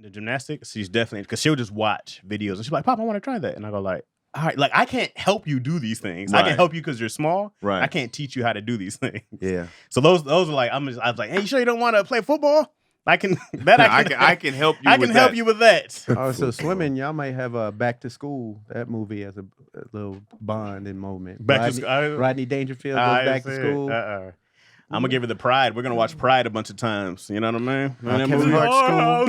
the gymnastics, she's definitely, because she'll just watch videos and she's like, Pop, I want to try that. And I go like, all right, like I can't help you do these things. I can help you because you're small. Right. I can't teach you how to do these things. Yeah. So those are like, I was like, hey, you sure you don't want to play football? I can help you. I can help you with that. Oh, so swimming, y'all might have a Back to School, that movie as a little bonding moment. Rodney Dangerfield goes back to school. I'm gonna give her the Pride. We're gonna watch Pride a bunch of times. You know what I mean? Kevin Hart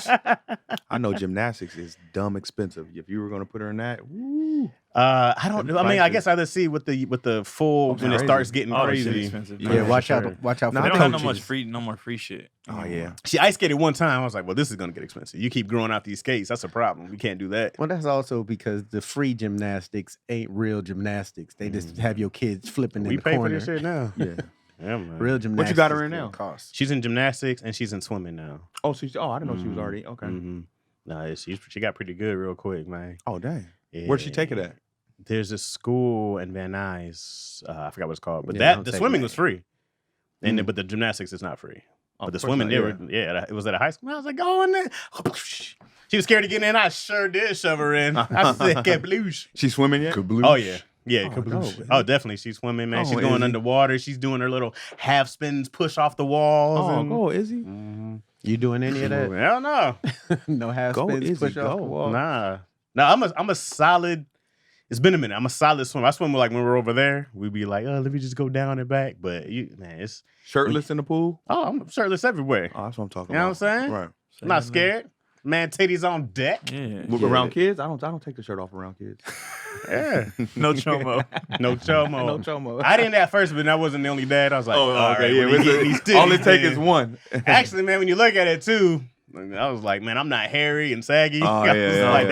school. I know gymnastics is dumb expensive. If you were gonna put her in that, woo. I don't know. I mean, I guess I just see with the full when it starts getting crazy. Yeah, watch out. They don't have no more free shit. Oh yeah. See, I skated one time. I was like, well, this is gonna get expensive. You keep growing out these skates. That's a problem. We can't do that. Well, that's also because the free gymnastics ain't real gymnastics. They just have your kids flipping in the corner. We pay for this shit now. Yeah. Yeah, man. Real gymnastics. What you got her in now? Cost. She's in gymnastics and she's in swimming now. Oh, I didn't know she was already okay. No, she got pretty good real quick, man. Oh dang. Yeah. Where'd she take it at? There's this school in Van Nuys. I forgot what it's called, but the swimming was free, and but the gymnastics is not free. Oh, but the swimming, it was at a high school. I was like, go in there. She was scared to get in. I sure did shove her in. I said, kabloosh. She's swimming yet? Kabloosh. Oh yeah. Yeah, kabloosh. Oh, definitely. She's swimming, man. She's going underwater. She's doing her little half spins, push off the walls. Oh, Izzy. Mm-hmm. You doing any of that? Hell no. No half spins, push off the wall. Nah. No, I'm a solid. It's been a minute. I'm a solid swimmer. I swim like when we're over there. We'd be like, oh, let me just go down and back. But it's shirtless in the pool. Oh, I'm shirtless everywhere. Oh, that's what I'm talking about. You know what I'm saying? Right. I'm not scared. Man, titties on deck. Yeah. Around kids, I don't take the shirt off around kids. Yeah. No chomo. No chomo. No chomo. I didn't at first, but I wasn't the only dad. I was like, oh, okay, yeah. All it takes is one. Actually, man, when you look at it too, I was like, man, I'm not hairy and saggy. Oh, yeah,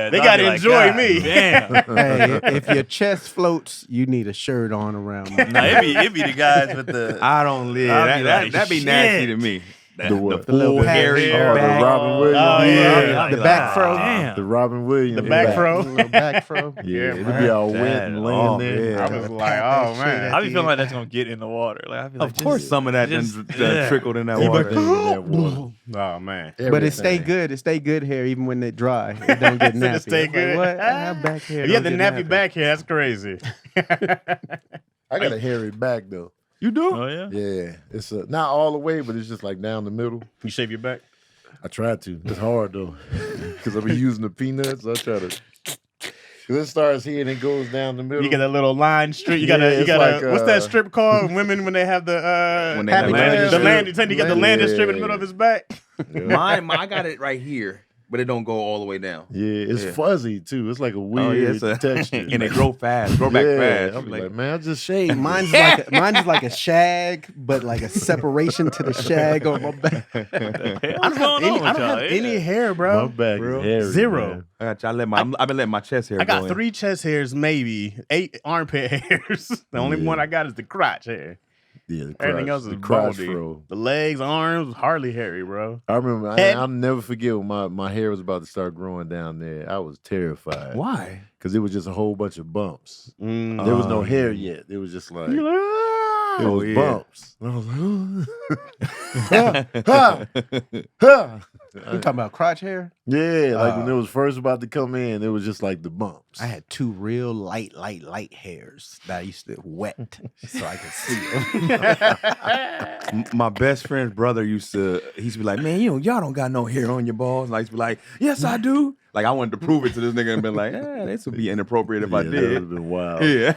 they got to enjoy me. Damn. Hey, if your chest floats, you need a shirt on around. No, it be the guys with the. I don't live. That'd be nasty to me. The little hairy the Robin Williams. Oh yeah, the back fro. Damn. The Robin Williams. The back fro. The back fro. Yeah, it'd be all wet and laying there. I was like, oh man. I be feeling like that's gonna get in the water. Like I feel like Of course, some of that trickled in that water. Oh man. But it stay good. It stay good hair even when it dry. It don't get nappy. It stay good. Like, what? I have back hair. Yeah, the nappy back hair. That's crazy. I got a hairy back though. You do? Oh yeah. Yeah, it's not all the way, but it's just like down the middle. You shave your back? I try to. It's hard though, because I be using the peanuts. I try to. Because it starts here and it goes down the middle. You got that little line strip. You got like, what's that strip called? Women when they have the landing strip. You got the landing strip in the middle of his back. Mine, I got it right here, but it don't go all the way down. Yeah, it's fuzzy too. It's like a weird texture. And it grow back fast. I'm like, man, I just shaved. Mine's like a shag, but like a separation to the shag on my back. I don't have any hair, bro. My back is hairy, Zero. man. I've been letting my chest hair I got go 3 chest hairs, maybe 8 armpit hairs. The only one I got is the crotch hair. Yeah, the Everything else is baldy. The legs, arms, hardly hairy, bro. I remember, I'll never forget when my hair was about to start growing down there. I was terrified. Why? Because it was just a whole bunch of bumps. There was no hair yet. It was just like, it was bumps. And I was like, ha. You talking about crotch hair? Yeah, like when it was first about to come in, it was just like the bumps. I had 2 real light hairs that I used to wet so I could see them. My best friend's brother used to be like, man, y'all don't got no hair on your balls. And I used to be like, yes, I do. Like I wanted to prove it to this nigga and been like, this would be inappropriate if I did. That would have been wild. Yeah.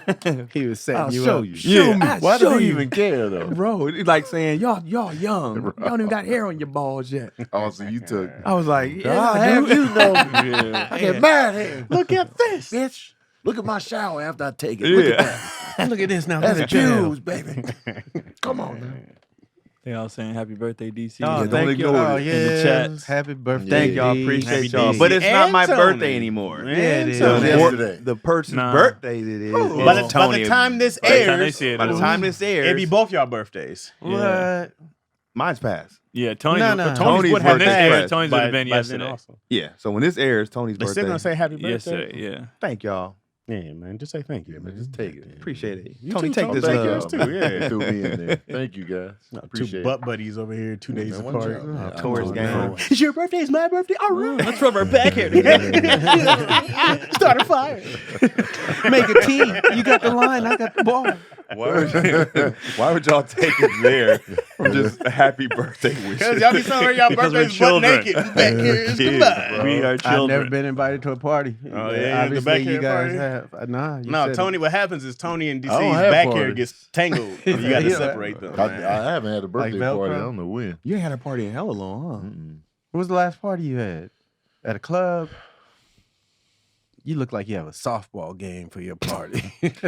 He was setting I'll you show up. you. Show me. Why do he even care though? Bro, it's like saying, y'all young. Y'all don't even got hair on your balls yet. Oh, so you took. I was like, have you know? I get mad here. Look at this. Bitch. Look at my shower after I take it. Look at that. Look at this now. That's That's a Jews, baby. Come on, man. They all saying happy birthday, DC. Oh, don't thank you. ignore Oh, it in the yeah. chats. Happy birthday. Thank y'all. D. Appreciate Happy y'all. DC. But it's not my And birthday Tony. anymore. Yeah, it is. So yesterday. The person's Nah. birthday it is. By the time this By the time they airs, see it, By the time this airs, it'd be both y'all birthdays. Yeah. mine's passed. Yeah, Tony. No. Tony's would have have this been aired. Tony's would have been by then yesterday. also. Yeah. So when this airs, Tony's They're birthday. still gonna say happy birthday. Yesterday, yeah. Thank y'all. Yeah, man. Just say thank you. Yeah, man, just take it. Appreciate it. You Tony, too, take Tony. this. Thank yours too. Yeah. Threw me in there. Thank you, guys. Appreciate Two it. butt buddies over here, 2 days Man, one apart. job, man. Towards I'm game. on It's your birthday. It's my birthday. All right. Let's rub our back hair together. Start a fire. Make a team. You got the line. I got the ball. Why would y'all take it there from just a happy birthday wish? Because y'all be celebrating y'all Because we're birthdays butt children. naked. Back here is Kids, goodbye. bro. We are I've children. never been invited to a party. Oh, yeah, the Obviously, backyard you guys party? have. Nah, you No, said Tony, what happens is Tony and I don't DC's have back hair parties. gets tangled. You got to Yeah. separate them. I man. haven't had a birthday Velcro? party. I don't know when. You ain't had a party in hella long, huh? What was the last party you had? At a club? You look like you have a softball game for your party.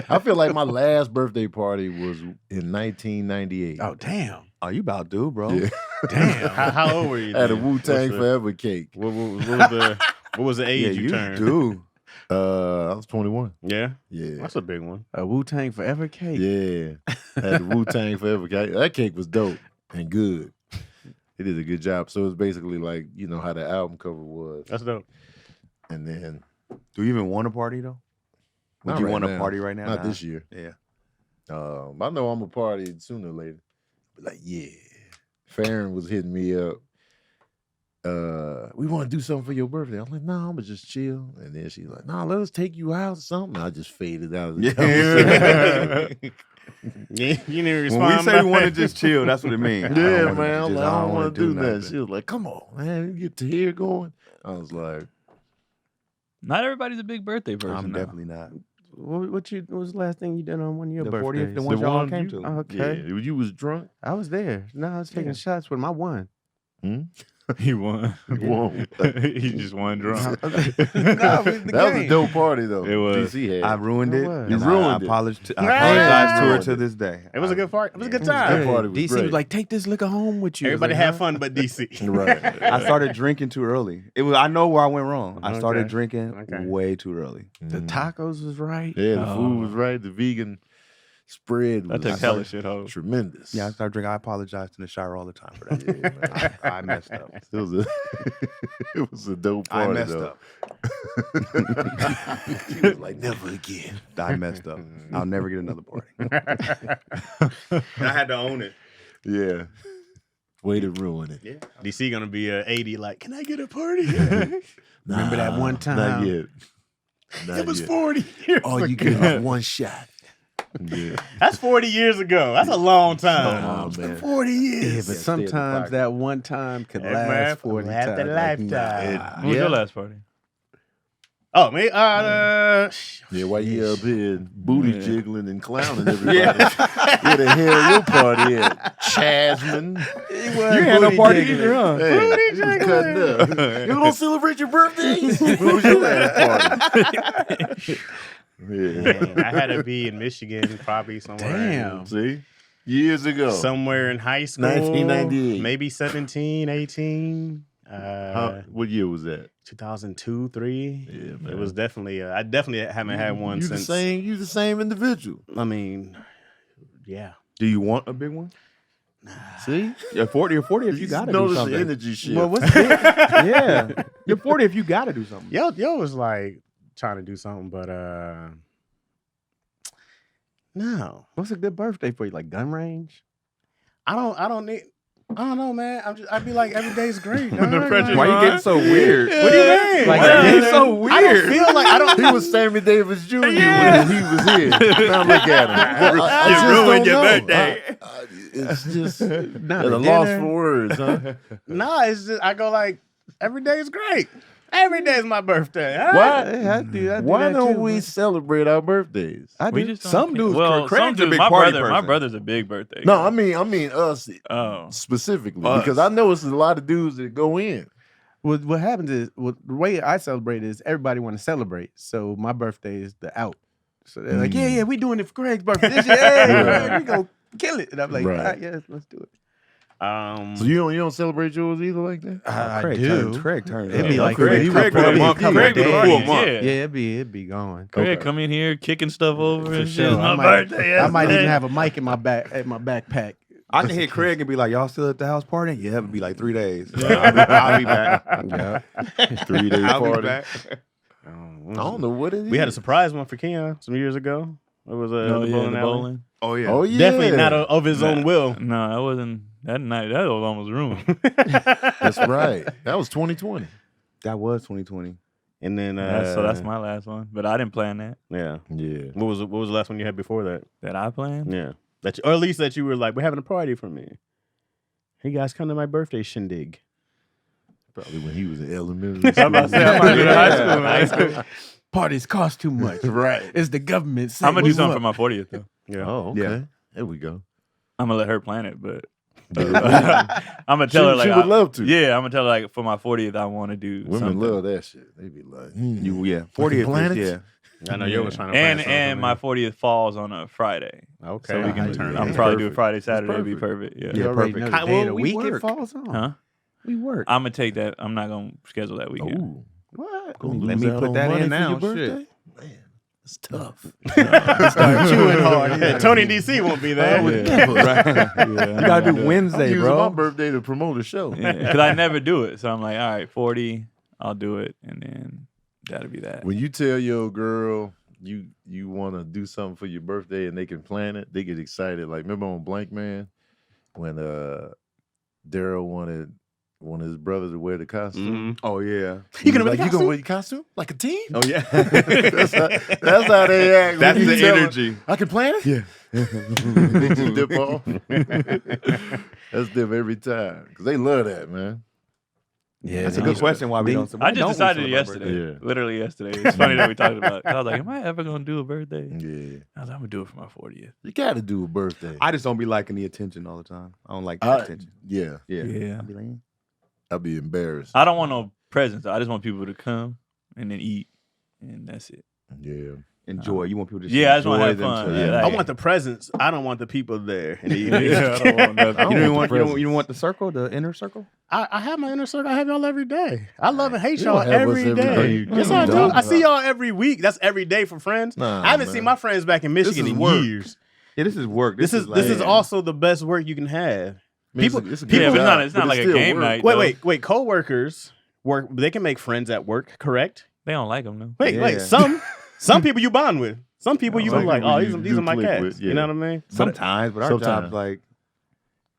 I feel like my last birthday party was in 1998. Oh, damn. Oh, you about due, bro. Yeah. Damn. How old were you? I had a then? Wu-Tang What's the- Forever cake. What was the age you turned? do. I was 21. Yeah, Yeah. that's a big one. A Wu-Tang Forever cake? Yeah. Had the Wu-Tang Forever cake. That cake was dope and good. It did a good job. So it's basically like, you know, how the album cover was. That's dope. And then Do you even want a party though? Would Not you right want a now. party right now? not Nah. this year. Yeah. I know I'm a party sooner or later. But like, yeah. Farron was hitting me up. We want to do something for your birthday. I'm like, no, I'm gonna just chill. And then she's like, no, let us take you out or something. I just faded out of the conversation. Yeah, you didn't respond. When we say we want to back. just chill, that's what it means. Yeah, man. I'm like, I don't want to do nothing. She was like, come on, man. You get to here going. I was like, Not everybody's a big birthday person. I'm though. definitely not. What was the last thing you did on one of your The birthdays? 40th, the one y'all came to. Okay. yeah, you was drunk. I was there. No, I was taking shots with my one. He won. Whoa. He just won drunk. No, That was a dope party though. It was. DC had. I ruined It it. was. and You ruined I it. apologize Yeah. to her Ruined to it. this day. It was a good party. It was a good It was time. That party was DC great. was like, take this liquor home with you. I was Everybody like, had huh? fun, but DC. Right. I started drinking too early. It was. I know where I went wrong. I started Okay. drinking Okay. way too early. The tacos was right. Yeah, the food was right. The vegan spread That was takes hella shit, ho. tremendous. Yeah, I started drinking. I apologize in the shower all the time for that. Yeah, man. I messed up. It was a, it was a dope I party. messed though. up. She was like, never again. I messed up. I'll never get another party. And I had to own it. Yeah. Way to ruin it. Yeah. DC gonna be 80. Like, can I get a party? Remember that one time? Not yet. Not It was yet. 40 years All you ago. get is one shot. Yeah. That's 40 years ago. That's a long time. Oh, man. 40 Yeah, years. but stay in the sometimes pocket. that one time could Hey, last man, 40 last times. a Like, lifetime. nah. When was your last party? Oh, man. Yeah, why you up here booty jiggling and clowning everybody? Where the hell your party at? Chasman. You had no party either, huh? Hey, you was cutting up. You don't celebrate your birthdays? When was your last party? Yeah. I had to be in Michigan, probably somewhere. Damn. See? Years ago. Somewhere in high school. 1998. Maybe 17, 18. What year was that? 2002, 3. Yeah, It man. was definitely, I definitely haven't had one you since. You the same individual. I mean, yeah. Do you want a big one? See? You're 40 or 40 if you gotta do notice something. the energy shift. Well, what's big? Yeah. You're 40 if you gotta do something. Yo was like trying to do something, but no. What's a good birthday for you? Like gun range? I don't know, man. I'd be like, every day's great. dog. The pressure's Why you on. getting so weird? What do you mean? Like, What? You're so weird. I don't feel like I don't. He was Sammy Davis Jr. when he was here. Now look at him. I You just ruined don't your know. birthday. It's just Not at a loss for words, huh? Nah, it's just I go like every day is great. Every day is my birthday. Huh? Why? I do Why that don't too, we man. celebrate our birthdays? I We do. just don't Some care. dudes- Well, Craig's some a dudes. big My party brother. My person. brother's a big birthday. No, guy. I mean us Oh. specifically Us. because I know it's a lot of dudes that go in. What happens is, the way I celebrate is everybody want to celebrate. So my birthday is the out. So they're like, yeah, we doing it for Craig's birthday this year. Hey, Craig, we gonna kill it. And I'm like, Right. all right, yes, let's do it. So you don't celebrate yours either like that? I Craig do. Craig turned It'd be up. like Craig, he Craig would with a probably- month. yeah, Craig with a full yeah. month. Yeah, it'd be going. Craig, come in here kicking stuff over. For and sure. shit. It's my birthday. I might even yesterday. have a mic in my backpack. I can hit Craig and be like, y'all still at the house party? Yeah, it'll be like 3 days. I'll be back. Yeah. 3 day I'll be party. back. I don't know what it is. We had a surprise one for Keon some years ago. It was Oh, the yeah, bowling the alley. bowling. Oh yeah. Oh yeah, Definitely not of his own will. No, that wasn't that night. That was almost ruined. That's right. That was 2020. That was 2020. And then So that's my last one. But I didn't plan that. yeah. Yeah. What was the last one you had before that? That I planned? Yeah, or at least that you were like, we're having a party for me. Hey guys, come to my birthday shindig. Probably when he was in elementary. I'm about to say, I'm about to go to high school. Parties cost too much. Right. It's the government. I'm gonna do something for my. my 40th though. Yeah. Oh, okay. Yeah. There we go. I'm gonna let her plan it, but I'm gonna tell her like she would love to. Yeah, I'm gonna tell her like for my 40th I want to do Women something. love that shit. They be like, You 40th planets? Yeah. I know you was trying to plan something and for my me. 40th falls on a Friday, Okay, so we can turn. I'm That's probably do it perfect. Friday, That's Saturday. It'd be perfect. perfect. Yeah. You Yeah, already perfect. know the day of the We week work. it falls on. Huh? We work. I'm gonna take that. I'm not gonna schedule that weekend. ooh, What? gonna Let lose me out put on that money in for now, your shit. birthday? Man, it's tough. Start chewing hard. Yeah, Tony DC won't be there. You gotta do Wednesday, I'm using my bro. birthday to promote a show. Because I never do it, so I'm like, all right, 40, I'll do it, and then that'll be that. When you tell your girl you want to do something for your birthday and they can plan it, they get excited. Like remember on Blank Man when Daryl wanted one of his brothers to wear the costume. Oh yeah. You gonna wear like, the you gonna costume? wear the costume like a team? Oh yeah. that's how they act. That's when you the tell them, energy. I can plan it. Yeah. They just dip off. That's them every time because they love that, man. Yeah, That's a good question. Why we don't? I just don't we decided celebrate yesterday, birthday? Yeah. literally yesterday. It's funny that we talked about it. I was like, am I ever going to do a birthday? Yeah, I was like, I'm going to do it for my 40th. you got to do a birthday. I just don't be liking the attention all the time. I don't like the I- attention. yeah, Yeah. Yeah. I be like, I'd be embarrassed. I don't want no presents. I just want people to come and then eat, and that's it. Yeah, enjoy. You want people to Yeah, I just wanna enjoy have fun. themselves. Yeah, I like- want the presents. I don't want the people there. In the evening. Yeah, I don't want nothing. I don't You don't want want the you don't want the circle, the inner circle. I have my inner circle. I have y'all every day. I love and hate You y'all don't have us every every day. day. Yes, You I do. don't. I see y'all every week. That's every day for friends. Nah, I haven't man. seen my friends back in Michigan is in work. years. Yeah, this is work. This is like- also the best work you can have. I mean, People- it's a people- good Yeah, but it's job, not like a still game work. night. Wait, though. Coworkers work. They can make friends at work. Correct. They don't like them, though. Wait. Yeah. Some people you bond with. Some people you Some be like, people oh, you these are my click cats. with, You yeah. know what I mean? Sometimes, but our Sometimes. job's like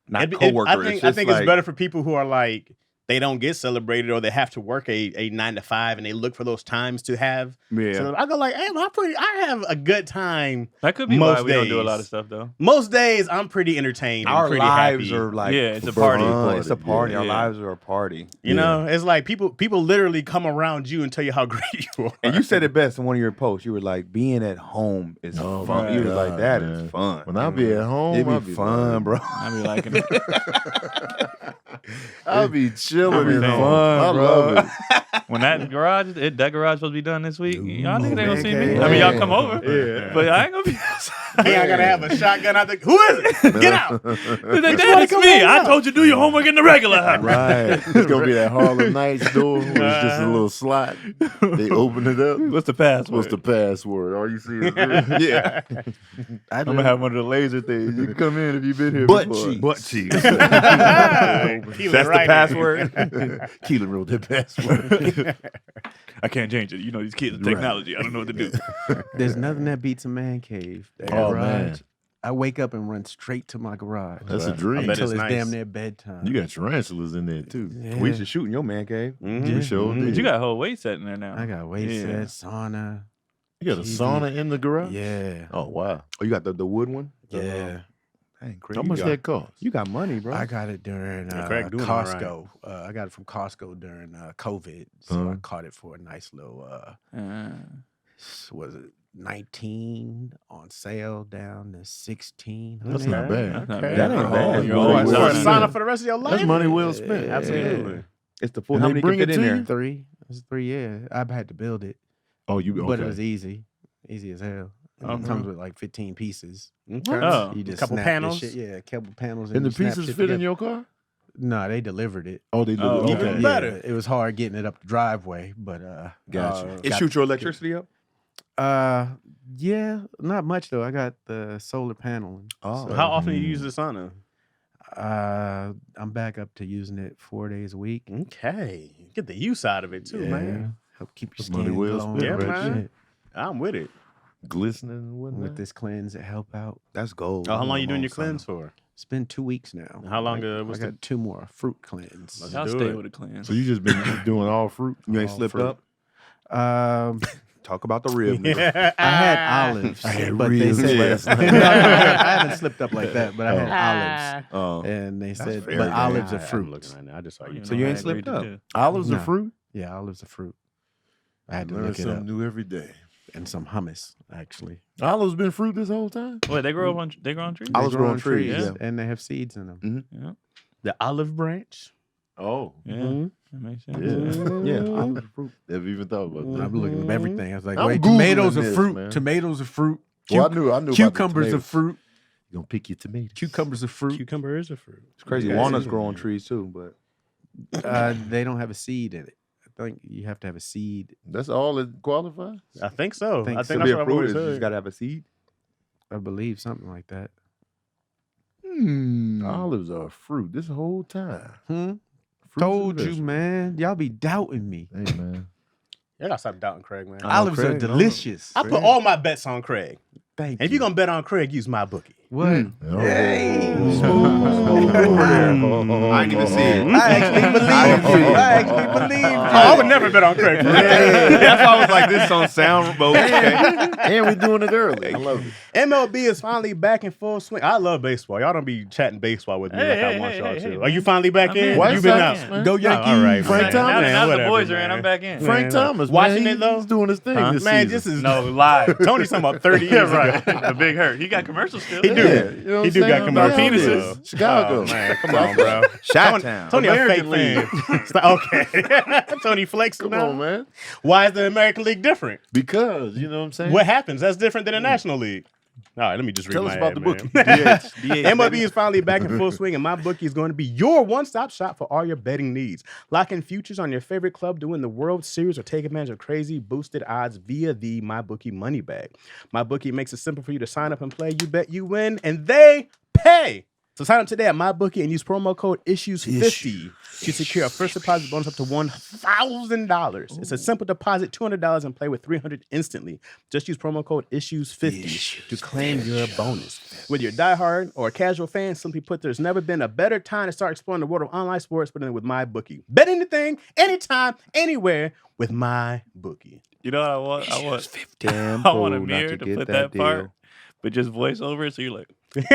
not It- it- coworkers. I think it's better for people who are like they don't get celebrated or they have to work a 9 to 5 and they look for those times to have. Yeah. So I go like, hey, I have a good time. That could be Most why we don't do a days. lot of stuff, though. Most days I'm pretty entertained. Our and pretty lives happy. are like Yeah, it's a For party. fun. It's a party. Our Yeah. lives are a party. You know, it's like people literally come around you and tell you how great you are. And you said it best in one of your posts. You were like, being at home is Oh, fun. my You was like, God, that is man. fun. When I be at home, It'd I be fun, like- bro. I be liking it. I'll be chilling at Fun, home. I bro. love it. When that garage supposed to be done this week, y'all niggas ain't gonna see me. man, I mean, y'all yeah. come over, Yeah. but I ain't gonna be. Hey, I gotta have a shotgun out there. Who is it? Get out! Dad, it's me. I told you do your homework in the regular house. Right. It's gonna be that Harlem Nights door where it's just a little slot. They open it up. What's the password? What's the password? All you see is this. Yeah. I'm gonna have one of the laser things. You can come in if you've been here Butt before. cheeks. Butt cheeks. Keelan That's the right. password. Keelan wrote that password. I can't change it. You know these kids with technology. I don't know what to do. There's nothing that beats a man cave. That Oh, garage. man. I wake up and run straight to my garage. That's a I dream. bet until it's it's nice. damn near bedtime. You got tarantulas in there too. Yeah. We should shoot in your man cave. Mhm. We sure Mhm. did. You got a whole weight set in there now. I got weight Yeah. set, sauna. You got a TV. sauna in the garage? Yeah. Oh wow. Oh, you got the wood one? Yeah. Dang, crazy. How much that cost? You got money, bro. I got it during Craig doing all right. Costco. I got it from Costco during COVID. So I caught it for a nice little, was it 19 on sale down to 16? That's not bad. That's not Okay. bad. That ain't bad. You're Oh, always well, For a that's selling sauna it. for the rest of your life. That's money well spent. Yeah. Absolutely. It's the full. And How they many bring can it fit in to there? you? 3. It was 3, yeah. I had to build it, Oh, you but it okay. was easy. Easy as hell. Okay. It comes with like 15 pieces. Okay. Oh. You just Couple snap panels? This shit. Yeah, a couple panels. And the you snap pieces shit fit in together. your car? No, they delivered it. Oh, they do. Oh, Okay. even Yeah, better. It was hard getting it up the driveway, but Gotcha. It shoot your electricity up? yeah, not much though. I got the solar panel. Oh. How often do you use the sauna? I'm back up to using it 4 days a week. Okay. Get the use out of it too, Yeah. man. Help keep your That's money skin well glowing. spent, Yeah, right? man. I'm with it. Glistening and whatnot. With this cleanse that help out. That's gold. Oh, how long I'm you doing on your something. cleanse for? It's been 2 weeks now. How long, I what's got 2 more fruit cleanse. Let's Y'all do stay it. with a cleanse. So you just been doing all fruit? You ain't All slipped fruit. up? Um, Talk about the rib. nigga. Yeah. I had olives, I had but they ribs said last night. No, I haven't slipped up like that, but I had olives, Oh. and they said, fair but game. olives are I'm fruit. looking right now. I just saw you. So you ain't I agreed slipped to up? do. Olives No. are fruit? Yeah, olives are fruit. I had to Learn look it something up, new every day. and some hummus actually. Olives been fruit this whole time? Wait, they grow on trees? Olives They grow grow on trees, yeah. and they have seeds in them. Yeah. The olive branch. Oh. Yeah. Mhm. That makes sense. Yeah. Yeah, olives are fruit. Never even thought about that. I'm looking at everything. I was like, I'm wait, Googling tomatoes are this, fruit. man. Tomatoes are fruit. Well, I knew about the Cucumbers are tomatoes. fruit. You gonna pick your tomatoes. Cucumbers are fruit. Cucumber is a fruit. It's crazy. Yeah, Walnuts yeah. grow on trees too, but They don't have a seed in it. I think you have to have a seed. That's all that qualifies? I think so. Think I so. think to be that's a what I've fruit, always is you just heard. gotta have a seed. I believe something like that. Olives are a fruit this whole time. Hmm? Fruits and Told you, vegetables. man. Y'all be doubting me. Hey, man. I gotta stop doubting Craig, man. I know Olives are Craig, I know. delicious. I put all my bets on Craig. Thank And if you're gonna bet on Craig, use my bookie. What? Oh. Hey, Smooth. smooth over there. I ain't even see it. I actually believe you. I actually believe you. Oh, I would never bet on Craig. That's why I was like, this don't sound both. And we're doing it early. I love it. MLB is finally back in full swing. I love baseball. Y'all don't be chatting baseball with me like I want y'all to. Are you finally back I'm in? in. White You been Sox, out. man. Go Oh, Yankees. all right, Frank man. Thomas. Now, Man, now the whatever, boys are in. man. I'm back in. Frank Thomas. Watching man, it, though? He's doing his thing Huh? this Man, season. this is No, live. Tony's talking about 30 years ago. The big hurt. He got commercials still. He do. Yeah, you know what He I'm do got saying? commercials. Penises. though. Chicago. Oh, man, come on, bro. Chi-town. Tony a fake American fan. Okay. Tony flexing Come now. on, man. Why is the American League different? Because, you know what I'm saying? What happens? That's different than the National League. All right, let me just read Tell my us about ad, the man. bookie. MLB is finally back in full swing, and MyBookie is going to be your one-stop shop for all your betting needs. Lock in futures on your favorite club to win the World Series or take advantage of crazy boosted odds via the MyBookie money bag. MyBookie makes it simple for you to sign up and play. You bet, you win, and they pay. So sign up today at MyBookie and use promo code ISSUES50 to secure a first deposit bonus up to $1,000. It's a simple deposit, $200, and play with $300 instantly. Just use promo code ISSUES50 to claim your bonus. Whether you're a diehard or a casual fan, simply put, there's never been a better time to start exploring the world of online sports than with MyBookie. Bet anything, anytime, anywhere with MyBookie. You know what I want? I want. Damn I want a fool not mirror to get put that deal. part, but just voice over it. So you're like, The but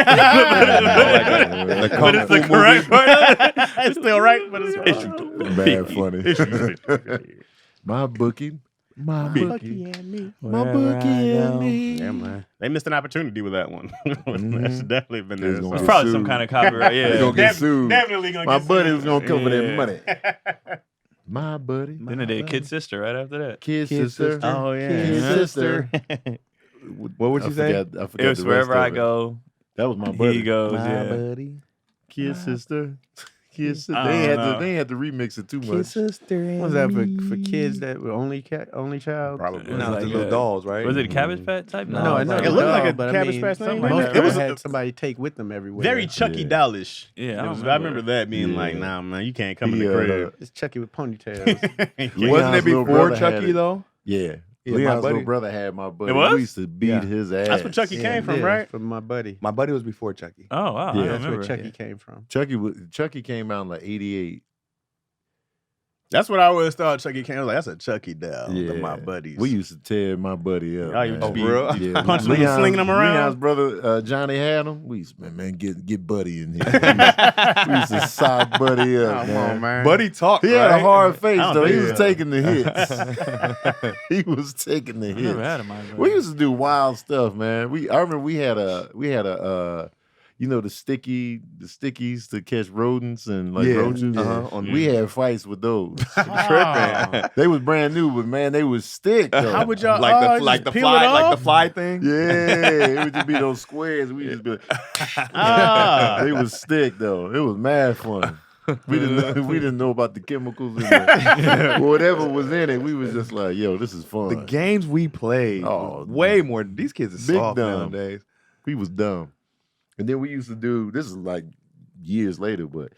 it's the Kung Fu correct part. It's still right, but it's wrong. Bad funny. My bookie. My bookie. and me. My bookie and me. Yeah, man. They missed an opportunity with that one. That's definitely been there. It's gonna It's get probably some sued. kind of copyright. They're Yeah. gonna get sued. Definitely gonna My get buddy sued. was gonna cover that Yeah. money. My buddy. Then they did Kid Sister right after that. Kid Kid sister. sister. Oh, yeah. Kid Yeah. sister. What would you say? I forgot It was the Wherever rest I of it. Go, That was my buddy. he goes. My Yeah. buddy. Kid sister. Kid sister. I They ain't, don't had to, know. they ain't had to remix it too much. sister. What was that for kids that were only child? Probably. No, Like the little that. dolls, right? Was it Cabbage Patch type? No, I know. It looked like a but Cabbage I mean, Patch thing. something like Most that. of It was them had somebody take with them everywhere. very Chucky Yeah. Dollish. Yeah, I remember that being like, Yeah. nah, man, you can't come in He, the crib. It's Chucky with ponytails. Wasn't Leon's it little before brother had Chucky it. though? Yeah. Yeah, my Leon's buddy. little brother had my buddy. It was? We used to beat Yeah. his ass. That's where Chucky came from, right? From my buddy. My buddy was before Chucky. Oh wow, Yeah. I That's where remember. Chucky came from. Chucky came out in like 88. That's what I always thought Chucky came. I was like, that's a Chucky doll. Yeah. My buddies. We used to tear my buddy up. Y'all used man. to be Yeah. punching him and slinging him around? Leon's brother Johnny had him. We used to, man, get Buddy in here. we used to sock Buddy up, Come man. on, man. Buddy talked. He had a right? hard face I don't though. He think was so. taking the hits. He was taking the I never hits. had a mind. We used to do wild stuff, man. I remember we had a you know the stickies to catch rodents and like Yeah, roaches. on- We had fights with those. Ah. They was brand new, but man, they was stick. Though. How would y'all like the fly thing. Yeah, it would just be those squares. We just be like, Ah. they was stick though. It was mad fun. We didn't know about the chemicals and whatever was in it. We was just like, yo, this is fun. The games we played, Oh, way more. These kids are big soft dumb. nowadays. We was dumb. And then we used to do, this is like years later, but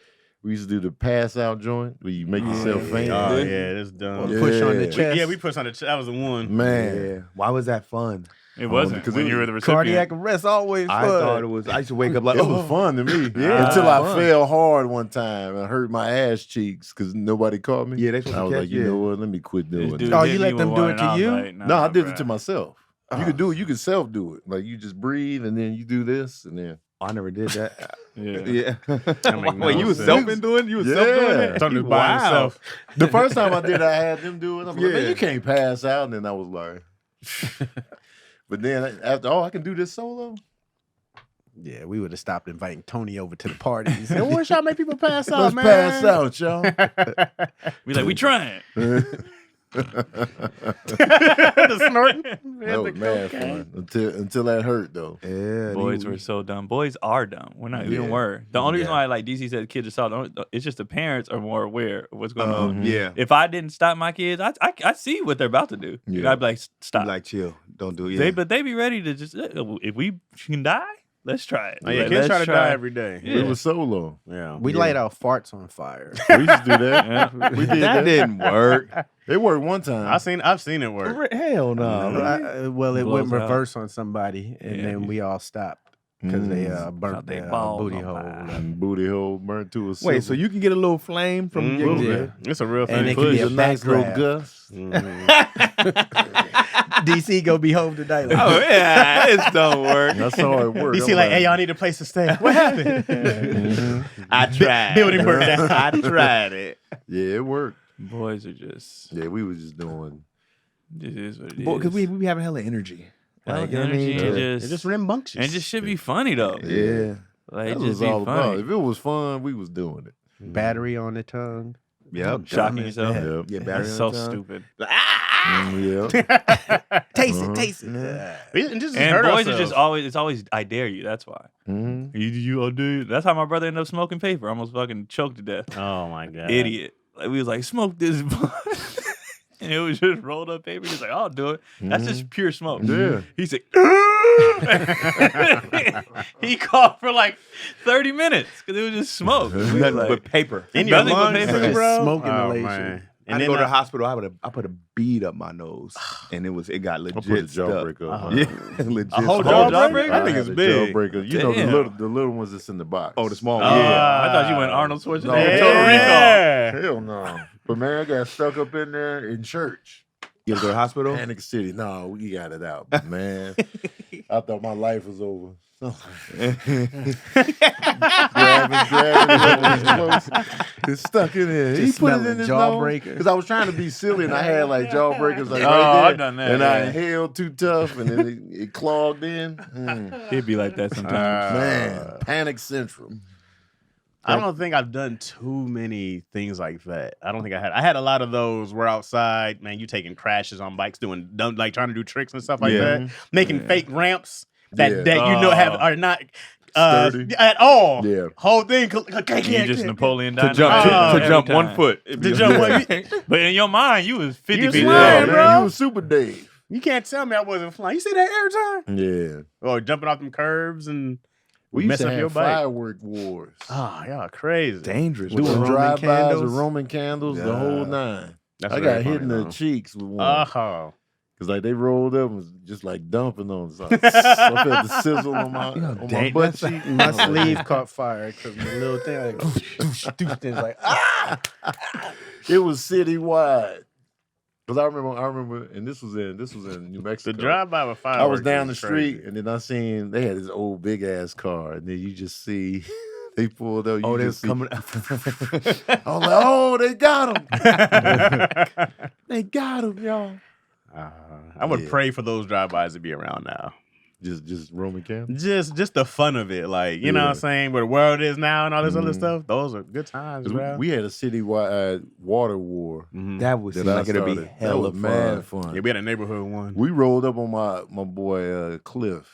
We used to do the pass out joint where you make yourself faint. Oh yeah, that's dumb. Yeah. Push on the We- chest. We pushed on the chest. That was the one. Man, Yeah. Why was that fun? It wasn't because when it you was were the recipient. Cardiac arrest always I fun. thought it was. I used to wake up like, it was fun to me. Yeah, Until I fun. fell hard one time and hurt my ass cheeks because nobody caught me. Yeah, they supposed I to was catch like, you you. know what? Let me quit This doing dude it. Oh, hit you me let with them do one it and to I was you? like, No, I did bruh. it to myself. You could do it. You can self do it. Like you just breathe and then you do this and then. I never did that. Yeah. Yeah. make no Wait, you was sense. self doing? You was self doing Yeah. it? Something to by himself. The first time I did it, I had them do it. I'm like, man, Yeah. you can't pass out. And then I was like, but then after, I can do this solo. Yeah, we would have stopped inviting Tony over to the parties. I wish y'all make people pass out, Let's man. pass out, y'all. We like, we trying. The snorting. That was mad fun until that hurt though. Yeah. Boys were so dumb. Boys are dumb. We're not even Yeah. were. The only reason Yeah. why like DC said kids are soft, it's just the parents are more aware of what's going on. Yeah. If I didn't stop my kids, I see what they're about to do. Yeah. I'd be like, stop. Like, chill. Don't do it. But they be ready to just if we can die, let's try it. Oh, yeah, Like, kids let's try to die every day. Yeah. It was solo. Yeah. We light our farts on fire. We used to do that. Yeah. We did That didn't work. It worked one time. I've seen it work. Hell no. Well, it Blows went out. reverse on somebody, and Yeah. then we all stopped because they burnt Caught they their balls booty on hole. fire. And booty hole burnt to a Wait, cinder. so you can get a little flame from Mhm. Yeah. It's a real And thing. it could be a a nice little backdraft. gust. DC gonna be home tonight. Like, Oh yeah, this don't work. That's how it worked. DC like, hey, y'all need a place to stay. What happened? I tried. Building burned down. I tried it. Yeah, it worked. Boys are just Yeah, we was just doing. it is what it is. Because we be having hella energy. Hella Like, you know what I energy mean? and It's just, just rambunctious. and it just should be funny though. Yeah. Like That it was just be all about. funny. If it was fun, we was doing it. battery on the tongue. Yep. Shocking Dumb as yourself. that. Yep. Yeah, battery That's on so the tongue. stupid. Yeah. Taste Uh-huh. it, taste it. And just And hurt boys ourselves. are just always it's always I dare you. That's why. Mhm. You do. That's how my brother ended up smoking paper. Almost fucking choked to death. Oh my god. Idiot. Like we was like, smoke this blunt. And it was just rolled up paper. He's like, I'll do it. That's just pure smoke. Yeah. He's like, he coughed for like 30 minutes because it was just smoke. We was Nothing like, but paper. In your Nothing but lungs, paper. too, bro. Smoke Oh, inhalation. man. I didn't go to the hospital. I put a bead up my nose, and it got I put a legit stuck. jawbreaker on. Yeah, legit. A whole stuck. jawbreaker? I That thing had is a big. jawbreaker. You know Damn. the little ones that's in the box. Oh, the small Oh, one. I thought you went Arnold Schwarzenegger. No, Total Recall. Yeah. Hell no. But man, I got stuck up in there in church. You ever go to the hospital? Panic City. No, we got it out, man. I thought my life was over. grabbing close. It's stuck in there. Just He put it smelling in his jawbreaker. Because I was trying to be silly, and I had like jawbreakers like Oh, right there. I've done that, And I yeah. inhaled too tough, and then it clogged in. It'd be like that sometimes. Man, Panic Central. I don't think I've done too many things like that. I don't think I had a lot of those. We're outside, man. You taking crashes on bikes, doing dumb, like trying to do tricks and stuff like Yeah. that, making Yeah. fake ramps that Yeah. that you know are not Sturdy. at all. Yeah. Whole thing. You just Napoleon To Dynamite. jump, Oh, to jump every 1 time. foot. To jump, like, But in your mind, you was 50 You feet flying, Yeah, tall. bro. man, you was Super Dave. you can't tell me I wasn't flying. You see that every time? Yeah. Or jumping off them curbs and We used messing to up your have bike. firework wars. Y'all crazy. Dangerous. With Doing the Roman drive-bys candles. and Roman candles, the whole Yeah. nine. That's I very got hit funny, in the though. cheeks with one. Oh, Because like they rolled up and was just like dumping on something. I felt the sizzle on my, butt cheek. My sleeve caught fire because the little thing like, doosh, doosh, doosh, like It was citywide. Because I remember, and this was in New Mexico. the drive-by with fireworks. I was down the is street, crazy. and then I seen they had this old big ass car, and then you just see they pulled up. You Oh, they just was see, coming. I was like, oh, they got him. They got him, y'all. I would Yeah. pray for those drive-bys to be around now. Just Roman candles. Just the fun of it, like you know what I'm Yeah. saying, where the world is now and all this other Mhm. stuff. Those are good times, 'Cause bro. we had a citywide water war. That would seem that I like it'd be started. hella That was fun. mad fun. Yeah, we had a neighborhood one. We rolled up on my boy Cliff.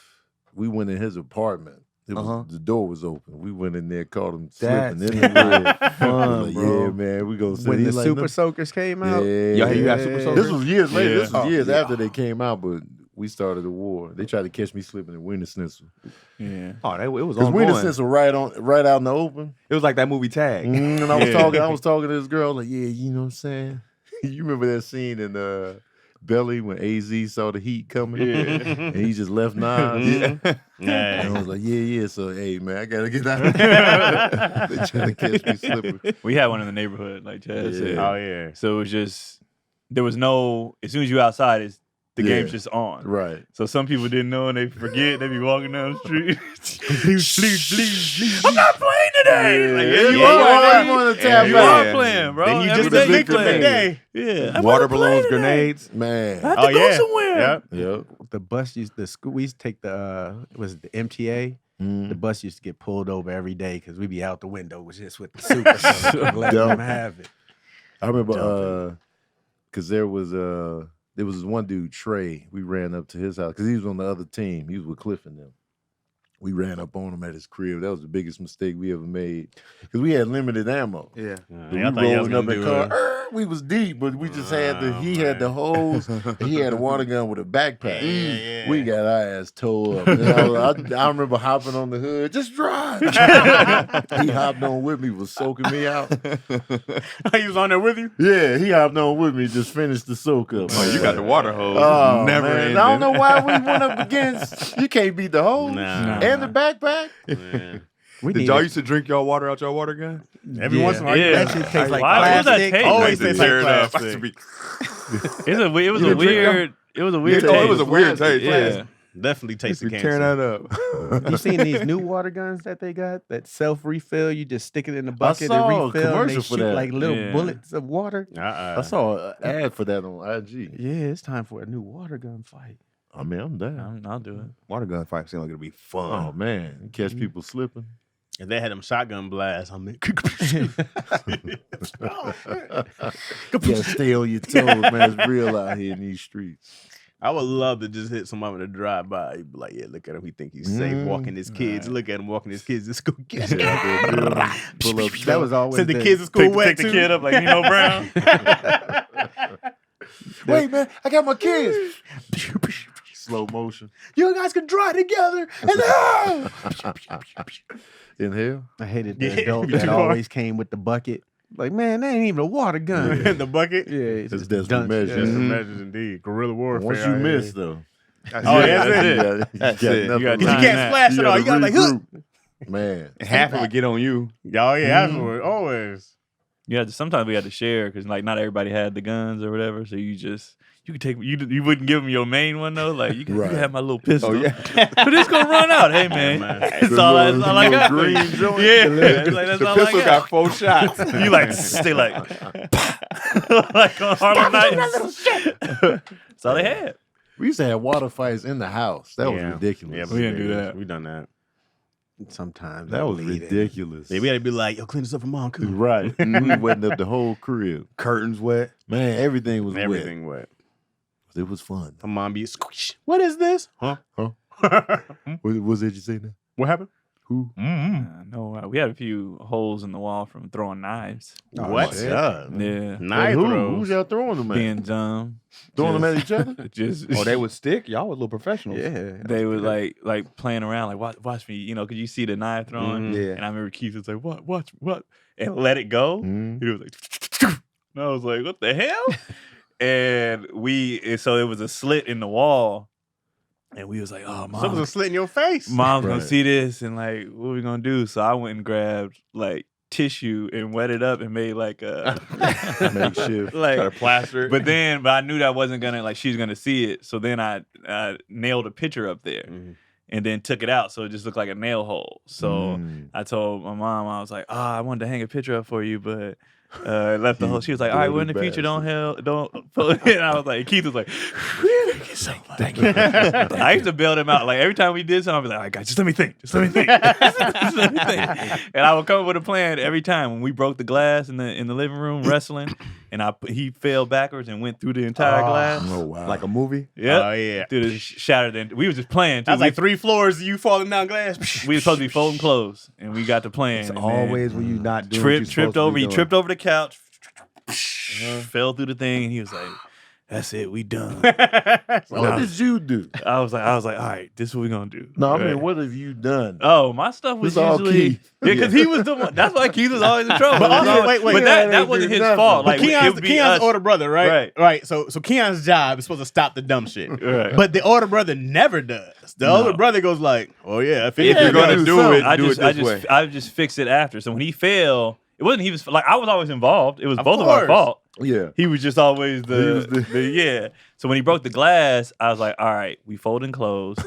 We went in his apartment. It was, The door was open. We went in there, caught him slipping That's in the bed. fun, Like, bro. yeah, man, we gonna when see. the He's like, Super "No." Soakers came out. Yeah, Y'all- you got Super This Soakers? was years later. Yeah. This was Oh, years yeah. after they came out, but we started a war. They tried to catch me slipping in Winter Schnitzel. Yeah. Oh, it was Because ongoing. Winter Schnitzel right out in the open. It was like that movie Tag. And I was talking to this girl, like, yeah, you know what I'm saying? You remember that scene in Belly when AZ saw the heat coming? Yeah. And he just left Nas? Yeah. And I was like, yeah. So, hey, man, I got to get out of here. They trying to catch me slipping. We had one in the neighborhood, like Chaz said. Oh yeah. So it was just, there was no, as soon as you outside, the game's just on. Right. So some people didn't know and they forget. They be walking down the street. Please. I'm not playing today. Yeah. Like, Yeah, you you are. are on the tap You out. are playing, bro. Then you Every just day the you victim play. today. Yeah. Water balloons, grenades. Man. I have to go somewhere. Yep. Yep. The bus we used to take the the MTA. The bus used to get pulled over every day because we'd be out the window just with the soup or something. Let them have it. I remember because there was this one dude, Trey. We ran up to his house because he was on the other team. He was with Cliff and them. We ran up on him at his crib. That was the biggest mistake we ever made because we had limited ammo. Yeah. We rolling up in the car. We was deep, but we just had he had the hose. And he had a water gun with a backpack. Yeah. We got our ass towed up. And I remember hopping on the hood. Just drive. He hopped on with me, was soaking me out. He was on there with you. Yeah, he hopped on with me, just finished the soak up. Oh, you got the water hose. Oh, Never man. ending. I don't know why we went up against. You can't beat the hose and the backpack. Man. Did y'all used to drink y'all water out your water gun? Every once in a while, Yeah. That shit tastes like Why would that plastic. taste? Always Nice to tastes like tear it up. plastic. I used to be- It was You a didn't drink weird. It was a weird. Oh, it was taste. a weird taste. Yeah. Definitely tastes the Be tearing cancer. that up. You seen these new water guns that they got that self refill? You just stick it in the bucket saw a and refill. And they commercial for shoot that. like little Yeah. bullets of water. I saw an ad for that on IG. Yeah, it's time for a new water gun fight. I mean, I'm down. I'll do it. Water gun fight seemed like it'd be fun. Oh man, catch people slipping. If they had them shotgun blasts, I mean, You gotta stay on your toes, man. It's real out here in these streets. I would love to just hit somebody with a drive by. He'd be like, "Yeah, look at him. He think he's safe walking his kids. Look at him walking his kids to school. Get Pull up. That was always Send the kids to school wet Pick the too. kid up like Nino Brown. Wait, man, I got my kids. Slow motion. You guys can drive together. And Inhale. I hated the Yeah, adult you that too always came with the bucket. Like, man, that ain't even a water gun. in the bucket. Yeah, it's It's just desperate dunce. measures. Just Mhm. measures indeed. Guerrilla warfare. Once you out miss, here. though. Oh, that's it. That's it. nothing You got left. You time. can't splash it all. You got like, hook. regroup. Man. Half of it get on you. Oh yeah, that's what always. Yeah, sometimes we had to share because like not everybody had the guns or whatever. So you could take you wouldn't give them your main one though. Like you can Right. have my little pistol. Oh yeah. But it's gonna run out. Hey man, man. that's all I got. Green joint. Yeah, it's like, that's The all pistol I got 4 shots. You like stay like like on Harlem Nights. That's all they had. We used to have water fights in the house. That was Yeah. ridiculous. Yeah, We didn't do that. We done that. Sometimes That I was believe it. ridiculous. Yeah, we had to be like, yo, clean this up for mom. Come on. Right. We wetting up the whole crib. Curtains wet. Man, everything was Everything wet. wet. It was fun. My mom be squish. What is this? Huh? Huh? What was it you say now? What happened? Who? No, we had a few holes in the wall from throwing knives. What? shit. Yeah, Knife Who? throws. Who's y'all throwing them at? being dumb. Throwing them at each other? Just Oh, they would stick. Y'all was little professionals. Yeah. they would like playing around, like watch me, because you see the knife throwing. Yeah. And I remember Keith was like, what, and let it go. Mhm. He was like, and I was like, what the hell? And so it was a slit in the wall, and we was like, oh, Something's mom, a slit in your face. mom's gonna Right. see this, and like, what are we gonna do? So I went and grabbed like tissue and wet it up and made like a Makeshift. Try to like. plaster it. But I knew that wasn't gonna like she's gonna see it. So then I nailed a picture up there. Mhm. And then took it out, so it just looked like a nail hole. So Mm. I told my mom, I was like, I wanted to hang a picture up for you, but left the whole. She was like, all right, well, in the future, don't pull it. And I was like, Keith was like, thank you so much. Thank you. I used to bail them out. Like every time we did something, I'd be like, all right, guys, just let me think. Just let me think. Just let me think. And I would come up with a plan every time. When we broke the glass in the living room wrestling, and he fell backwards and went through the entire glass. Oh, wow. like a movie. Yep. Oh, yeah. Dude, it shattered. And we was just playing. Too. That's like 3 floors of you falling down glass. We were supposed to be folding clothes, and we got to playing. It's and then always when you not doing what you tripped supposed to over. be He doing. tripped over the couch, fell through the thing, and he was like, that's it, we done. What did you do? I was like, all right, this is what we gonna do. No, I Right. mean, what have you done? Oh, my stuff was This all usually Keith. because he was the one. That's why Keith was always in trouble. But It was also, always- wait, but yeah, that they wasn't do his nothing. fault. But Like it Keon's would be us. older brother, right? Right. So Keon's job is supposed to stop the dumb shit. Right. But the older brother never does. The older brother goes like, "Oh yeah, if If you're gonna do it, I do just, it this way. I just fix it after. So when he failed, it wasn't he was like I was always involved. It was Of both of our course. fault. Yeah. He was just always He was the yeah. So when he broke the glass, I was like, all right, we folding clothes.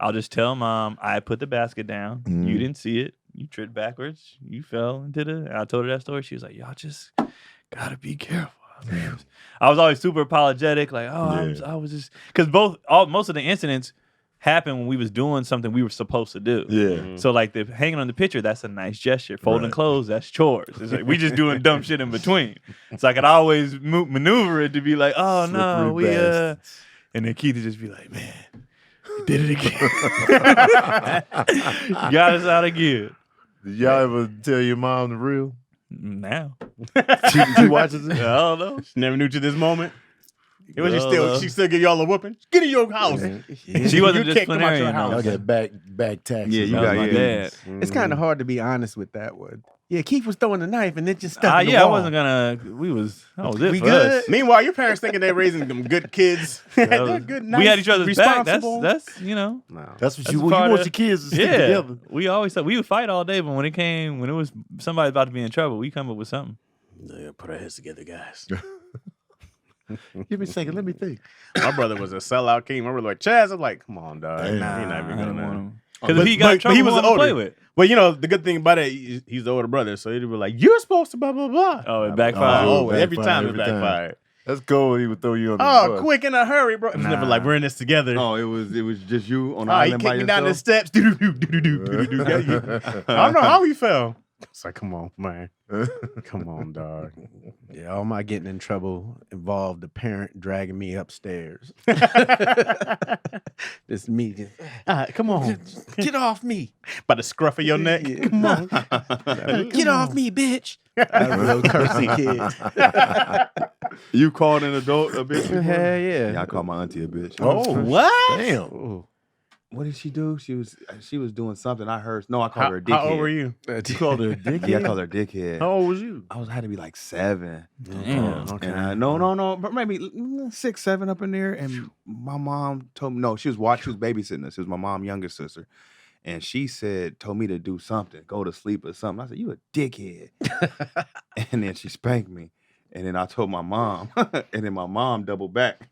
I'll just tell mom I put the basket down. Mhm. You didn't see it. You tripped backwards. You fell into the. And I told her that story. She was like, y'all just gotta be careful. I was always super apologetic, like, I was just because most of the incidents happened when we was doing something we were supposed to do. Yeah. So like the hanging on the picture, that's a nice gesture. Folding Right. clothes, that's chores. It's like we just doing dumb shit in between. So I could always maneuver it to be like, oh no, Slippery bastards. and then Keith would just be like, man, you did it again. Got us out again. Did y'all ever tell your mom the real? Now. She watches I it? don't know. never knew to this moment. It was Well, she still give y'all a whooping. Get in your house. She wasn't You can't come out your disciplinarian, house. though. Y'all get back taxes. Yeah, you That got was my dad. It's kind of hard to be honest with that one. Yeah, Keith was throwing the knife and it just stuck in the Yeah, I wall. wasn't gonna. That was it We for good? us. Meanwhile, your parents thinking they're raising them good kids. They're was- good, we nice, had each other's back. responsible. That's you know. No. That's what That's you a want. part You want of- your kids to stick Yeah, together. we always thought we would fight all day, but when it was somebody about to be in trouble, we come up with something. Yeah, put our heads together, guys. Give me a second. Let me think. My brother was a sellout king. My brother like Chaz. I'm like, come on, dog. Damn. Nah, he not even gonna. Because But- if he got in but trouble, he he was was to play older. with. But you know, the good thing about it, he's the older brother, so he'd be like, "You're supposed to blah blah blah." Oh, it backfired. Oh, backfired every time it every time. backfired. That's cool. He would throw you on the Oh, bus. quick in a hurry, bro. It was never Nah. like we're in this together. Oh, it was just you on the Oh, he island by kicked me down the yourself. steps. Do-do-do-do-do-do-do-do. Got you. I don't know how he fell. It's like, come on, man. Come on, dog. Yeah, all my getting in trouble involved the parent dragging me upstairs. This me just, Come on. get off me. By the scruff of your neck. Yeah. Come on. Get off me, bitch. I was a little cursing kid. You called an adult a bitch? Hell before? yeah. Yeah, I called my auntie a bitch. Oh, What? damn. Ooh. What did she do? She was doing something. I heard. No, I called her a dickhead. How old were you? You called her a dickhead? Yeah, I called her a dickhead. How old was you? I had to be like 7. Damn. Okay. And no, but maybe 6, 7 up in there. And my mom told me, no, she was babysitting us. It was my mom's younger sister. And she told me to do something, go to sleep or something. I said, you a dickhead. And then she spanked me. And then I told my mom. And then my mom doubled back.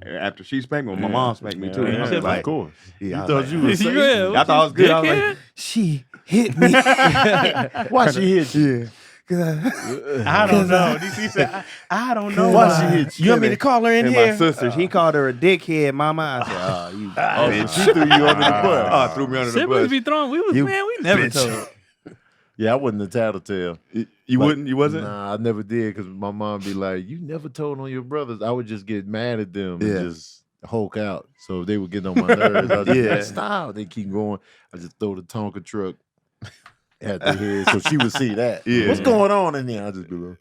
After she spanked me, my mom spanked me too. Yeah, And I you was said, like, Of course. yeah, You I was thought like, you was safe? I thought it was good. I was Dickhead? like, she hit me. Why she hit you? Yeah. 'Cause I don't know. DC said, I don't know. Why why. she hit you? You want me to call her in And here? my sister, she called her a dickhead, mama. I said, oh, you bitch. She threw you under the bus. Oh, threw me under the Siblings bus. be throwing. We You never bitch. told. Yeah, I wasn't a tattletale. You Like, wouldn't? You wasn't? Nah, I never did because my mom be like, "You never told on your brothers." I would just get mad at them Yeah. and just hulk out. So if they would get on my nerves, I was just Yeah. like, "Stop!" They keep going. I just throw the Tonka truck at their head so she would see that. Yeah. What's going on in there? I just be like,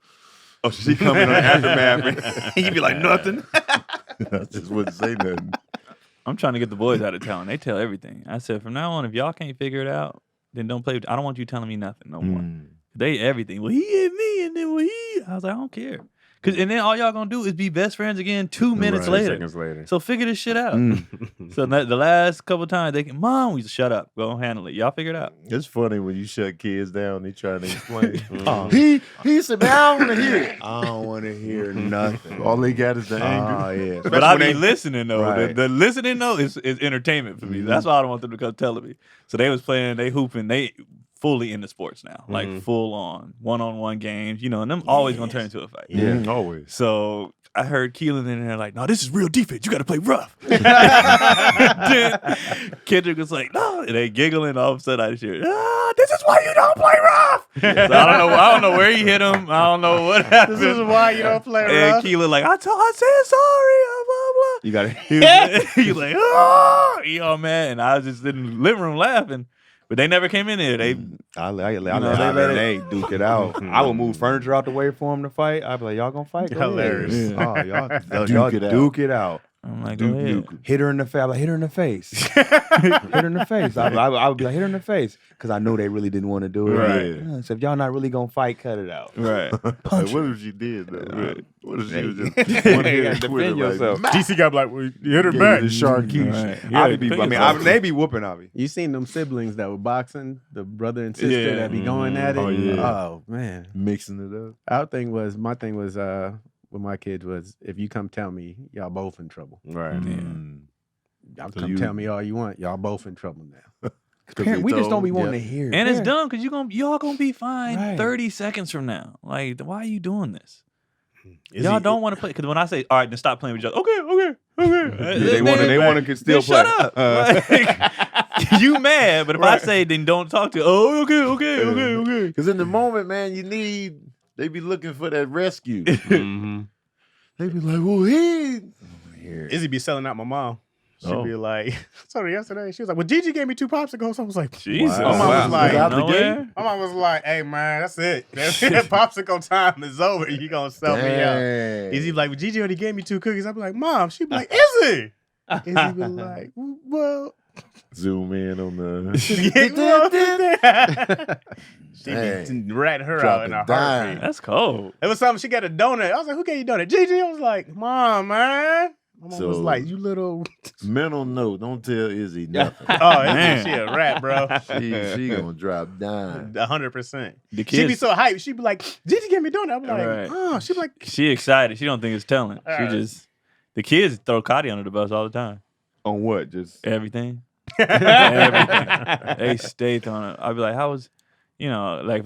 Oh, she coming on the aftermath. And you be like, nothing. I just wouldn't say nothing. I'm trying to get the boys out of town. They tell everything. I said, from now on, if y'all can't figure it out, then don't play. I don't want you telling me nothing no more. They everything. Well, he hit me, and then I was like, I don't care. And then all y'all gonna do is be best friends again 2 minutes Right. later. Seconds later. So figure this shit out. So the last couple times Mom, we just shut up. Go handle it. Y'all figure it out. It's funny when you shut kids down. They trying to explain. Oh. He said, "Man, I don't want to hear it." I don't want to hear nothing. All they got is the anger. Oh, yeah. But I Especially be when listening though. Right. The listening though is entertainment for me. That's why I don't want them to come telling me. So they was playing, they hooping, they fully into sports now, like full on one-on-one games. You know, and them always gonna turn into a fight. Yeah, always. So I heard Keelan in there like, no, this is real defense. You got to play rough. Then Kendrick was like, no, and they giggling. All of a sudden I just hear, this is why you don't play rough. So I don't know where he hit him. I don't know what happened. This is why you don't play And rough. Keelan like, I said sorry. Blah blah. You got He was like, oh, he all mad, and I was just in the living room laughing. But they never came in there. They I they let let they duke it out. I would move furniture out the way for them to fight. I'd be like, y'all gonna fight? Go ahead. Hilarious. Oh, y'all Duke it out. duke it out. I'm like, go ahead. Hit her in the face. Like, hit her in the face. Hit her in the face. I would be like, hit her in the face. Because I know they really didn't want to do it. Right. Yeah, so if y'all not really going to fight, cut it out. Right. Like, what if she did though? What if she was just You one hit gotta and quit it, defend yourself. like, DC got like, well, you hit her gave back. it a Sharkeesh. Right. They be whooping on me. You seen them siblings that were boxing, the brother and sister Yeah. that be going at it? Oh, yeah. Oh, man. Mixing it up. My thing was with my kids was, if you come tell me, y'all both in trouble. Right. Y'all So come you- tell me all you want, y'all both in trouble now. Parent, we just don't be wanting Yeah. to hear. And it's Parent- dumb because y'all gonna be fine Right. 30 seconds from now. Like, why are you doing this? Is y'all he- don't want to play because when I say, all right, then stop playing with each other. Okay. They want to still Then play. shut up. Like, you mad, but if I say then don't talk to, okay. Because in the moment, man, they be looking for that rescue. Mhm. They be like, well, he. Izzy be selling out my mom. She'd Oh. be like, I told her yesterday. She was like, well, Gigi gave me 2 popsicles. I was like, Jesus. My mom was like, Out the Nowhere? my mom was like, hey, man, that's it. Popsicle time is over. You going to sell me out. Dang. Izzy be like, well, Gigi already gave me 2 cookies. I'd be like, Mom. She'd be like, Izzy. Izzy be like, well. Zoom in on the. She be ratting her Drop out in it a down. heartbeat. That's cold. It was something, she got a donut. I was like, who gave you donut? Gigi. I was like, Mom, man. My mom was So- like, you little. Mental note, don't tell Izzy nothing. Oh, Man. she a rat, bro. she gonna drop down. 100%. The She'd be kids, so hyped. She'd be like, Gigi gave me donut. I'd be like, Right. oh, she'd be like, she excited. She don't think it's telling. She Alright. just, the kids throw Cotty under the bus all the time. On what? Just Everything. Everything. They stay throwing it. I'd be like, how was, like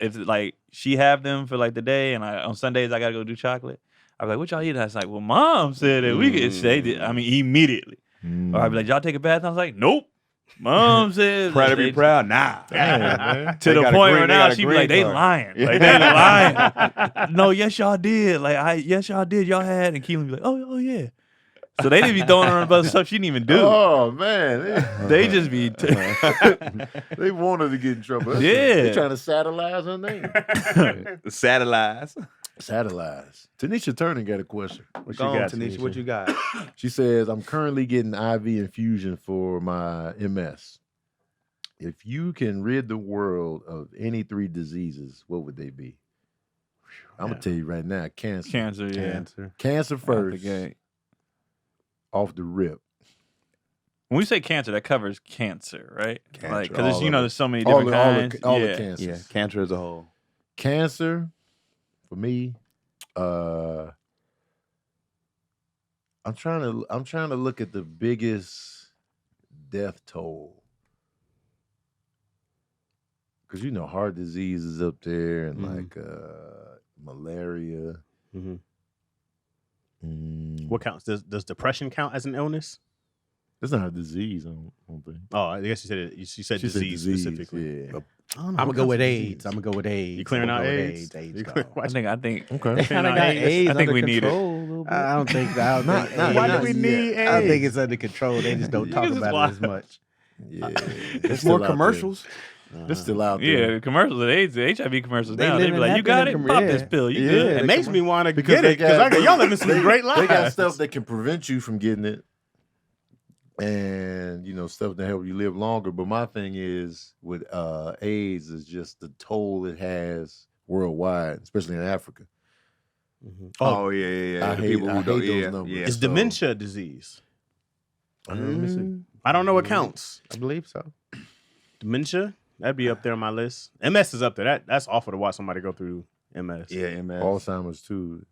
if like she have them for like the day and on Sundays I gotta go do chocolate. I'd be like, what y'all eat? I was like, well, Mom said that we could say that. I mean, immediately. Or I'd be like, y'all take a bath? And I was like, nope. Mom said. proud to be They- proud. Nah. To They the got a point green- where they now got a she be like, green they card. lying. Like, they lying. No, yes, y'all did. Like, yes, y'all did. Y'all had. And Keelan be like, oh, yeah. So they didn't be throwing her on the stuff she didn't even do. Oh man, They just be. they want her to get in trouble. Yeah. They trying to satellite her name. Satellites. Satellite. Tanisha Turner got a question. what Go on, Tanisha, what you got? She says, I'm currently getting IV infusion for my MS. If you can rid the world of any 3 diseases, what would they be? I'm going to tell you right now, cancer. Cancer, yeah. Cancer. Cancer Out the first, gate. off the rip. When we say cancer, that covers cancer, right? Cancer, Like, because all of it. there's so many All different the kinds. all yeah. the cancers. Yeah, cancer as a whole. Cancer, for me, I'm trying to look at the biggest death toll. Because heart disease is up there and like malaria. Mhm. Mm, What counts? Does depression count as an illness? It's not a disease, I don't think. Oh, I guess you said it. She said disease specifically. Yeah. I don't know. I'm What gonna go counts with as AIDS. disease? I'm gonna go with AIDS. You clearing I'm out gonna go with AIDS? AIDS You go. clear- I think. Okay. They kind of Clearing got out AIDS. I think under we need it. control a little bit. I don't think. I don't Not- think. not- Why not do we yet. need AIDS? I don't think it's under control. They just don't talk Niggas is about wild. it as much. Yeah. It's more commercials. It's still out Yeah, there. the commercials, the AIDS, the HIV commercials They now. They be living like, you got it? happy, Pop yeah. this pill. You Yeah. good. It makes me want to Because get they it because got- y'all living some great lives. They got stuff that can prevent you from getting it, and stuff to help you live longer. But my thing is with AIDS is just the toll it has worldwide, especially in Africa. Oh yeah. I The hate- people I who hate don't. those Yeah, numbers. yeah. It's so- dementia a disease. Let me see. I don't know what counts. I believe so. Dementia, that'd be up there on my list. MS is up there. That's awful to watch somebody go through MS. Yeah, man. Alzheimer's too.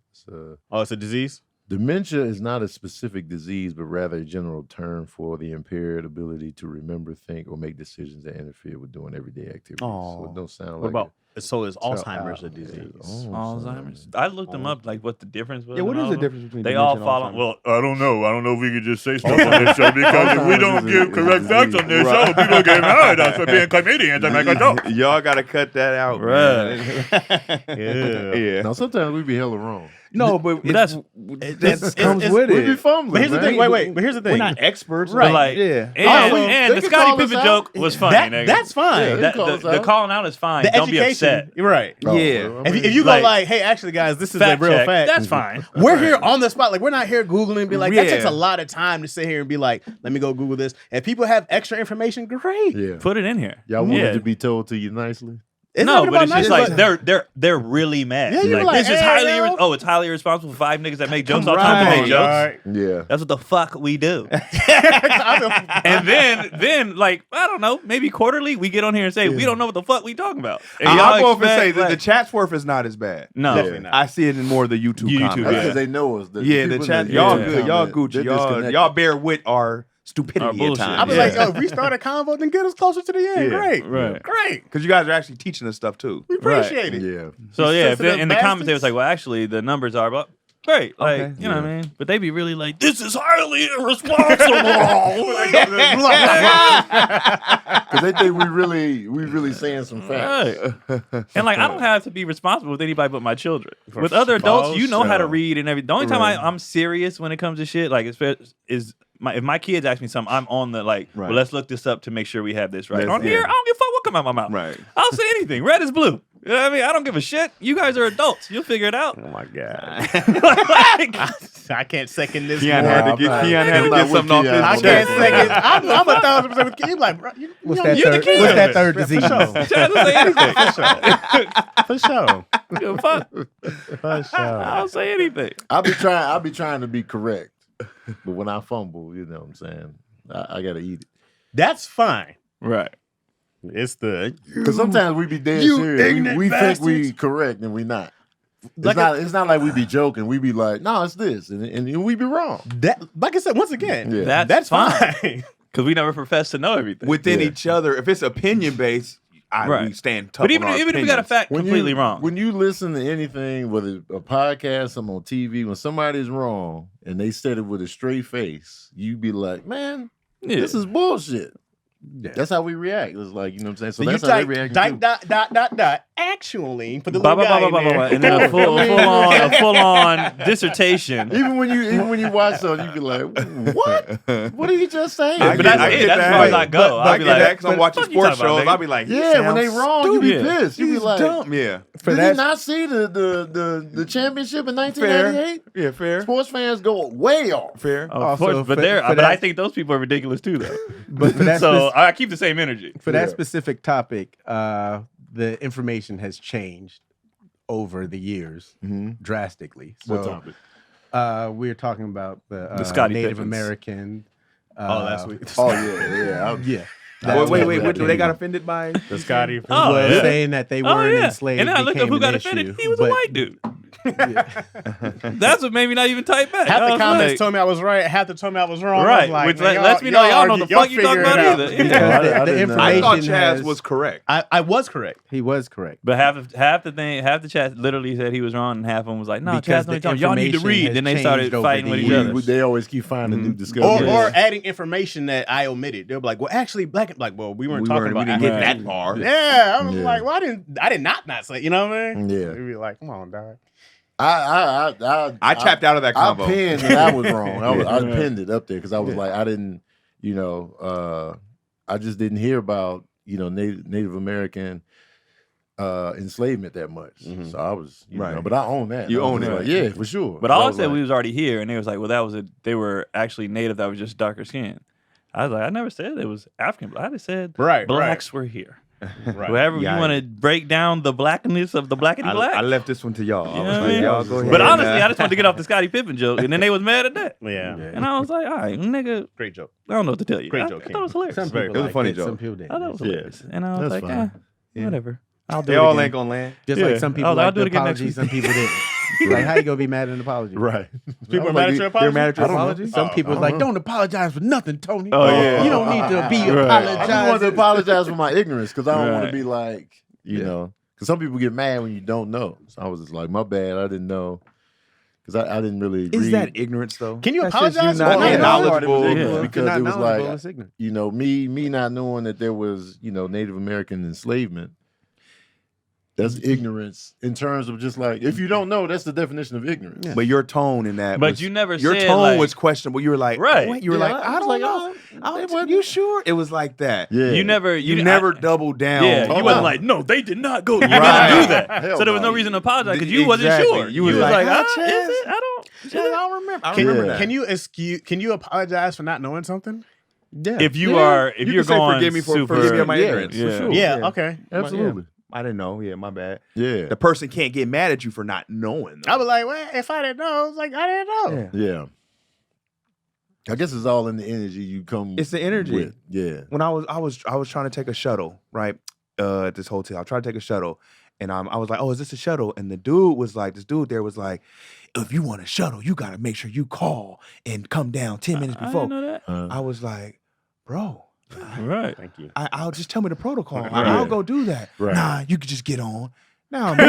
Oh, it's a disease? Dementia is not a specific disease, but rather a general term for the impaired ability to remember, think, or make decisions that interfere with doing everyday activities. So Aw. it don't sound What like about so is Alzheimer's a disease? Alzheimer's. I looked them up, like what the difference was. Yeah, what and is all the of them. difference between They dementia all and follow. Alzheimer's? Well, I don't know. I don't know if we could just say stuff on this show because if we don't Alzheimer's is give a correct facts on this Right. show, people get mad at us for being comedians and make a joke. Y'all gotta cut that out, Right. man. Yeah. Yeah. Now sometimes we be hella wrong. No, but that's- that comes with We be it. fumbling. But here's the man. thing. Wait. But here's the We're thing. not experts, Right. But like, Yeah. and they the can call Scottie us Pippen out. joke was funny. nigga. That's fine. Yeah. That- call us the out. calling out is fine. The Don't be education, upset. you're right. Oh, Yeah. well, I mean, If you go like, like, hey, actually, guys, this is a Fact real check. fact. That's fine. We're here on the spot. Like, we're not here Googling and be like, that Yeah. takes a lot of time to sit here and be like, let me go Google this. If people have extra information, great. yeah. Put it in here. Y'all want Yeah. it to be told to you nicely? It's No, not but about it's just nice, like but- they're really mad. Yeah, you're like, like, this is hey, highly yo. it's highly irresponsible for 5 niggas that make jokes all the time to Right. make jokes. Alright. Yeah. That's what the fuck we do. And then like I don't know, maybe quarterly we get on here and say we don't know what the fuck we talking about. And I'll go up and say expect, that the like, chat's worth is not as bad. no. Definitely not. I see it in more of the YouTube YouTube, comments. That's yeah. because they know us. Yeah, the people chat, that- y'all yeah. good, y'all comment, Gucci, they're y'all disconnected. bear with our stupidity Our at bullshit. I times. was Yeah. like, yo, if we start a convo, then get us closer to the end. Yeah. Great. Right. Great. Because you guys are actually teaching us stuff too. We appreciate it. Yeah. So You yeah, if sensitive in the comments they was bastards. like, well, actually the numbers are but great. Like, Okay. you know what I mean? But they be really like, this is highly irresponsible. Because they think we really saying some facts. And like I don't have to be responsible with anybody but my children. With other adults, you know how to read and everything. The only time I'm serious when it comes to shit, like is if my kids ask me something, I'm on the like, well, let's look this up to make sure we have this right. Let's- On here, yeah. I don't give a fuck what come out my mouth. Right. I'll say anything. Red is blue. You know what I mean? I don't give a shit. You guys are adults. You'll figure it out. Oh my God. Like, I can't second this. Keon more. had to get I'm Keon had to not get with something off Keon. his I Okay. can't chest. second. I'm 1,000% with Keon. Like, bro, What's you that you're the third? king What's of that it. third For disease? Chaz will say anything. For sure. Give a fuck. For sure. I'll say anything. I'll be trying to be correct. But when I fumble, you know what I'm saying? I gotta eat it. That's fine. Right. It's the Because sometimes we be dead You serious. ignorant We think we bastards. correct and we not. Like It's not like we be joking. We be like, no, it's this. And we be wrong. that. Like I said, once again, Yeah. that's fine. fine. Because we never profess to know everything. Within Yeah. each other, if it's opinion based, we Right. stand tough. But even on our if we got a opinions. fact completely wrong. When you listen to anything, whether a podcast, something on TV, when somebody's wrong and they said it with a straight face, you be like, man, Yeah. this is bullshit. Yeah. That's how we react. It's like, you know what I'm saying? So So you that's how they type react. dot. Actually, for the Ba, little ba, guy ba, in ba, ba, there. ba, and then a full on dissertation. Even when you watch something, you be like, what? What did he just say? I But get- that's I it. get That's that. as far as I go. I I'll be get that like, because I'm watching fuck you sports talking about, shows. nigga? I'll be like, yeah, when they wrong, you be stupid. pissed. You be he's like, dumb. Yeah, For did that, you not see the championship in 1998? yeah, fair, Sports fans go way off. fair. Of Also, course, but for but that- I think those people are ridiculous too, though. but for that, So I keep the same energy. for that Yeah. specific topic, the information has changed over the years drastically. So, What topic? we're talking about the Scottie Native Pippens. American. last week. Oh yeah. Yeah. Wait. What, they got offended by The Scotty. Oh, was yeah. saying that they Oh weren't yeah. enslaved. And then I looked up became who got an offended. issue, He was a but- white dude. Yeah. That's what made me not even type back. Half I the was comments like, told me I was right. Half the told me I was wrong. I was right, like, which man, lets me know y'all know the fuck you talking figure it about out. either. Because Yeah. the I didn't know. I thought information Chaz has- was correct. I was correct. He was correct. But half the chat literally said he was wrong, and half of them was like, "No, Because Chaz, no, the y'all need to information read." has Then they started changed over fighting the with each years. other. They always keep finding new discoveries. Or adding information that I omitted. They'll be like, well, actually, well, we weren't talking about we didn't get African- that far. Yeah, I was Yeah. like, well, I did not say, you know what I mean? Yeah. They'd be like, come on, dog. I tapped out of that I combo. pinned that I was wrong. I Yeah. pinned it up there because I was like, I didn't, I just didn't hear about, Native American enslavement that much. So I was, Right. but I own that. You I own was it. like, yeah, for sure. But all I was said like, we was already here, and they was like, "Well, they were actually native that was just darker skin." I was like, "I never said it was African. I just said Right, blacks were here. Right. Whoever Yeah, you want to break down the blackness of the blackity black." I left this one to y'all. You I know was what I like, mean? y'all go ahead. But and, honestly, I just wanted to get off the Scottie Pippen joke, and then they was mad at that. Yeah. And I was like, "All right, nigga, Great joke. I don't know what to tell you." Great I joke, thought it was hilarious. Some Very people good. It was a liked funny it, joke. Some people didn't. I thought it was Yeah. hilarious, and I was That's like, fine. whatever. I'll do They it all again. ain't gonna land. Just Yeah. like some people I'll like do the it again next apology, week. some people didn't. Like, how you gonna be mad at an apology? right. People are I'm mad like, at your apology? They're mad at your I don't know. apology. Some people I was like, don't know. don't apologize for nothing, Tony. Oh, yeah. You don't need to be Right. I just want to apologizing. apologize for my ignorance because I don't want Right. to be like, because some people get mad when you don't know. So I was just like, my bad, I didn't know. Because I didn't really Is read. that ignorance though? Can you That's just apologize? you for not not being knowing? knowledgeable. It was Yeah. ignorance If you're because not it was knowledgeable, like, it's ignorant. me not knowing that there was, Native American enslavement. I didn't know. Because I didn't know. Because Native American enslavement. You know, me not knowing that there was, Native American enslavement. I didn't know. Because I didn't know that there was, Native American enslavement. You know, me not knowing that there was, That's ignorance in terms of just like if you don't know, that's the definition of ignorance. But your tone in that, But was, you never your said, tone like- was questionable. You were like, Right. Wait, you were Yeah, like, I was don't like, know. it wasn't- You sure? It was like that. Yeah. You never, You never doubled down. Yeah, Oh, you wasn't no. like, no, they did not go. You Right. didn't do that. Hell So there was no no. reason to apologize because you wasn't Exactly. sure. You was like, is Chaz? it? I don't. I don't remember. I Can, remember Yeah. that. can you apologize for not knowing something? Yeah. If you Yeah. are, if You you're can say going forgive me for super, forgive me my Yeah, ignorance. yeah. For sure. Yeah. Okay. Absolutely. I didn't know. Yeah, my bad. Yeah. The person can't get mad at you for not knowing. I was like, well, if I didn't know, it's like I didn't know. Yeah. Yeah. I guess it's all in the energy you come. It's the energy. with. Yeah. When I was trying to take a shuttle, right? At this hotel. I tried to take a shuttle. And I was like, oh, is this a shuttle? And the dude was like, this dude there was like, if you want a shuttle, you gotta make sure you call and come down 10 minutes I before. didn't know that. I was like, bro, Right. Thank you. I'll just tell me the protocol. Right. I'll go do that. Right. Nah, you could just get on. Nah, man.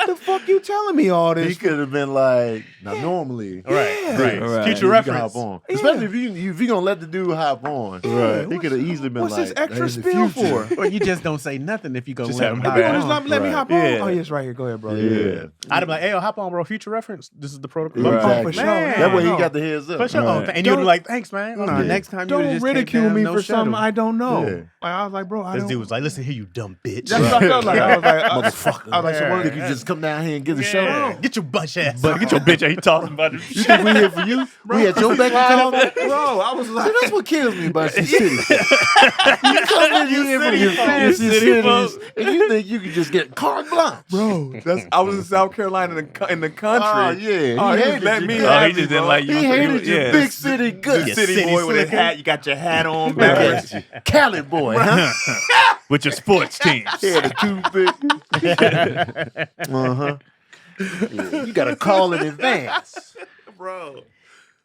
The fuck you telling me all He this? could have been like, now normally, Yeah. Right. Right. Future you reference. can hop on. Yeah. Especially if you gonna let the dude hop on. Right. He could have easily been What's like, this extra "Hey, in the spiel future." for? Or you just don't say nothing if you go Just let have him him hop back. Just on. let me Right. hop on. Yeah. Oh, yes, right here. Go ahead, bro. Yeah. I'd be like, hey, yo, hop on, bro. Future reference. This is the protocol. Right. Oh, for sure. Man. That way he No. got the heads up. For sure. Right. And you'd be like, thanks, man. Nah, Yeah. next time you Don't just ridicule me for something I don't know. Yeah. Like, I was like, bro, I This don't. dude was like, listen here, you dumb bitch. That's what I felt like. I was like, Motherfucker. I was like, so what? Think you just come down here and get the show? Yeah. Get your bunch ass. But get your bitch ain't talking about it. You think we here for you? We at your back and talk? Bro, I was like, See, that's what kills me about your city. You come in here from your fancy City cities, and you think you can just get carte blanche. bro, I was in South Carolina in the country. Oh, yeah. Oh, He he hated let you. me Oh, have he me, just didn't bro. like you. He hated your Yeah. big city The guts. city city boy with his slicker. hat. You got your hat on backwards. Cali boy, huh? With your sports teams. Yeah, the toothpick. Uh-huh. Yeah, you got to call in advance. Bro.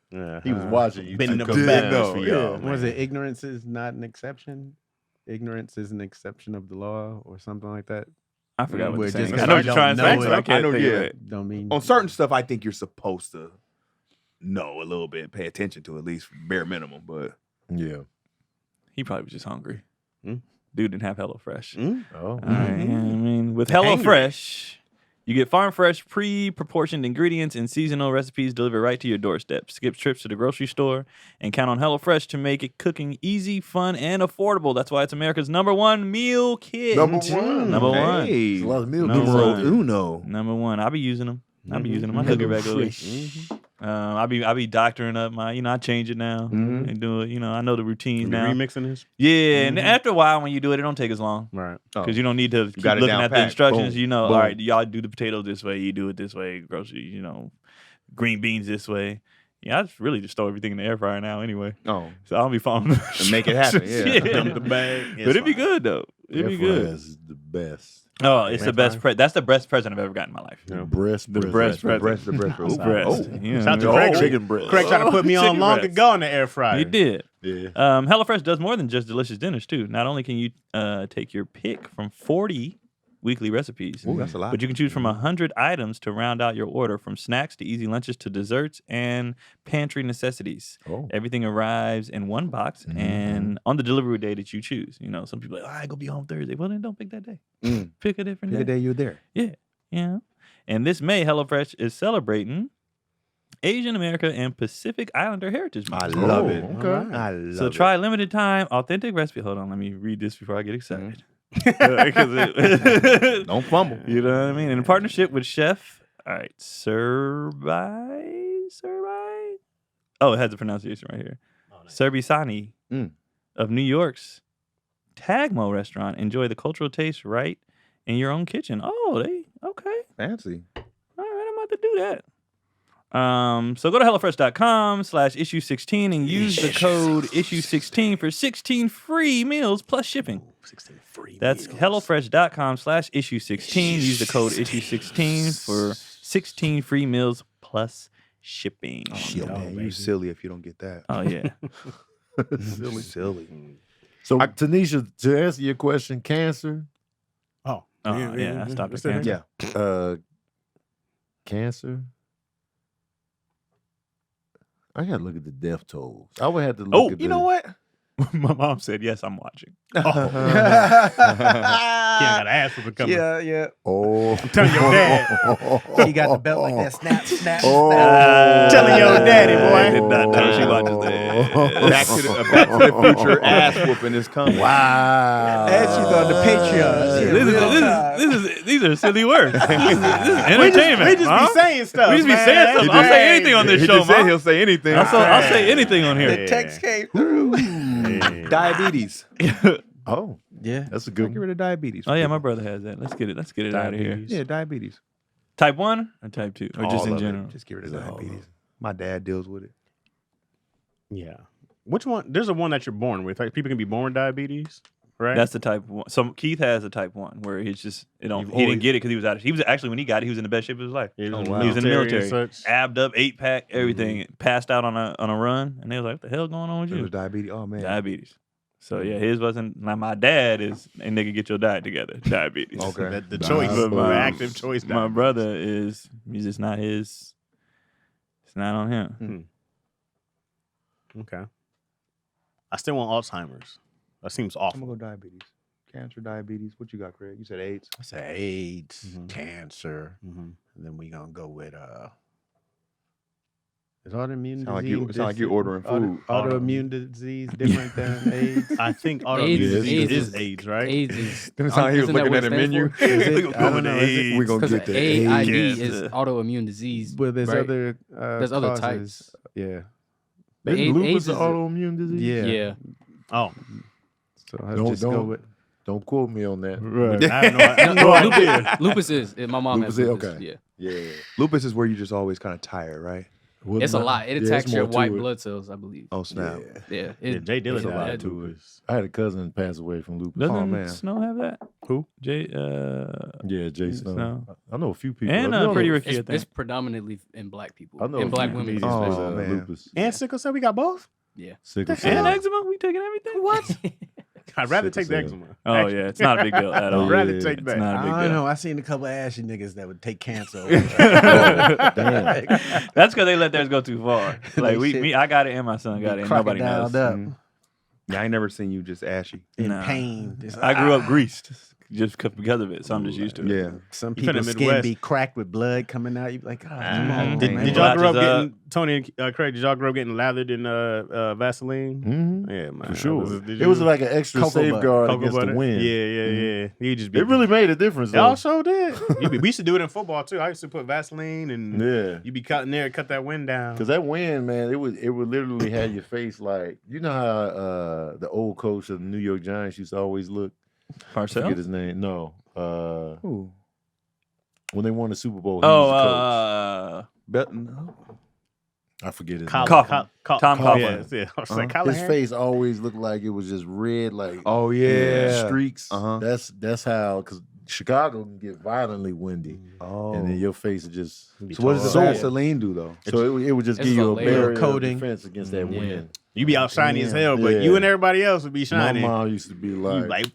He was watching you. Bending two up the come back down. nose for Yeah. y'all. Was it ignorance is not an exception? Ignorance is an exception of the law or something like that? I forgot what We're you're just saying. I gonna know what you're trying to don't say, know but I it. can't I know, think of yeah. it. Don't mean On certain stuff, I think you're supposed to know a little bit, pay attention to at least bare minimum. But Yeah. He probably was just hungry. Hmm? Dude didn't have HelloFresh. Oh. All right, yeah, I mean, with Hangry. HelloFresh, you get farm fresh, pre-proportioned ingredients and seasonal recipes delivered right to your doorstep. Skip trips to the grocery store and count on HelloFresh to make it cooking easy, fun, and affordable. That's why it's America's #1 meal kit. Number one. Number one. hey, There's a lot of meal Number kits out one. there. Uno. Number one. I'll be using them. I'll be using them. I cook it regularly. I be doctoring up my, I change it now and do it. I know the routines You now. remixing this? Yeah, and after a while, when you do it, it don't take as long. Right. Because you don't need to keep got it looking down at the pat. instructions. Boom. All Boom. right, y'all do the potatoes this way, you do it this way, grocery, green beans this way. Yeah, I just really just throw everything in the air fryer now anyway. Oh, So I'll be following and make it happen. Yeah. Dump the bag. But it'd be good though. It'd be good. Is the best. Oh, it's the best. That's the best present I've ever got in my life. The breast. The breast present. breast. The Ooh, breast. oh. Yeah. Shout out to Oh, Craig. chicken breast. Craig tried to put me on Chicken long breast. ago in the air fryer. You did. Yeah. HelloFresh does more than just delicious dinners too. Not only can you take your pick from 40 weekly recipes, Ooh, that's a lot. but you can choose from 100 items to round out your order, from snacks to easy lunches to desserts and pantry necessities. Oh. Everything arrives in one box and on the delivery day that you choose. Some people are like, I go be home Thursday. Well, then don't pick that day. Pick a different The day. day you're there. Yeah. And this May, HelloFresh is celebrating Asian America and Pacific Islander Heritage Month. I love Oh, it. okay. I love So it. try limited time authentic recipe. Hold on, let me read this before I get excited. Don't fumble. You know what I mean? In partnership with Chef, all right, Serbi. Oh, it has the pronunciation right here. Serbisani of New York's Tagmo restaurant. Enjoy the cultural taste right in your own kitchen. Oh, okay. Fancy. All right, I'm about to do that. So go to HelloFresh.com/issue16 and use the code issue16 for 16 free meals plus shipping. 16 free That's meals. HelloFresh.com/issue16. Use the code issue16 for 16 free meals plus shipping. Yo, man, you silly if you don't get that. Oh yeah. Silly. So, Tanisha, to answer your question, cancer, Oh. Oh yeah. I stopped at cancer. Yeah. cancer. I gotta look at the death tolls. I would have to look at You know what? My mom said, "Yes, I'm watching." Keon got an ass whooping coming. Yeah. Oh, I'm telling your dad. She got the belt like that. Snap, snap, Oh. snap. Telling your daddy, boy. I did not know she watches that. Back to the Future ass whooping is coming. Wow. And she's on the Patreon. These are silly words. This is entertainment. We just Mom. be saying stuff. We just be man. saying That's stuff. I'll say crazy. anything on this He show, just said Mom. he'll say anything. I'll say anything on here. The text came through. Diabetes. Oh, Yeah. that's a Get good one. rid of diabetes. Oh yeah, my brother has that. Let's get it out of here. Diabetes. Yeah, diabetes. Type 1 or type 2? Or just All in of it. general? Just get rid of All of diabetes. My dad deals with it. Yeah. Which one? There's a one that you're born with. Like people can be born with diabetes, right? That's the type 1. So Keith has a type 1 where he's just, he You've didn't always- get it because he was actually, when he got it, he was in the best shape of his life. He Oh, was, wow. He was in the military, and such. abbed up, 8-pack, everything, passed out on a run, and they was like, "What the hell going on with It you?" was diabetes. Oh man. Diabetes. So yeah, his wasn't. Now my dad is, and nigga, get your diet together. Diabetes. Okay. The choice, But the active choice. My brother is. He's just not his. It's not on him. Okay. I still want Alzheimer's. That seems I'm awful. gonna go diabetes. Cancer, diabetes. What you got, Craig? You said AIDS. I say AIDS, Mhm. cancer, Mm-hmm. and then we gonna go with is autoimmune Sound like disease? you- sound like you ordering food. Autoimmune disease different than AIDS. I think autoimmune AIDS disease is- is AIDS, right? AIDS is. Doesn't sound like he was isn't that looking what at it a stands menu. for? Is it? We gonna I go don't with know. the Is it? AIDS. We're gonna Because get the AID AIDS. is autoimmune disease. But there's right? other There's other causes. types. Yeah. But Isn't AIDS lupus is an a- autoimmune disease? Yeah. Yeah. Oh, So I'll just go with Don't quote me on that. right. I have no idea. Lupus is. My mom Lupus has is- lupus. okay. Yeah. Yeah. Lupus is where you're just always kind of tired, right? What It's a about- lot. It yeah, attacks it's your more to white it. blood cells, I believe. Oh snap! Yeah. Yeah, Jay Dillon There's a had lot that to too. it. I had a cousin pass away from lupus. Doesn't Oh, man. Snow have that? Who? Jay. Yeah, Jay Snow. Snow. I know a few people. And I know- Pretty Ricky, I It's think. predominantly in black people. I know In a black few women. comedians Oh, with, man. lupus. And sickle cell, we got both. Sickle And cell. eczema? We taking everything? What? I'd rather take the Sickle eczema. Oh Actually, yeah, it's not a big deal at I'd all. rather yeah. take It's that. not a I big don't deal. know. I seen a couple of ashy niggas that would take cancer. over Damn. That's because they let theirs go too far. Like Shit. I got it and my son got it. And nobody knows. Crocodiled up Mhm. Yeah, I ain't never seen you just ashy. in Nah. pain. Just, I grew up greased just because of it, so I'm just used to it. Yeah. Some You from the people's skin Midwest. be cracked with blood coming out. You be like, oh, come on, Did, man. did y'all grow up Blotches up. getting Tony and Craig? Did y'all grow up getting lathered in Vaseline? Mhm. Yeah, man. For sure. Did It was you- like an extra Cocoa butter. safeguard cocoa against butter? the wind. Yeah, yeah. You just be. It really made a difference, Y'all though. sure did. We used to do it in football too. I used to put Vaseline and Yeah. you be cutting there, cut that wind down. Because that wind, man, it would literally have your face like, you know how the old coach of the New York Giants used to always look? I Parcell? forget his name. No. Ooh. When they won the Super Bowl, he was No. I forget his Colin, name. Coughlin. Tom Tom Coughlin. Coughlin. Yeah, I was Uh-huh. like, Colin His Harris? face always looked like it was just red, like Oh yeah. streaks. Uh-huh. That's how, because Chicago can get violently windy, Oh. and then your face is just. So what does the So- Vaseline do though? So it would just It's give you a a layer. barrier Coating. of defense against that Yeah. wind. You be out shiny as Yeah. hell, but Yeah. you and everybody else would be My shiny. mom used to be You like, like,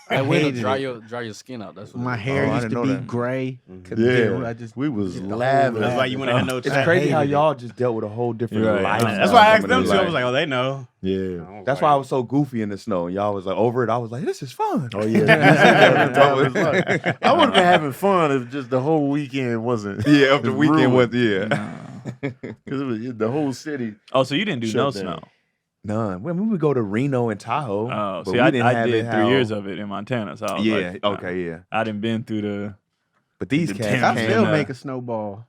I That wind will hated dry it. your skin out. That's what My it is. hair Oh, I used didn't to know be that. gray. Couldn't yeah, deal. I just we was just the whole laughing. that's why you wouldn't have no It's check. crazy how hated it. y'all just dealt with a whole different Right. life. That's why I asked them too. I was like, oh, they know. Yeah. That's why I was so goofy in the snow. Y'all was like over it. I was like, this is fun. Oh yeah. I would have been having fun if just the whole weekend wasn't. Yeah, up the It's weekend ruined. was yeah. Because it was the whole city. Oh, so you didn't do no Shut down. snow? None. When we would go to Reno and Tahoe. Oh, but see, we I didn't have did it 3 how- years of it in Montana, so I was Yeah. like, Okay. Yeah. I didn't been through the. But these The cats damn I came. still uh, make a snowball.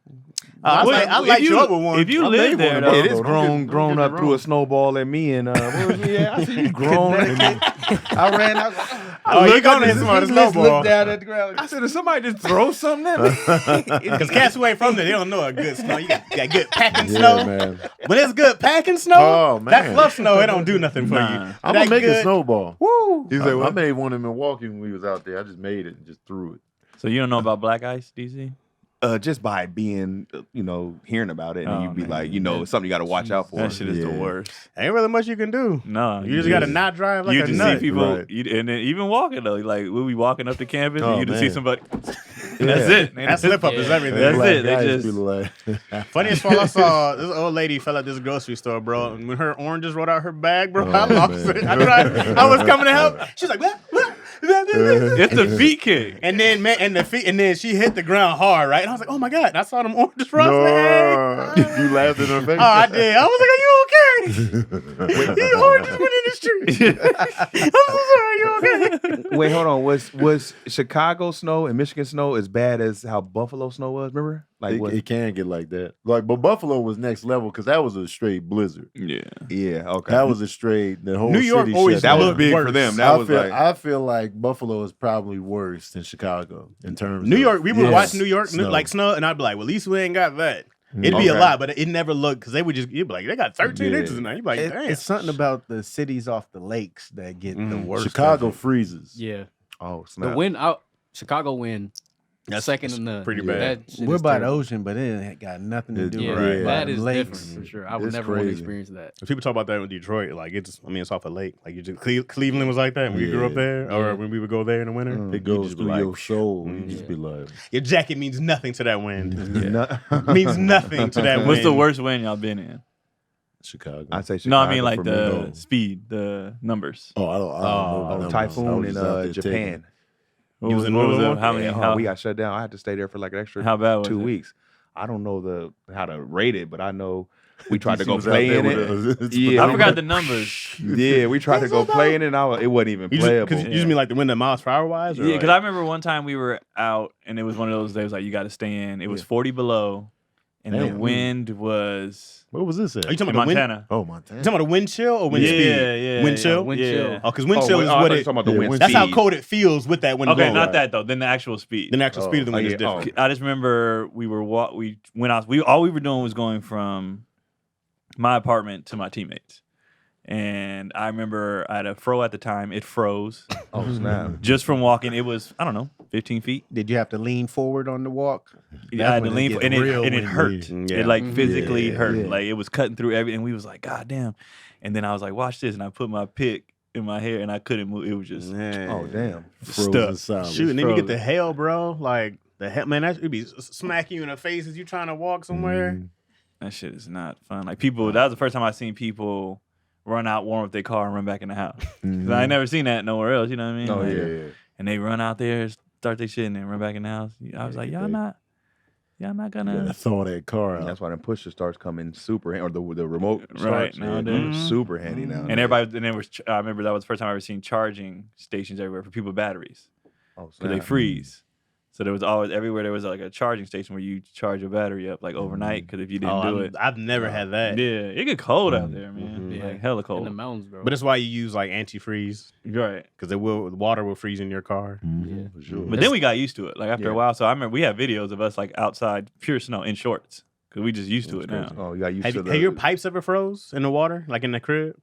I Well, like if light you- you up with one. if you I live made there, one though, of It those. is Don't grown get up me through a wrong. snowball at me and what was we at? I see you grown. I ran out. Oh, you gonna hit somebody with a Just snowball. looked down at the ground. I said, did somebody just throw something at me? Because cats who ain't from there, they don't know a good snow. You got good packing Yeah, snow. man. When it's good packing snow, Oh, that man. fluff snow, it don't do nothing for Nah. you. I'm That gonna make a good- snowball. Woo! You I, say I what? made one in Milwaukee when we was out there. I just made it and just threw it. So you don't know about black ice, DC? just by being, hearing about it, and Oh, you'd be man. like, it's something you got to watch out for. That shit is the Yeah. worst. Ain't really much you can do. No, You just got to not drive like you a just nut. see people, Right. and then even walking though, like we'll be walking up to campus, Oh, and you just see man. somebody. That's it. That slip up is Yeah. everything. That's Black it. They guys just be like, Funniest fall I saw, this old lady fell at this grocery store, bro. And when her oranges rolled out her bag, bro, I Oh, lost man. it. I was coming to help. She's like, what? it's the feet kick. And then, man, and then she hit the ground hard, right? And I was like, oh my God. And I saw them oranges roll. I was like, hey. you laughed in her face. Oh, I did. I was like, are you okay? These oranges went in the street. I'm so sorry. You okay? Wait, hold on. Was Chicago snow and Michigan snow as bad as how Buffalo snow was? Remember? It can get like that. But Buffalo was next level because that was a straight blizzard. Yeah. Yeah. Okay. That was a straight. The whole New York city always shut that down. was looked big for worse. them. That was like I feel like Buffalo is probably worse than Chicago in terms New of York, we would Yes. watch New York Snow. like snow, and I'd be like, well, at least we ain't got that. It'd be a Okay. lot, but it never looked, because they would just, you'd be like, they got 13 Yeah. inches in there. You'd be like, damn. It's something about the cities off the lakes that get the worst. Chicago of it. freezes. Yeah. oh The snap. wind out. Chicago wind. That's second in the pretty bad. that shit We're is by the terrible. ocean, but it ain't got nothing to do Yeah, with Right. that is lakes. different for sure. I would It's never want to crazy. experience that. People talk about that in Detroit. Like, it's off a lake. Like, you just, Cleveland was like that when we grew up Yeah. there, or Yeah. when we would go there in the winter. It You goes just be through like, your soul. You Mm. just be like, your jacket means nothing to that wind. No- means nothing to that wind. What's the worst wind y'all been in? Chicago. I'd say Chicago. No, I mean like for me. the speed, the numbers. I don't know. Oh, the numbers. I typhoon was in just out there Japan. taking- What You was, was in what was Louisville? it? How many? Yeah, How, we got shut down. I had to stay there for like an extra how bad was 2 it? weeks. I don't know how to rate it, but I know we tried to DC go was out play there in with it. a- Yeah, I forgot the numbers. Yeah, we tried to go play in it. And it wasn't even You playable. just mean like the wind at miles per hour wise? Or Yeah, like, because I remember one time we were out and it was one of those days like you got to stay in. It was 40 below, and the Damn. wind was Where was this at? Are you talking in about the wind? Montana. Oh, Montana. You talking about the wind chill or wind speed? Yeah, Wind chill? Wind yeah. chill. Oh, because wind chill is I what thought you it. were talking about the Yeah, wind wind That's how speed. cold it feels with that wind Okay, blowing. not that though. Then the actual speed. The actual speed of the wind is yeah, oh. different. I just remember we went out. All we were doing was going from my apartment to my teammates, and I remember I had a fro at the time. It froze Oh snap! just from walking. It was 15 feet. Did you have to lean forward on the walk? I had to when it lean, get and real it windy. hurt. Yeah. It like physically Yeah, hurt. yeah. Like it was cutting through everything. We was like, God damn. And then I was like, watch this, and I put my pick in my hair, and I couldn't move. It was just Man. Oh damn! Frozen stuck. solid. Shoot, and then you get frozen. the hail, bro. Like, the hell, man, that would be smacking you in the face as you trying to walk somewhere. Mm. that shit is not fun. Like people, that was the first time I seen people run out, warm up their car, and run back in the house. 'Cause I ain't never seen that nowhere else. You know what I mean? Oh Like, yeah. And they run out there, start their shit, and then run back in the house. I was like, y'all not You gotta gonna. thaw that car out. That's why the pusher starts coming super or the remote Right, starts nowadays. super handy now. And everybody, and there was. I remember that was the first time I ever seen charging stations everywhere for people with batteries. oh, Because they snap. freeze. So there was always everywhere there was like a charging station where you charge your battery up like overnight. Because if you didn't do it, I've never had that. yeah, it get cold out there, man. Yeah. Like hella In cold. the mountains, bro. But that's why you use like antifreeze, Right. because the water will freeze in your car. Mhm, for sure. But then we got used to it. Like after Yeah. a while, so I remember we have videos of us like outside pure snow in shorts because we just used to it now. Oh, you got used Have, to the. have your pipes ever froze in the water, like in the crib?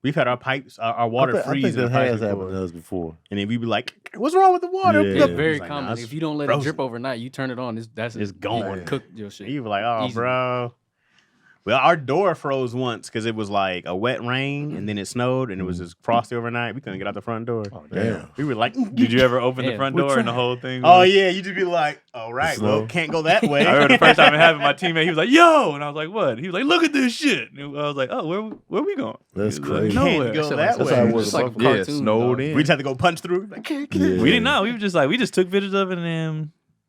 We've had our pipes, our water I freeze think in the that pipes has happened before. to us before. And then we'd be like, "What's wrong with the water?" Yeah. It's very It's like, common. nah, it's If you don't let frozen. it drip overnight, you turn it on. It's gone. you cook your shit. You were like, "Oh, Easy. bro." Well, our door froze once because it was like a wet rain, and then it snowed, and it was just frosty overnight. We couldn't get out the front door. Oh, Damn. We were like, Did you ever open the Yeah, front we're door and the trying. whole thing? "Oh was- yeah," you just be like, "All right, well, Slow. can't go that way." I remember the first time it happened. My teammate, he was like, "Yo," and I was like, "What?" He was like, "Look at this shit." And I was like, "Oh, where we going?" That's He was like, crazy. Can't Nowhere. go That shit that That's way. how it was. Just like a yeah, cartoon, snowed dog. in. We just had to go punch through. Like, Yeah. We didn't know. We were just like, we just took pictures of it, and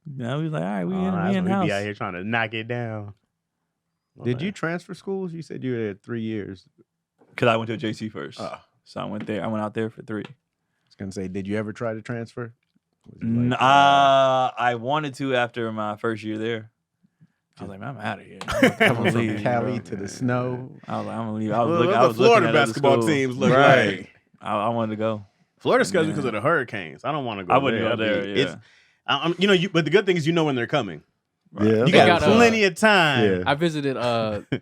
then we was like, all right, we that's in when we house. be out here trying to knock it down. Did you transfer schools? You said you had 3 years. Because I went to a JC first, Ah. so I went there. I went out there for 3. I was gonna say, did you ever try to transfer? Was it like, I wanted to after my first year there. I was like, man, I'm out of here. I'm coming gonna from leave, Cali bro. to the snow? I was like, I'm gonna leave. I was Well, looking. what I the was looking Florida at other basketball schools. teams look Right. like. I wanted to go. Florida's scheduled Man. because of the hurricanes. I don't want to go. I wouldn't there. go there. Yeah. It's, but the good thing is you know when they're coming. Yeah, You They got got, plenty of time. Yeah. I visited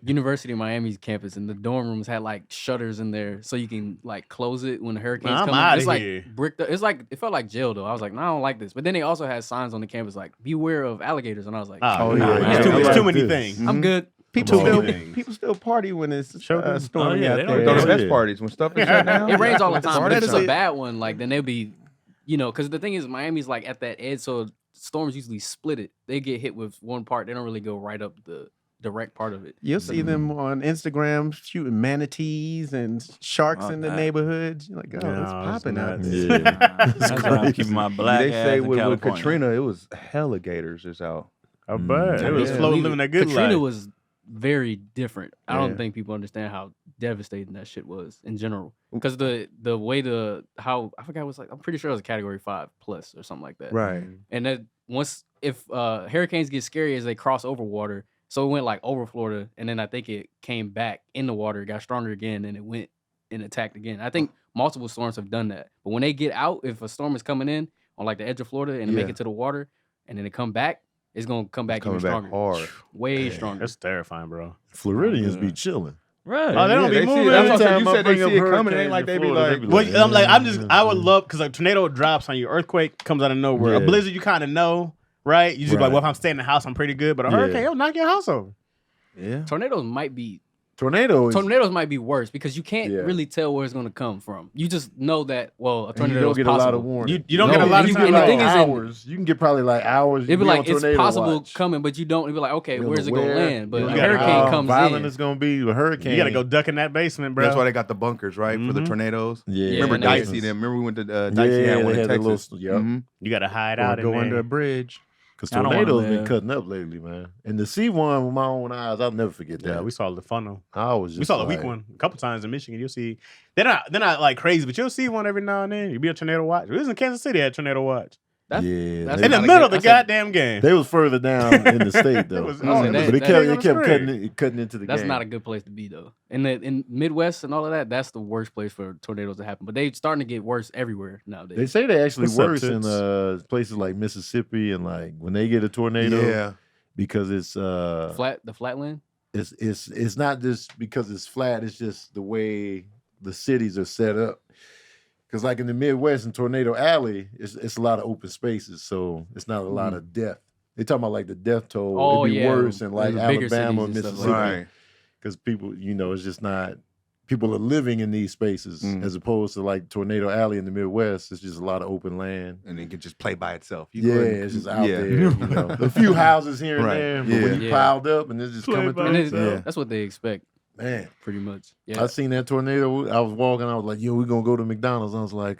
University of Miami's campus, and the dorm rooms had like shutters in there, so you can like close it when the hurricanes I'm come. outta It's like here. bricked up. It's like it felt like jail though. I was like, no, I don't like this. But then they also had signs on the campus like, beware of alligators, and I was like, Oh, Oh, nah, yeah, man. yeah. It's I too like many this. things. I'm good. People Come on. still Things. people still party when it's Sure do. stormy yeah, out they don't there. Those are the Yeah. best parties when stuff is shut down. It rains all the That's time. But if it's it. a bad one, like then they'll be, because the thing is, Miami's like at that edge, so storms usually split it. They get hit with one part. They don't really go right up the direct part of it. You'll see them on Instagram shooting manatees and sharks Oh, in the nah. neighborhoods. You're like, oh, No, it's it's popping out nuts. there. Yeah. That's why I'm keeping my black they ass say in with California. Katrina, it was hella gators just out. I bet. It was Yeah. floating, living that good Katrina life. was very different. I don't Yeah. think people understand how devastating that shit was in general. Because the way how I forgot, it was like, I'm pretty sure it was a category 5 plus or something like that. Right. And then if hurricanes get scary as they cross over water, so it went like over Florida, and then I think it came back in the water, got stronger again, and it went and attacked again. I think multiple storms have done that. But when they get out, if a storm is coming in on like the edge of Florida and they make Yeah. it to the water, and then it come back, it's gonna come back Coming even back stronger, hard. way stronger. That's terrifying, bro. Floridians be chilling. Right. Oh, they don't be they see moving. it. That's what Every I said. time You I said they bring see up it coming. It hurricanes ain't like in they be Florida, like, they be Well, I'm like, I would yeah. love because a tornado drops on you, earthquake comes out of nowhere. A Yeah. blizzard, you kind of know, right? You just be like, Right. well, if I'm staying in the house, I'm pretty good. But a Yeah. hurricane, it'll knock your house over. yeah. Tornadoes might be Tornadoes. worse because you can't Yeah. really tell where it's gonna come from. You just know that a And you tornado don't is get a lot possible. of warning. You don't No, get a lot and of you time. get- and the thing is, hours. You can get probably like hours. It'd be on like it's tornado possible watch. coming, but you don't. It'd be like, okay, You don't where's it know gonna where. land? But You a don't know hurricane how comes violent in. it's gonna be. A hurricane. You got to go duck in that basement, bro. That's why they got the bunkers, right, for the Mhm. tornadoes. Yeah. Yeah, Remember and Dicey? Them. Remember we went to Dicey Yeah, had one they in had the Texas. little. Yep. Mhm. You got to hide Or out go in under there. a bridge. Because I don't wanna tornadoes been live. cutting up lately, man. And to see one with my own eyes, I'll never forget that. Yeah, we saw the funnel. I was just We saw the like, weak one a couple times in Michigan. You'll see they're not like crazy, but you'll see one every now and then. You'll be a tornado watch. We was in Kansas City at tornado watch That's- Yeah, that's in they, the not a middle good- of the that's a- goddamn game. they was further down in the state though. was- oh, but that- it that- kept, on it the kept screen. cutting into the That's game. not a good place to be though. In Midwest and all of that, that's the worst place for tornadoes to happen. But they starting to get worse everywhere nowadays. They say they actually What's up, worse in Toots? places like Mississippi and like when they get a tornado Yeah. because it's the flatland. it's not just because it's flat. It's just the way the cities are set up. Because like in the Midwest in Tornado Alley, it's a lot of open spaces, so it's not a lot of death. They talking about like the death toll. Oh, It'd be yeah, worse in like in the bigger Alabama, cities and stuff Mississippi, like Right. because people, it's just not. People are living in these spaces as opposed to like Tornado Alley in the Midwest. It's just a lot of open land. And it can just play by itself. You Yeah, go ahead and- it's just out yeah. there. A few houses here and Right, there, but yeah. when you Yeah. piled up and it's just coming by through, And itself. that's what they expect, man. pretty much. Yeah. I seen that tornado. I was walking. I was like, "Yo, we're gonna go to McDonald's." I was like,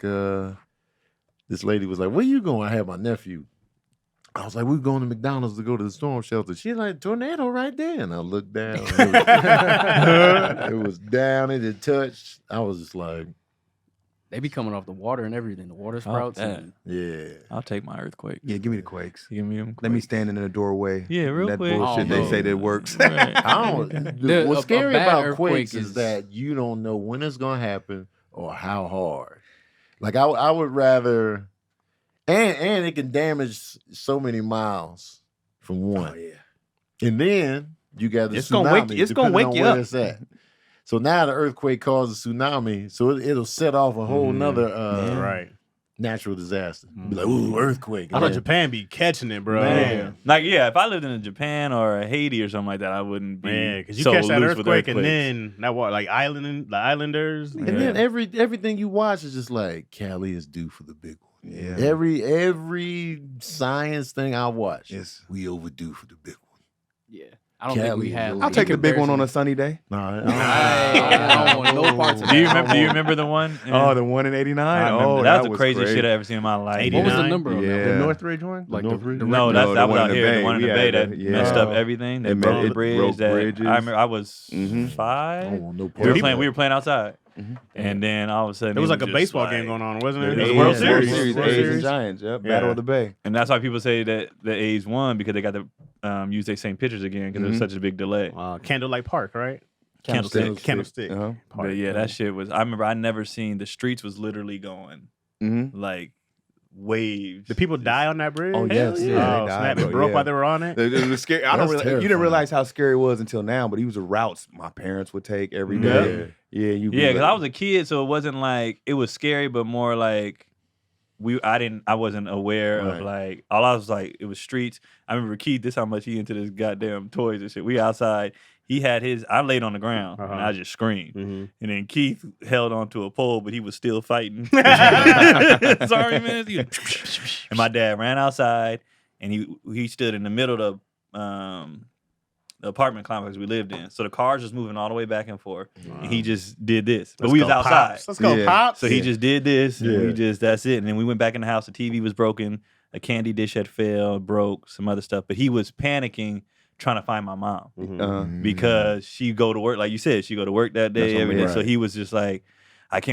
"This lady was like, where you going?" I had my nephew. I was like, "We're going to McDonald's to go to the storm shelter." She's like, "Tornado right there," and I looked down. It was down. It had touched. I was just like, They be coming off the water and everything. The water sprouts. that. and "Yeah." I'll take my earthquake. Yeah, give me the quakes. Give me them. Let me stand in the doorway. Yeah, real that quick. bullshit Oh, they bro. say that works. Right. I don't. What's a scary bad about earthquake quakes is is- that you don't know when it's gonna happen or how hard. Like I would rather, and it can damage so many miles from one. Oh, yeah. And then you got the It's tsunami. gonna wake depending on you where up. It's at. So now the earthquake causes tsunami, so it'll set off a whole nother Right. natural disaster. Be like, ooh, earthquake. I thought man. Japan be catching it, bro. Man. Like, yeah, if I lived in Japan or Haiti or something like that, I wouldn't be. Man, because you so catch that loose with earthquake and earthquakes. then that what like the islanders. And then everything you watch is just like Cali is due for the big one. Yeah. Every science thing I watch, Yes. we overdue for the big one. yeah. I don't think we Cali have. is I'll in take the big one on a comparison. sunny day. Nah, I don't want no parts of Do you that. remember? Do you remember the one? Oh, the one in '89. I remember. Oh, that was the was craziest great. shit I ever seen in my life. What was the 89? number on that? Yeah. The Northridge one? Like Northridge? the No, No, that the was one out in the here. Bay. The one in We the Bay had that that, messed up yeah. everything. They It broke the broke bridge. That bridges. I remember. I was Mhm. 5. I don't want no We part were of playing. that. We were playing outside, Mhm. and then all of a sudden It was like a just baseball like- game going on, wasn't it? Yeah, It was yeah, World yeah, Series. World A's and Series. Giants. Yep. Yeah. Battle of the Bay. And that's why people say that the A's won because they got to use their same pitchers again because there was such a big delay. Candlelight Park, right? Candlestick. Candlestick. Uh-huh. But yeah, that shit was. I remember I never seen the streets was literally going Mm-hmm. like waves. The people die on that bridge? Oh, yes. yeah. Yeah, Oh, they snap. died, It broke yeah. while they were on it? It was scary. I don't That's really, you didn't terrifying. realize how scary it was until now, but these were routes my parents would take every Yeah. day. Yeah, you. Yeah, because I was a kid, so it wasn't like it was scary, but more like I wasn't aware Right. of like all I was like it was streets. I remember Keith, this how much he into this goddamn toys and shit. We outside. He had his. I laid on the ground and I just screamed, Mhm. and then Keith held onto a pole, but he was still fighting. Sorry, man. And my dad ran outside, and he stood in the middle of the apartment complex we lived in. So the cars was moving all the way back and forth, and he just did this. But Let's we was go, outside. Pops. Let's go, Yeah. Pops. So he just did this, and Yeah. that's it. And then we went back in the house. The TV was broken. A candy dish had failed, broke, some other stuff. But he was panicking, trying to find my mom Mhm. because she go to work, like you said, she go to work that That's day what I every mean, day. So right. he was just like,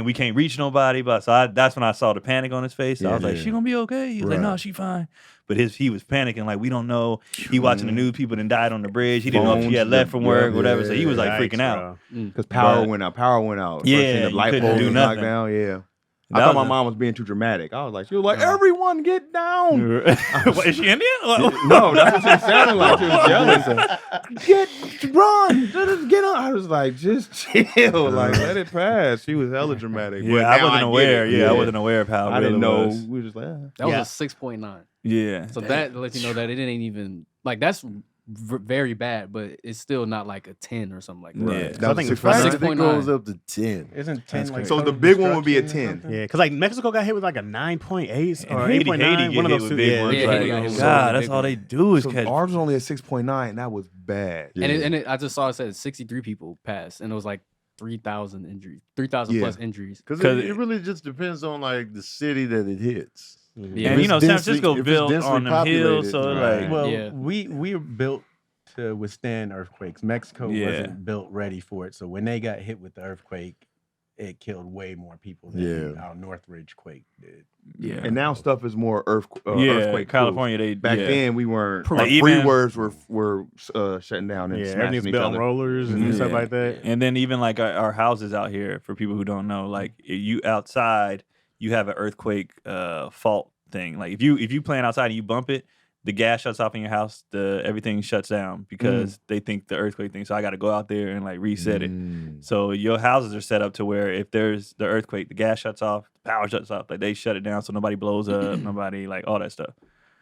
we can't reach nobody. But so that's when I saw the panic on his face. So I Yeah. was like, she gonna be okay? He was like, Right. no, she fine. But he was panicking, like we don't know. He watching the news, people that died on the bridge. He didn't know if she had Phones, left from work, yeah, whatever. So he was like Yikes, freaking out. bro. because power But- went out. Power went out. First Yeah, thing, the you light couldn't poles do was knocked nothing. down. Yeah. I That thought my was a- mom was being too dramatic. I was like, she was like, everyone get down. What, is she Indian? No, that's what she sounded like. She was yelling. Run, get on. I was like, just chill, like let it pass. She was hella dramatic. But Yeah, I now wasn't get aware. it. Yeah, I wasn't aware of how I real didn't it know. was. We were just like, That was Yeah. a 6.9. Yeah. So that lets you know that it ain't even like that's very bad, but it's still not like a 10 or something like that. Yeah. that was think six the first- point It 6.9. goes up to 10. Isn't 10 like So the total big one would be a destruction or 10. something? Yeah, because like Mexico got hit with like a 9.8 And or Haiti 8.9. get One of hit those with two. big Yeah, ones. Yeah, Like, Haiti got hit with God, a that's big all one. they do is So catch. ours was only a 6.9. That was bad. And it, I just saw it said 63 people passed, and it was like 3,000 injuries, 3,000 Yeah. plus injuries. Because 'Cause it really just depends on like the city that it hits. Yeah. And If you know, it's San densely- Francisco if it's built densely on them hills, populated, so right. like, Well, Yeah. we were built to withstand earthquakes. Mexico Yeah. wasn't built ready for it. So when they got hit with the earthquake, it killed way more people than Yeah. our Northridge quake did. yeah, And now stuff is more yeah, earthquake. California, they Back yeah. then we weren't. Like Like even- freeways were shutting down and Yeah, smashing everything's each built on other. rollers and Mhm. stuff Yeah. like that. And then even like our houses out here, for people who don't know, like you outside, you have an earthquake fault thing. Like if you playing outside and you bump it, the gas shuts off in your house, everything shuts down because they think the earthquake thing. So I got to go out there and like reset it. So your houses are set up to where if there's the earthquake, the gas shuts off, the power shuts off, like they shut it down so nobody blows up, nobody like all that stuff.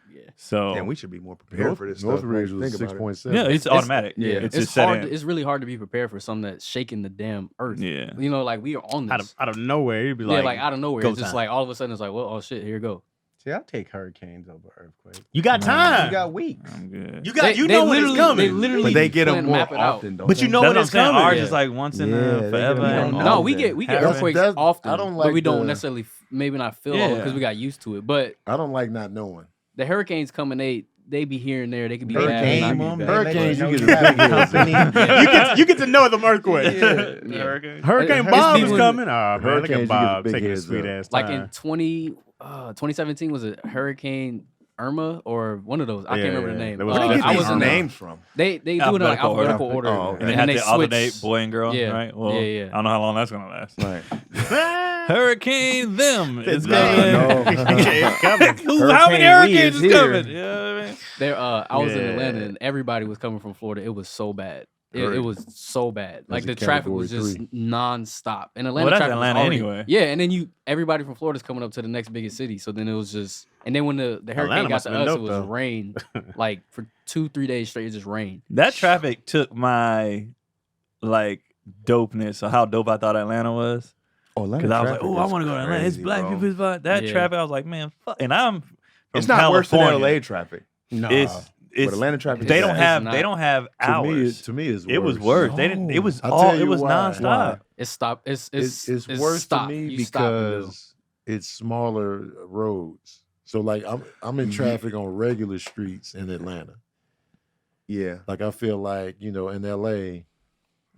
Yeah. So And we should be more prepared for this stuff. Northridge man. was Think about it. 6.7. yeah, it's automatic. yeah. it's It's just set hard. in. It's really hard to be prepared for something that's shaking the damn earth. Yeah. You know, like we are on this. Out of nowhere, you'd be yeah, like, like out of nowhere. go It's just time. like all of a sudden it's like, well, oh shit, here you go. See, I'll take hurricanes over earthquakes. you got time. You got weeks. I'm good. You got, you know when it's They coming. literally But they get plan them to more map it out. often, don't But they? you know That's when what I'm it's saying. coming. Ours Yeah. is like once in Yeah, they get forever. them and more No, often. we get That's- earthquakes that's- often. I don't but we like don't the- necessarily maybe not feel all Yeah. because we got used to it. But I don't like not knowing. the hurricanes coming, they be here and there. They could be Hurricane bad. Name Not them. be They bad. let Hurricanes, know you you get a have big a company. you get to know them earthquakes. The hurricane. Hurricane It's Bob be is when- coming. Oh man, look Hurricanes, you at get Bob the big taking a heads sweet up. ass Like time. in 2017 was it Hurricane Irma or one of those? I Yeah, can't remember the yeah. name. There was Where they get I these was in the, names from? they do it in Alphabetical order. alphabetical order. Oh, okay. And they have to switch- alternate boy and girl, Yeah. right? Well, Yeah. I don't know how long that's gonna last. Right. Hurricane them is coming. coming. It's coming. How many Hurricane we hurricanes is is here. coming? You know what I mean? There, I was in Yeah. Atlanta and everybody was coming from Florida. It was so bad. It Heard. was so bad. Like a the traffic was category just nonstop. And Atlanta Well, that's traffic Atlanta was already, anyway. Yeah, and then everybody from Florida's coming up to the next biggest city. So then it was just, and then when the hurricane Atlanta got must to have been us, dope, it was though. rain. Like for 2-3 days straight, it just rained. That traffic took my like dopeness or how dope I thought Atlanta was. Oh, Because I was like, oh, I want to go to Atlanta. It's black people. It's black. That Yeah. traffic, I was like, man, fuck. And I'm from It's not worse than California. LA traffic. No. It's But Atlanta traffic. they is don't bad. have not. they don't have hours. To me, it's worse. It was worse. They didn't. It was I'll all. tell It you was why. nonstop. Why? It's stop. It's It's worse stop. to me You stop in the middle. because it's smaller roads. So like I'm in traffic on regular streets in Atlanta. Yeah. Like I feel like, in LA,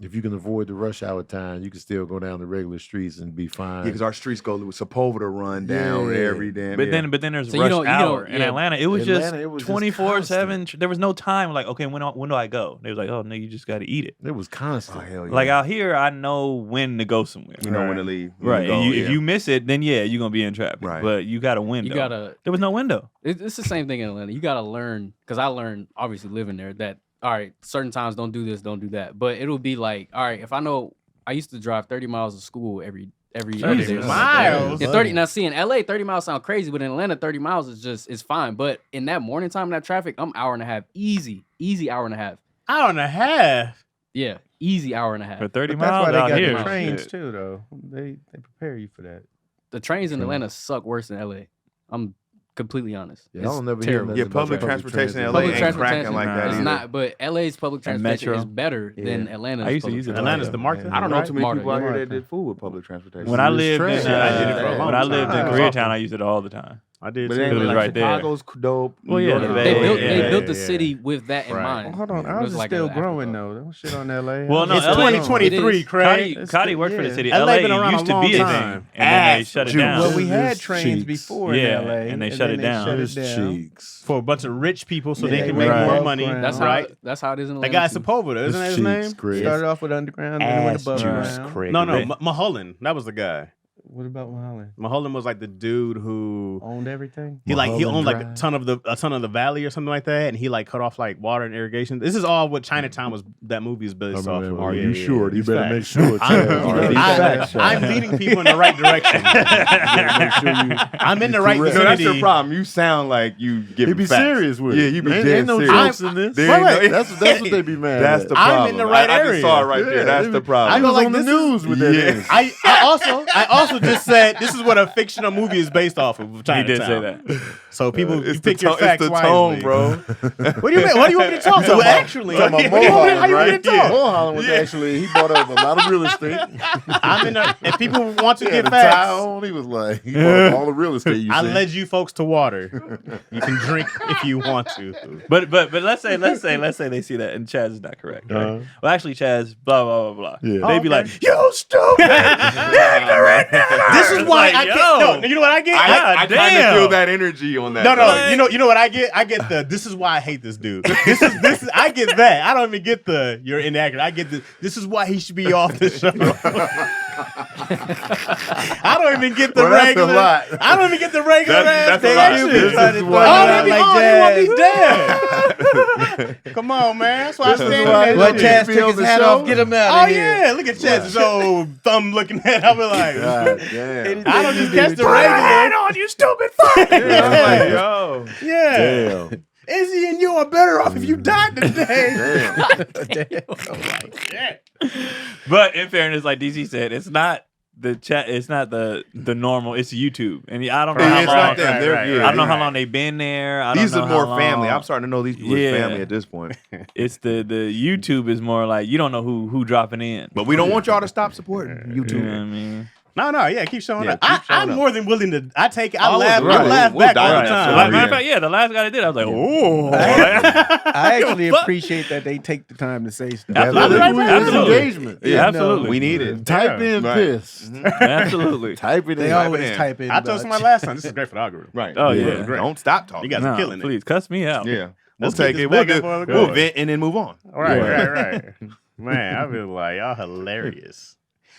if you can avoid the rush hour time, you can still go down the regular streets and be fine. Yeah, because our streets go with Sepulveda run down Yeah. every damn. But yeah. then there's So you rush don't- hour in yeah. Atlanta. It was Atlanta, it was just just 24/7. There was no time. Like, okay, when do I go? They was like, oh no, you just got to eat it. It was constant. Oh hell yeah. Like out here, I know when to go somewhere. you know when to leave. When Right. to go, And yeah. if you miss it, then yeah, you're gonna be in traffic. Right. But you got a window. You gotta. There was no window. It's the same thing in Atlanta. You gotta learn because I learned obviously living there that all right, certain times don't do this, don't do that. But it'll be like, all right, if I know I used to drive 30 miles to school every 30 other day. miles? Yeah, 30. Now, see, in LA, 30 miles sound crazy, but in Atlanta, 30 miles is fine. But in that morning time, in that traffic, I'm hour and a half, easy hour and a half. Hour and a half. Yeah, easy hour and a half. For 30 But that's miles why they out got here. the trains shit. too, though. They prepare you for that. The trains in Atlanta suck worse than LA. I'm completely honest. Yeah, I It's don't never terrible. hear Yeah, nothing about public transportation in LA Public ain't transportation cracking like that it's either. not, but LA's public And transportation Metro. is better than Yeah. Atlanta's. I used to public use it. transportation. Atlanta's the market. I don't know too many Marta, people out yeah. here that did food with public transportation. When I It's lived trash. in I did it for a long when I lived in time. Koreatown, I used it all the time. I did But too. it It ain't was like right there. Chicago's dope. Well, New yeah, York the is Bay- They dope. built yeah, they built the yeah. city with that in Right. mind. Well, hold on, It ours was is like still an growing afterthought. though. Don't shit on LA. Well, no, It's LA 2023, It Craig. Cotty worked for the city. LA been LA around used a to long be a time. thing, and then they shut it Juice. down. Well, we had There's trains cheeks. before Yeah, in LA, and they shut then it down. Shut There's it down. cheeks. For a bunch of rich people so Yeah, they can they make went more above money. ground. That's how it is in That Atlanta. guy too. Sepulveda, isn't that his name? Chris. Started off with underground, then it went above juice, ground. No, no, They- Mulholland. That was the guy. What about Mulholland? Mulholland was like the dude who Owned everything. he Mulholland owned like a Drive. ton of the valley or something like that, and he like cut off like water and irrigation. This is all what Chinatown was. That movie is based off of. Are Yeah, you yeah, sure? yeah. You These better facts. make sure. I'm- Chaz. Are these I- facts, Chaz? I'm leading people in the right direction. Make sure you- I'm in the right correct. No, that's vicinity. your problem. You sound like you give He be facts. serious with it. Yeah, you be ain't, dead ain't no serious. jokes in this. There ain't Wait, no- That's what they be mad That's at. the I'm problem. in the right I area. just saw it right there. Yeah, That's they the be- problem. I I know, was like, on the this is- news with that. Yeah. ass. I also just said this is what a fictional movie is based off of. He Chinatown. did say that. So people, you It's pick the your tone- facts it's the wisely. tone, bro. What do you mean? What do you want me to talk to? Actually, Talking about what do you want me- how you want me Mulholland, to right? talk? Mulholland was actually, he bought up a lot of real estate. I'm in the, if people want to He get had a tie facts, on. He was like, he bought up all the real estate you I see. led you folks to water. You can drink if you want to. But let's say they see that and Chaz is not correct. Right? Uh-huh. Well, actually, Chaz, blah blah blah blah. Yeah. They'd be Okay. like, "You stupid! This is It's why like, I yo. can't. No, you know what I get? I kind of damn. feel that energy on that. No, no. though. You know what I get? I get the. This is why I hate this dude. This is. I get that. I don't even get the. You're inaccurate. I get the. This is why he should be off the show. I don't even get the Well, that's a regular. lot. I don't even get the regular That's ass a lot. thing. This is Shit. why- Oh, they be like on. They want Jazz. me dead. Come on, man. That's why I This is stand why- in Well, that Chaz shit. Be on took his the hat show? off. Get him out Oh of here. yeah, look at Chaz's old thumb looking at. I'll be like, God damn. I don't just catch the Put a hand regular. on, you stupid fuck!" Yeah, I'm like, yo. Yeah. Damn. Izzy and you are better off if you died today. Damn. But in fairness, like DC said, it's not the chat. It's not the normal. It's YouTube, and I don't know Yeah, how it's long. not them. They're- Right, yeah, I don't know yeah. how long they've been there. I don't These know are how more long. family. I'm starting to know these people Yeah. as family at this point. It's the YouTube is more like you don't know who dropping in. But we don't want y'all to stop supporting You YouTube. know what I mean? No, yeah, keep showing Yeah, up. keep showing I'm up. more than willing to. I take it. I All of laugh. it, I right. laugh We'll back all die. the So, time. Matter yeah. of fact, yeah, the last guy that did, I was like, oh. I actually Fuck. appreciate that they take the time to say stuff. Absolutely. That's Absolutely. engagement. Yeah, Absolutely. We need it. Type in Right. piss. Absolutely. Type it They in. always in. type in. I told somebody last time. This is great for the algorithm. Right. Oh, yeah. Great. Don't stop talking. You guys are No, killing it. please cuss me out. Yeah. We'll Let's get take this it. We'll, back up for the we'll good. vent and then move on. Right, Yeah. right. Man, I feel like y'all hilarious.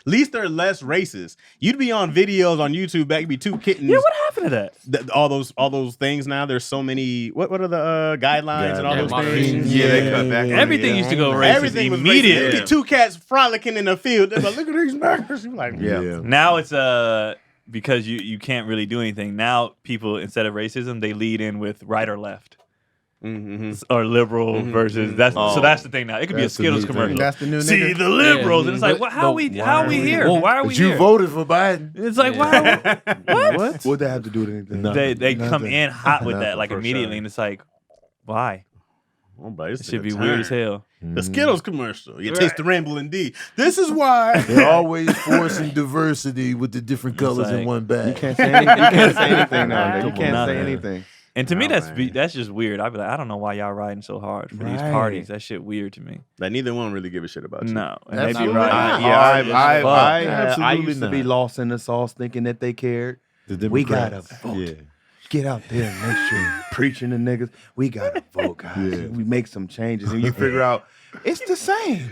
At least there are less races. You'd be on videos on YouTube back, be two kittens. Yeah, what happened to that? All those things now. There's so many. What are the guidelines and all Yeah, those moderation. things? Yeah, they cut back on it, Everything yeah. used to go racist Everything was immediately. racist. It'd be two cats frolicking in the field. They're like, look at these niggers. You're like, Yeah. Now it's because you can't really do anything. Now people, instead of racism, they lead in with right or left. mm-hmm. Or liberal versus that's Oh. so that's the thing now. It could be a That's the Skittles new thing. commercial. That's the new See nigga. the liberals, Yeah. and it's like, But- well, how but we why we are we here? here? Why are we But you here? voted for Biden. It's like Yeah. why? What? What'd that have to do with anything? Nothing. They come Nothing. in hot with that Nothing, like for immediately, sure. and it's like, why? Oh, but It should be weird as hell. The Skittles commercial. You taste the ramble indeed. This is why. They're always forcing diversity with the different It's colors in like- one bag. You can't say anything. You can't say anything nowadays. You Come can't on, say man. anything. And to me, Oh, man. that's just weird. I'd be like, I don't know why y'all riding so hard for these Right. parties. That shit weird to me. Like neither one really give a shit about you. No, and That's they be not riding right. hard as fuck. I Absolutely used to be not. lost in the sauce thinking that they cared. The We gotta Democrats. vote. Yeah. Get out there and make sure you're preaching to niggas. We gotta vote, guys. Yeah. We make some changes, and you figure out it's the same.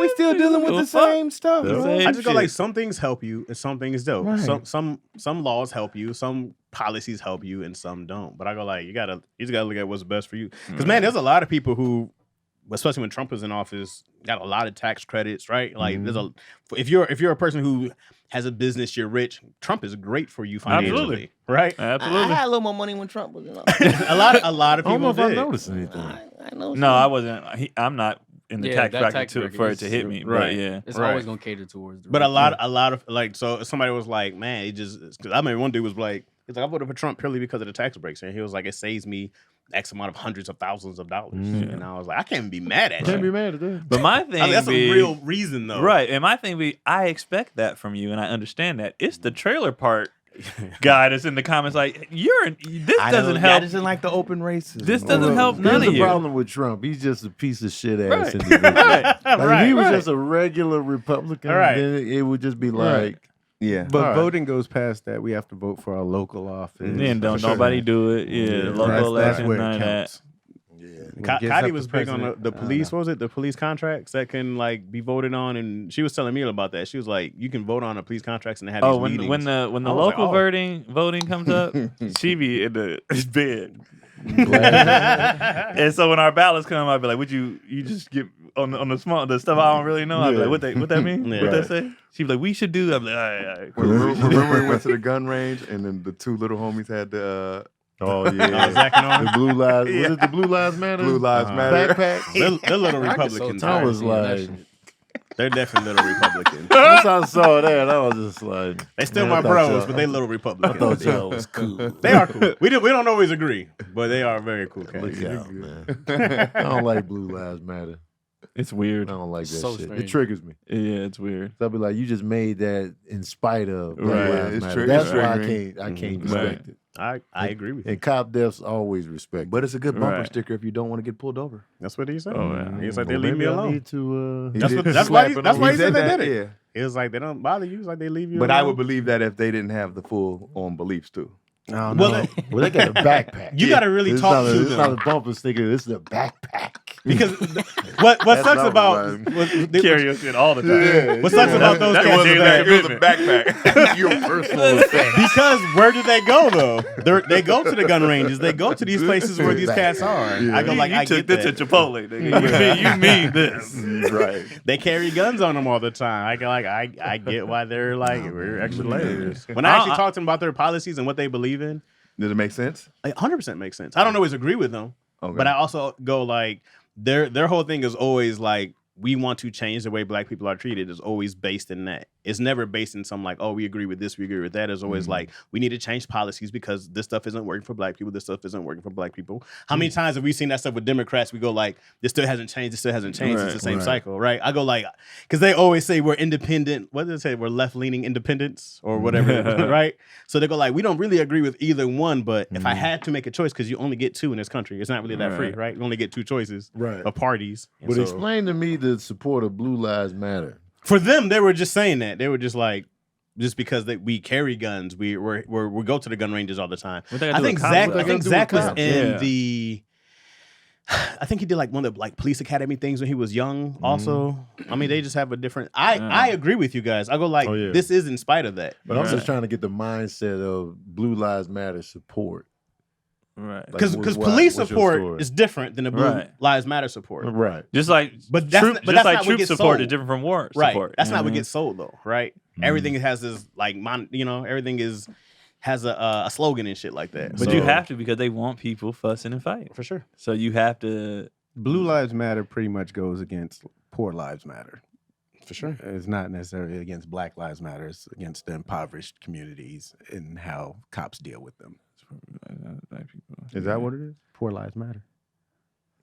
We still dealing with the Fuck. same stuff. Yeah. bro. Same I just go shit. like some things help you and some things don't. Right. Some laws help you, some policies help you, and some don't. But I go like you just gotta look at what's best for you. Because man, there's a lot of people who, especially when Trump was in office, got a lot of tax credits, right? Like there's a if you're a person who has a business, you're rich, Trump is great for you financially, Absolutely. right? Absolutely. a little more money when Trump was in a lot of I don't people know if I did. noticed anything. I know. No, I wasn't. I'm not in the Yeah, tax that bracket tax to, bracket for it is- to hit me. right. But yeah. It's Right. always gonna cater towards. The But a rich. lot of like, so somebody was like, man, it just, cause I remember one dude was like, he's like, I voted for Trump purely because of the tax breaks. And he was like, it saves me X amount of hundreds of thousands of dollars. And I was like, I can't even be mad at Can't you. be mad at that. But my I thing mean, that's be, a real reason though. right, and my thing be, I expect that from you, and I understand that. It's the trailer park guy that's in the comments like, this doesn't help. I just didn't like the open races. This doesn't help none Here's of the you. problem with Trump. He's just a piece of shit ass Right. individual. Right. Like, if Right, he was right. just a regular Republican, Right. then it would just be like, Yeah. But All right. voting goes past that. We have to vote for our local office. Then don't For sure. nobody do it. Yeah, local That's election, where it none of that. counts. When it gets Cotty up was to big on president, the I don't police. know. What was it? The police contracts that can like be voted on, and she was telling me about that. She was like, you can vote on the police contracts and have Oh, these when meetings. when the I was like, local oh. voting comes up, she be in the bed. And so when our ballots come, I'd be like, "Would you just get on the stuff I don't really know?" I'd be like, "What that mean? Yeah. What that say?" She'd be like, "We should do." I'd be like, "All right." Remember we went to the gun range and then the two little homies had the oh yeah, Zach and all? the blue lives. Yeah. Was it the Blue Lives Matter? Blue Lives Matter. Backpack. They're little I get so Republicans. I tired was of seeing that like, shit. They're definitely little Republicans. once I saw that, I was just like, They still man, I my thought bros, y'all- but they little I Republicans. thought y'all was cool. They are cool. We don't always agree, but they are very cool cats. Look out, man. I don't like Blue Lives Matter. It's I weird. don't like that So shit. It strange. triggers me. Yeah, it's weird. So I'll be like, you just made that in spite of Blue Right. Lives It's Matter. triggering. That's why Triggering. I can't Right. respect it. I agree with you. And cop deaths always respect. But it's a good bumper Right. sticker if you don't want to get pulled over. That's what he said. Oh, yeah. He's like, they Well, leave me maybe I alone. need to, That's He what. did That's why. slap it That's on. why He he said said they that, did it. yeah. It was like they don't bother you. It's like they leave you. But alone. I would believe that if they didn't have the full on beliefs too. I don't Well, know. well, they got a backpack. You got to really It's talk not to it's not a them bumper sticker. This is a backpack. because what That's sucks not about what Carry your shit all the time. what sucks about those That's cats what is Jay that Beck- It was a backpack. Your personal effect. because where do they go though? They go to the gun ranges. They go to these places where these cats are. Yeah. I go like you I took get this that. to Chipotle, nigga. You mean this? Right. They carry guns on them all the time. I go like I get why they're like we're extra layers. When I actually talk to them about their policies and what they believe in, Does it make sense? it 100% makes sense. I don't always agree with them, Okay. but I also go like their whole thing is always like we want to change the way black people are treated is always based in that. It's never based in some like, oh, we agree with this, we agree with that. It's always like we need to change policies because this stuff isn't working for black people. This stuff isn't working for black people. How many times have we seen that stuff with Democrats? We go like, this still hasn't changed. This still hasn't changed. It's the same cycle, right? I go like, because they always say we're independent. What do they say? We're left-leaning independents or whatever, right? So they go like, we don't really agree with either one, but if I had to make a choice, because you only get two in this country, it's not really that free, right? You only get two choices Right. of parties. And But so- explain to me the support of Blue Lives Matter. for them, they were just saying that. They were just like, just because we carry guns, we go to the gun ranges all the time. What they gotta I do think with cops? Zach. What I they think gotta do Zach with was cops? in Yeah. the. I think he did like one of the like police academy things when he was young. Also, I mean, they just have a different. I agree with you guys. I go like, Oh, yeah. this is in spite of that. But I'm Right. just trying to get the mindset of Blue Lives Matter support. Right. Like, Because what's police your support story? is different than the Blue Right. Lives Matter support. Right. Just like But that's troop, not- but just that's like not what troop gets support sold. is different from war Right. support. That's you not know what I mean? gets sold though, right? Everything has this like everything has a slogan and shit like that. But So- you have to because they want people fussing and fighting. for sure. So you have to. Blue Lives Matter pretty much goes against Poor Lives Matter. For sure. It's not necessarily against Black Lives Matter. It's against the impoverished communities and how cops deal with them. Is that what it is? Poor Lives Matter.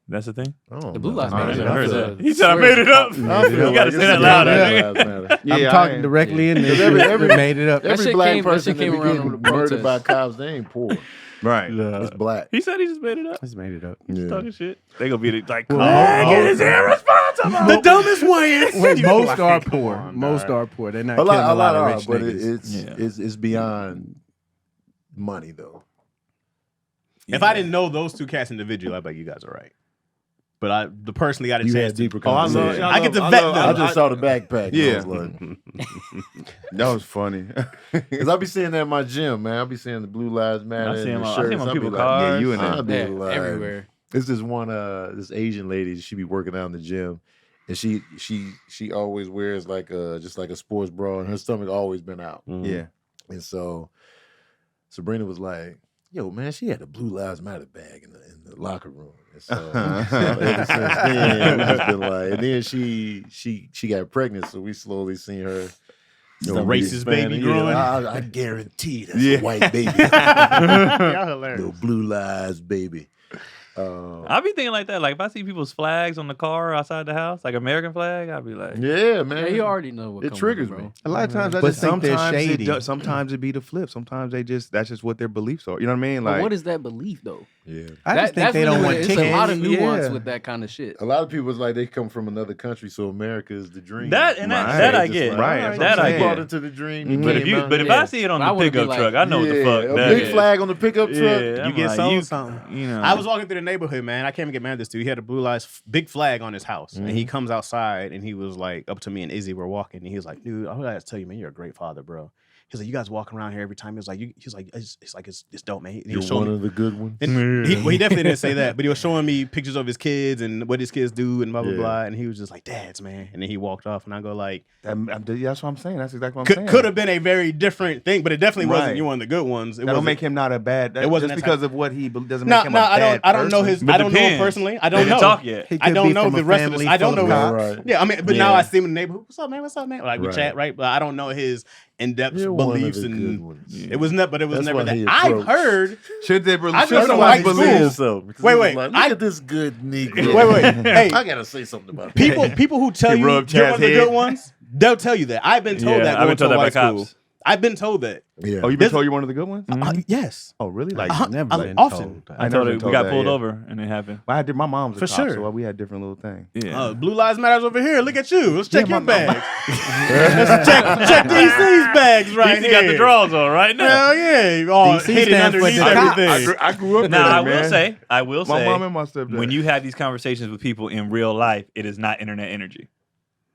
That's the thing. Oh, The Blue Lives no. Matter. I heard feel- that. He said I made it up. I feel You gotta like say that it's louder. Blue nigga. Lives Matter. I'm talking directly in there. every- made it up. That Every shit black came- that person shit came that be around getting over the murdered by protest. cops, they ain't poor. Right. It's black. He said he just made it up. Just made it up. He's Yeah. talking shit. They gonna be like, Well, "Craig is irresponsible." The dumbest way. Wait, most are Come poor. on, Most dog. are poor. They're not A killing lot of are, rich but niggas. it's beyond money though. If I didn't know those two cats individually, I'd be like, you guys are right. But I personally got a You chance had to. deeper Oh, I love. conversation. I get to vet them. I just saw the backpack. Yeah. Yeah, like, That was funny. because I be seeing that in my gym, man. I be seeing the Blue Lives Matter. I see and him the on- I see him shirts. on I be people's like, cars. Yeah, you in I be Yeah, like, everywhere. It's this one, this Asian lady. She be working out in the gym, and she always wears like just like a sports bra, and her stomach always been out. Yeah. And so Sabrina was like, "Yo, man, she had a Blue Lives Matter bag in the locker room." And so ever since then, we just been like, and then she got pregnant, so we slowly seen her. The stomach racist baby expanding. growing. Yeah, I guarantee that's Yeah. a white baby, Y'all hilarious. little Blue Lives baby. I be thinking like that. Like if I see people's flags on the car outside the house, like American flag, I'd be like, Yeah, man. Yeah, you already know what It comes triggers with it, me. bro. A lot of times I But just think they're sometimes shady. sometimes it be the flip. Sometimes that's just what their beliefs are. You know what I mean? But Like what is that belief though? Yeah. I just think they really don't what want it is. chicken. It's a lot of nuance Yeah. with that kind of shit. A lot of people is like they come from another country, so America is the dream. that and that, Right. that I Just get. like, Right, all That so I you bought get. into the dream. Mhm. But if came out. if Yeah. I see it on But I the wouldn't be pickup like, truck, I know what the fuck a that big is. flag on the pickup truck. Yeah, You I'm get like, sold something. You know, I was walking through the neighborhood, man. I can't even get mad at this dude. He had a Blue Lives big flag on his house, and he comes outside and he was like up to me and Izzy were walking, and he was like, "Dude, I gotta tell you, man, you're a great father, bro." He's like, "You guys walking around here every time." He was like, "It's dope, man." And he You're was showing one me. of the good ones. And he definitely didn't say that, but he was showing me pictures of his kids and what his kids do and blah blah Yeah. blah. And he was just like, "Dads, man." And then he walked off, and I go like, that's what I'm saying. That's exactly what I'm saying. "Could have been a very different thing, but it definitely wasn't. Right. You're one of the good ones. It That don't wasn't- make him not a bad. It wasn't just that because of what he doesn't No, make him no, a I bad don't know person. his. But I don't know him depends. personally. I They don't didn't know. talk yet. He I could don't be know from the a rest of this. family I don't full know. of Right, cops. right. Yeah, I mean, but Yeah. now I see him in the neighborhood. What's up, man? What's up, man? Like we Right. chat, right? But I don't know his in-depth You're one of beliefs the good and ones. it was never. But it was That's never why that. he I've approached. heard. Should they I should know somebody somebody believe? school. Wait, Wait, wait. wait. Look at this good Negro. Wait, wait. Hey, I gotta say something about it. people who tell He you you're rubbed one Chaz's of the head. good ones, they'll tell you that. I've been told Yeah, that. I've Going been to told a that by white school. cops. I've been told that. Yeah. Oh, you've This- been told you're one of the good ones? Yes. Oh, really? Like Like, never been often. told. I never told been it. We got that, pulled yeah. over and it happened. Well, I did. My mom's a For cop, sure. so we had different little things. Yeah. Blue Lives Matters over here. Look at you. Let's check Yeah, your my- bags. Let's check DC's bags right DC here. got the drawers on right now. Hell yeah. All DC hidden stands for underneath the cops. everything. I grew up Now there, man. I will My say, mom and my stepdad. when you have these conversations with people in real life, it is not internet energy.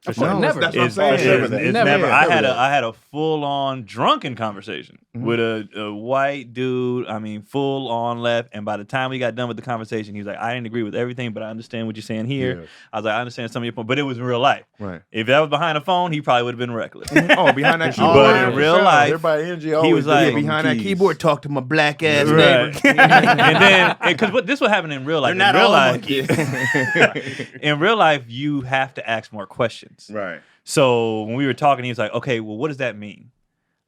Of course, No, never. that's what I'm It's, saying. it's, Never it's that. never. Never. I had Never I had a full on drunken conversation with a white dude. I mean, full on left. And by the time we got done with the conversation, he was like, "I didn't agree with everything, but I understand what you're saying here." Yeah. I was like, "I understand some of your point," but it was in real life. Right. If that was behind a phone, he probably would have been reckless. Oh, behind that Oh, keyboard. But yeah, in for real sure. life, Everybody energy he always was like- different Behind from that keys. keyboard, talk to my black ass Right. neighbor. and then, because this would happen in real life. They're not in real all life, in real life, you have to ask more questions. Right. So when we were talking, he was like, "Okay, well, what does that mean?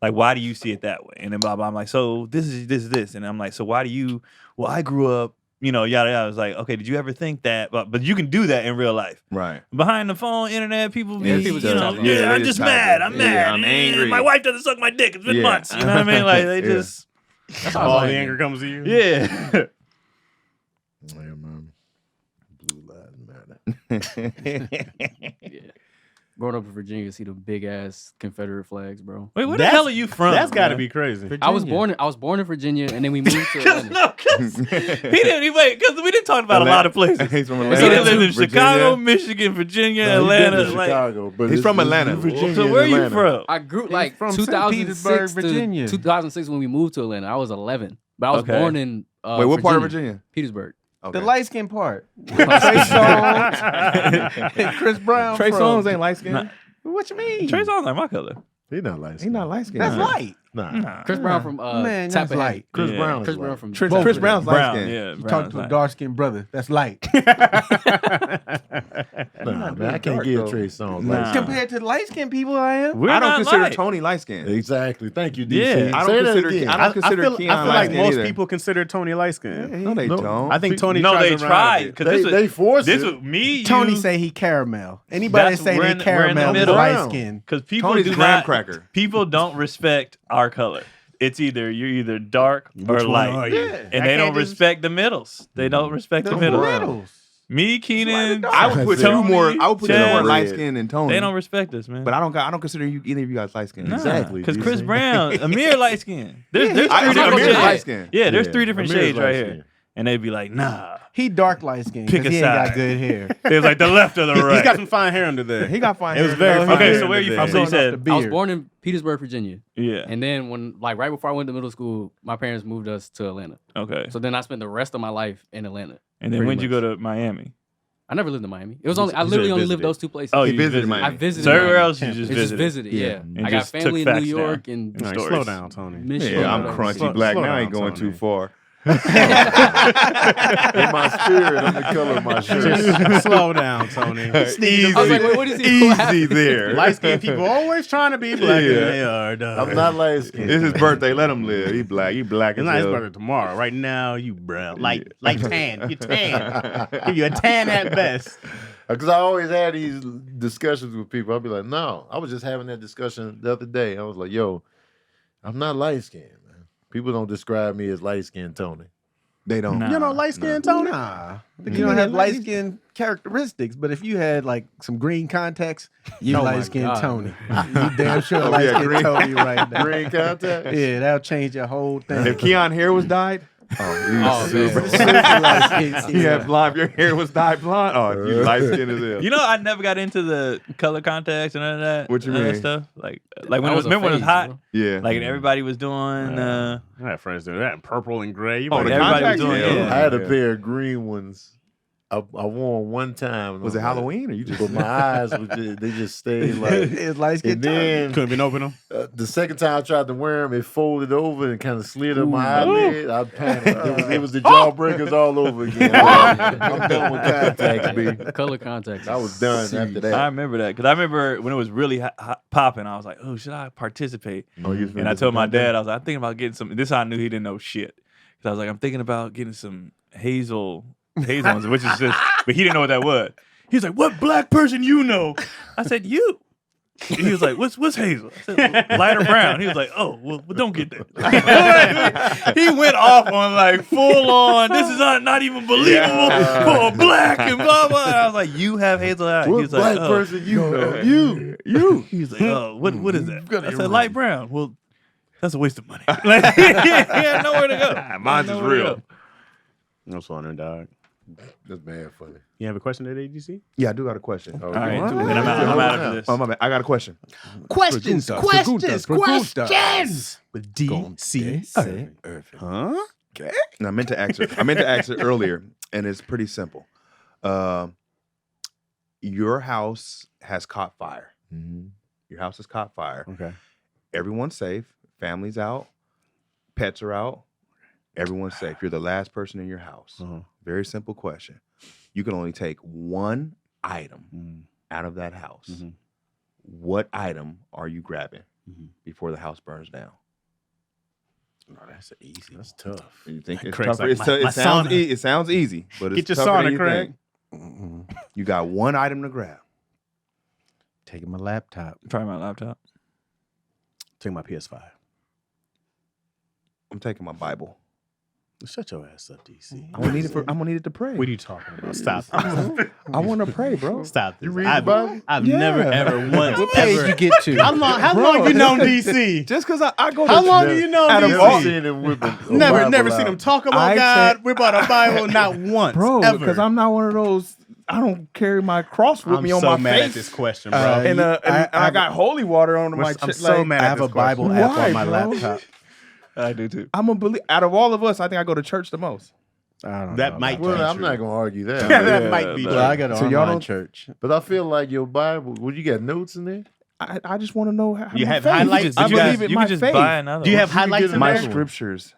Like, why do you see it that way?" And then blah blah. I'm like, "So this is this," and I'm like, "So why do you?" Well, I grew up, yada yada. I was like, "Okay, did you ever think that?" But you can do that in real life. Right. Behind the phone, internet, people be, Yeah, people just talk about it. Yeah, I'm they just just mad. talk I'm about it. mad. Yeah, I'm angry. My wife doesn't suck my dick. It's been Yeah. months. You know what I mean? Like they Yeah. just, That's how All I the like anger it. comes to you. yeah. Yeah, man. Blue Lives Matter. Yeah. Growing up in Virginia, see the big ass Confederate flags, bro. Wait, where the That's- hell are you from? That's got to man? be crazy. I was born in Virginia, and then we moved to Cause Atlanta. he didn't wait because we didn't talk about a lot of places. He's from He Atlanta. lived in Virginia. Chicago, Michigan, Virginia, No, he been Atlanta. to Like, Chicago, but He's from it's Atlanta. Virginia so and where are you Atlanta. from? I grew He's like from St. 2006 Petersburg, to Virginia. 2006 when we moved to Atlanta. I was 11, but I was Okay. born in Wait, what part of Virginia? Petersburg. Okay. The light skin part. Trey Songz and Chris Brown. Trey from. Songz ain't light skinned. Nah. What you mean? Trey Songz like my color. He not light. He's not light skinned. That's light. Nah. Chris Brown from Man, that's Tappahannock. light. Chris Yeah. Brown. Chris is Brown light. from Chris Both Brown's light Brown, skin. yeah. You Brown talk is to a light. dark skinned brother. That's light. Nah, man, I can't dark, give though. Trey Songz Nah. light. Compared to light skinned people, I am. We're I don't not consider light. Tony light skinned. Exactly. Thank you, DC. Yeah. I Say don't that consider. again. I don't consider Keon I feel light like skinned most either. people consider Tony light skinned. No, they No. don't. I think Tony. No, tries they around tried it. because They force this it. was me. Tony you, say he caramel. Anybody That's- say we're they in the- we're in the caramel is middle. light skinned. because people Tony's do graham not. cracker. People don't respect our color. It's either you're either dark or Which one light, are you? Yeah. and I they don't can't just- respect the middles. They don't respect the The middles. middles. Me, Keenan, I would put Tony, you more. I would put you Chaz. more light skinned than Tony. They don't respect us, man. But I don't consider you either of you guys light skinned. Nah, Exactly, because DC. Chris Brown, Amir light skin. There's I three consider different Amir's light shades. skinned. Yeah, there's Yeah, three different Amir's shades right light here, skinned. and they'd be like, nah. He dark light skinned Pick because a he ain't got side. good hair. It was like the left or the right. He's got some fine hair under there. He got fine. It was hair. very No, fine. Okay, hair so where under you there. from? So you Going off said, the I was beard. born in Petersburg, Virginia, yeah. and then when right before I went to middle school, my parents moved us to Atlanta. Okay. So then I spent the rest of my life in Atlanta. And then pretty when'd you go much. to Miami? I never lived in Miami. It was You only I said literally only visited. lived those two places. Oh, He you visited visited. Miami. I visited. So everywhere Miami. else you just It's visited. just visited. Yeah, And I got just took family in facts New York down. and All right, Slow stories. down, Tony. Michigan. Yeah, I'm and crunchy Slow- black slow now. I down, ain't going Tony. too far. In my spirit, I'm the color of my shirt. Just slow down, Tony. Easy. I was like, wait, what is he? What Easy happened? there. Light skinned people always trying to be black Yeah. than they are. Dog. I'm not light skinned. It's his birthday. Let him live. He black. He black It's as not his hell. birthday tomorrow. Right now, you brown. Light tan. You tan. Give you a tan at best. Because I always had these discussions with people. I'll be like, no. I was just having that discussion the other day. I was like, yo, I'm not light skinned, man. People don't describe me as light skinned Tony. They don't. Nah. You know, light skinned Tony. Nah. You don't have light skinned characteristics, but if you had like some green contacts, you Oh my light skinned God. Tony. You damn sure Oh, light yeah, skinned green- Tony right now. Green contact? Yeah, that'll change your whole thing. If Keon hair was dyed, Oh, super. man. You had blonde. Your hair was dyed blonde. Oh, you light skinned as hell. You know, I never got into the color contacts and none of that. What you none of that mean? stuff. Like when That it was a remember when it was phase, hot. bro. Yeah. Like everybody was doing. I had friends doing that. Purple and gray. You Oh, might- the everybody was contacts? doing Yeah. it. I had a Yeah. pair of green ones. I wore them one time. and Was I it like- Halloween or you just? But my eyes, they just stayed like. It's light And skinned Tony. then couldn't even open them. the second time I tried to wear them, it folded over and kind of slid up my eyelid. I panicked. It was the jawbreakers all over again. I'm done with contacts, B. Color contacts. I was done after I that. remember that because I remember when it was really popping. I was like, "Oh, should I participate?" Oh, you And I told my dad, I was like, "I'm thinking about getting some." This is how I knew he didn't know shit because I was like, "I'm thinking about getting some hazel ones," which is just, but he didn't know what that was. He was like, "What black person you know?" I said, "You." He was like, "What's hazel?" I said, "Light or brown." He was like, "Oh, well don't get that." He went off on like full on. This is not even believable for a black and blah blah. And I was like, "You have hazel eyes." He What was black like, "Oh." person you know? You. He was like, "Oh, what is that?" I said, "Light brown." Well, that's a waste of money. Like, he had nowhere to go. Mine's is Nowhere to real. go. No wonder, dog. That's mad funny. You have a question at AGC? Yeah, I do got a question. Oh, All right, what? then I'm out of this. Oh my bad. I got a question. Questions, Questions with DC. Huh? And I meant to ask it earlier, and it's pretty simple. Your house has caught fire. Mhm. Your house has caught fire. Okay. Everyone's safe. Family's out. Pets are out. Everyone's safe. You're the last person in your house. Very simple question. You can only take one item out of that house. Mhm. What item are you grabbing Mhm. before the house burns down? No, that's easy. That's tough. You think it's Craig's tougher? like, It my sounds sauna. it sounds easy, but it's Get your tougher than sauna, you Craig. think. You got one item to grab. Taking my laptop. Try my laptop. Take my PS5. I'm taking my Bible. Shut your ass up, DC. I'm gonna need it to pray. What are you talking about? Stop. I want to pray, bro. Stop. This. You read the Bible? I've Yeah. never ever once What page ever. you get to? How long you known DC? Just because I go to How long do you know Out of Never all- DC? seen him whip a Never Bible seen out. him talk about I God. said- We bought a Bible not once, bro, ever. because I'm not one of those. I don't carry my cross with I'm me on so my mad face. at this question, bro. And I I got holy water on my I'm chest. so mad I at have this a Bible question. app Why, on my bro? laptop. I do too. I'm a believer. Out of all of us, I think I go to church the most. I don't That know might about Well, be I'm true. not gonna argue that. That might be but- true. Well, I got an So y'all online don't- church. But I feel like your Bible. Well, you got notes in there. I just want to know how You my have faith. highlights? I You guys- believe in you my can just faith. buy another. Do you have You can highlights get in My there? scriptures.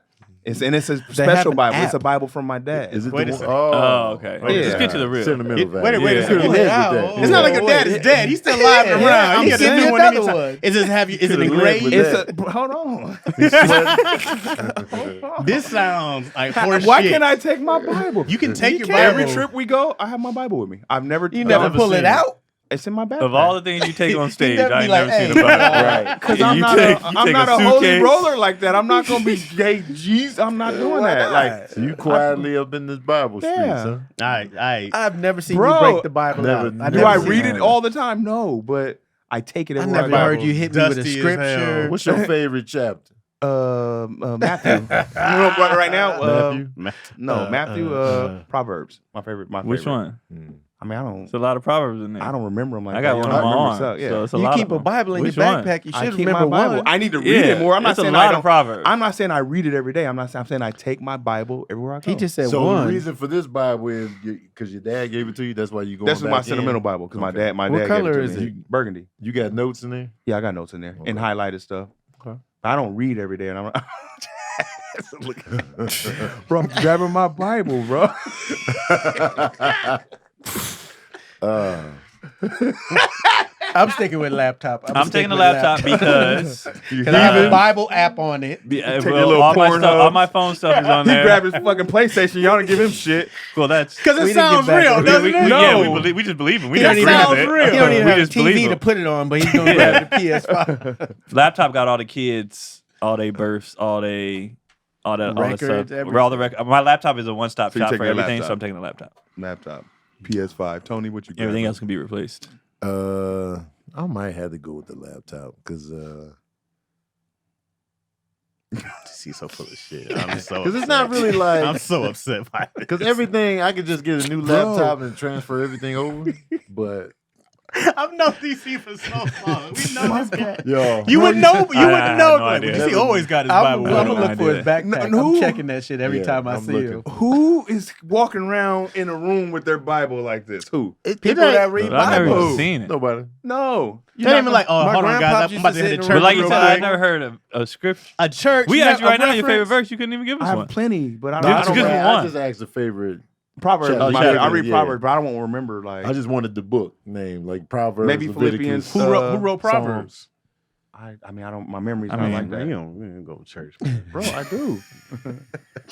It's a They special have an Bible. It's a app. Bible from my dad. Is it Wait the a one? second. Oh, okay. Wait a Just second. get to the real. Sentimental value. Wait a Yeah. second. You Wait, live with that. It's not like your dad is dead. He's still alive and around. I'm You get a sending new you one another anytime. one. Is it have you? Is it Could've lived engraved? with It's hold on. This sounds like horse Why shit. can't I take my Bible? You can take your Bible. Every trip we go, I have my Bible with me. I've never. You never never pull seen it it. out? It's in my backpack. Of all the things you take on stage, never I be ain't like, never seen "Hey." a Bible. Right. Because You I'm not take- a, you I'm take not a a holy suitcase. roller like that. I'm not gonna be gay. Jeez, I'm not doing that. Like, So you quietly up in this Bible streets, Yeah. huh? I've never seen Bro, you break the Bible never- out. never do I seen read it. it all the time? No, but I take it I everywhere never I go. heard you hit me with a Dusty as scripture. hell. What's your favorite chapter? Matthew. You know what, right now? Matthew? No, Matthew. Proverbs. My favorite. Which one? I mean, I don't. It's a lot of proverbs in there. I don't remember them like I that. got You one know, on my memory arm. sucks, yeah. So it's a You lot keep of a them. Bible in Which your one? backpack. You I should keep remember my Bible. one. I need to read Yeah, it more. I'm not it's a saying lot I of don't. proverbs. I'm not saying I read it every day. I'm saying I take my Bible everywhere I go. He just said So one. the reason for this Bible is because your dad gave it to you. That's why you go. This is my sentimental Bible because Okay. my What dad color gave it is to me. it? Burgundy. You got notes in there. Yeah, I got notes in there and Okay. highlighted stuff. Okay. I don't read every day, and I'm bro. I'm grabbing my Bible, bro. I'm sticking with laptop. I'm taking the laptop because because I have a Bible app on it. your little all my porn stuff, all hubs. my phone stuff is on He there. grabbed his fucking PlayStation. Y'all don't give him shit. Well, that's Because We it didn't get sounds back real, on it. doesn't it? Yeah, we just believe him. We That just sounds believe it. real. He don't even We have a just believe TV to him. put it on, but he's gonna grab the PS5. Laptop got all the kids, all their births, all that Records, stuff. everything. All the my laptop is a one-stop So you shop take for your everything, laptop. so I'm taking the laptop. Laptop, PS5. Tony, what you got? Everything else can be replaced. I might have to go with the laptop because He's so full of shit. I'm so. it's not really like I'm so upset by it. because everything I could just get a new laptop and transfer everything over, but I've known DC for so long. We know this guy. yo, You would know. You I wouldn't had know. no Like, idea. DC always got his I'm Bible. with gonna him. look for his backpack. No, I'm checking that shit every Yeah, time I I'm see looking. him. Who is walking around in a room with their Bible like this? Who? People that read But I've never Bibles. even seen it. nobody. No. They ain't even like, oh, My hold on, grandpa guys. I'm used about to to hit sit the in church. But like you real said, I quick. never heard of a script. A church. We you asked have you right a now your favorite reference? verse. You couldn't even give I us have one. plenty, but I Give don't. us I, good don't one. I just asked the favorite. Proverbs. Chapter, I read yeah. Proverbs, but I don't remember like I just wanted the book name, like Proverbs, maybe Leviticus. Philippians. Who wrote Proverbs? Psalms. I mean, I don't. My memory's I not mean, like that. You don't go to church. Bro, I do.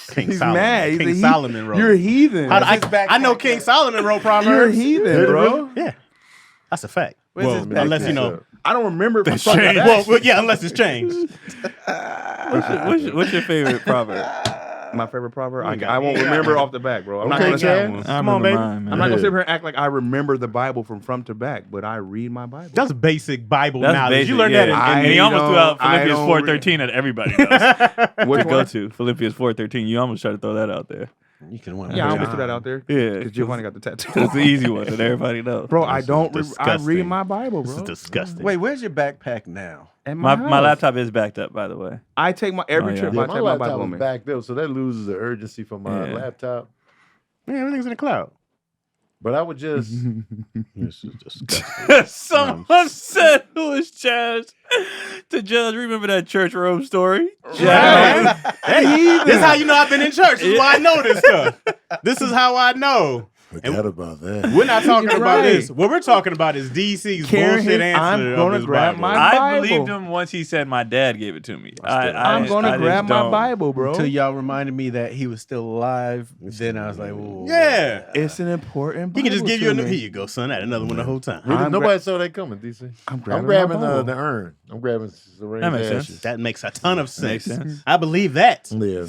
King He's Solomon. mad. He's King a Solomon wrote. You're a it. heathen. How do Where's his I know backpack King at? Solomon wrote Proverbs. You're a heathen, bro. Yeah, that's a fact. Where's Well, his backpack? unless you know. I don't remember it from That's front to changed. back. Well, yeah, unless it's changed. What's your favorite proverb? My favorite proverb. You got- I won't you got remember one. off the back, bro. I'm not Okay, gonna say. Chaz. Come on, baby. I'm not gonna sit here and act like I remember the Bible from front to back, but I read my Bible. That's basic Bible That's knowledge. basic. You learned yeah. that And he almost threw out I Philippians don't 4:13 that everybody knows. Which to go one? to Philippians 4:13. You almost tried to throw that out there. You can win. Yeah, I almost threw that out there. Yeah, Because Giovanni got the tattoo. That's the easy one that everybody knows. Bro, I don't. I disgusting. read my Bible, This bro. is disgusting. Wait, where's your backpack now? At My house. laptop is backed up, by the way. I take my every Oh, yeah. trip. Yeah, I my take my laptop Bible was with me. backed up, so that loses the urgency for my Yeah. laptop. Man, everything's in the cloud. But I would just This is disgusting. Someone said, "Who is Chaz?" To Judge, remember that church robe story? Right. Hey, this is how you know I've been in church. This is why I know this stuff. This is how I know. forgot about that. We're not talking You're about right. this. What we're talking about is DC's Carrying bullshit his- answer. I'm of gonna his grab Bible. my I Bible. believed him once he said my dad gave it to me. I'm gonna I grab just my don't. Bible, bro. Until y'all reminded me that he was still alive. Then I was like, whoa. Yeah. It's an important. He can just Bible give you to a me. here you go, son. I had another one the whole time. Really, I'm nobody saw that coming, DC. I'm I'm grabbing, grabbing my Bible. the urn. I'm grabbing Serene's That makes ashes. sense. That makes a ton of sense. Makes sense. I believe that. Yeah.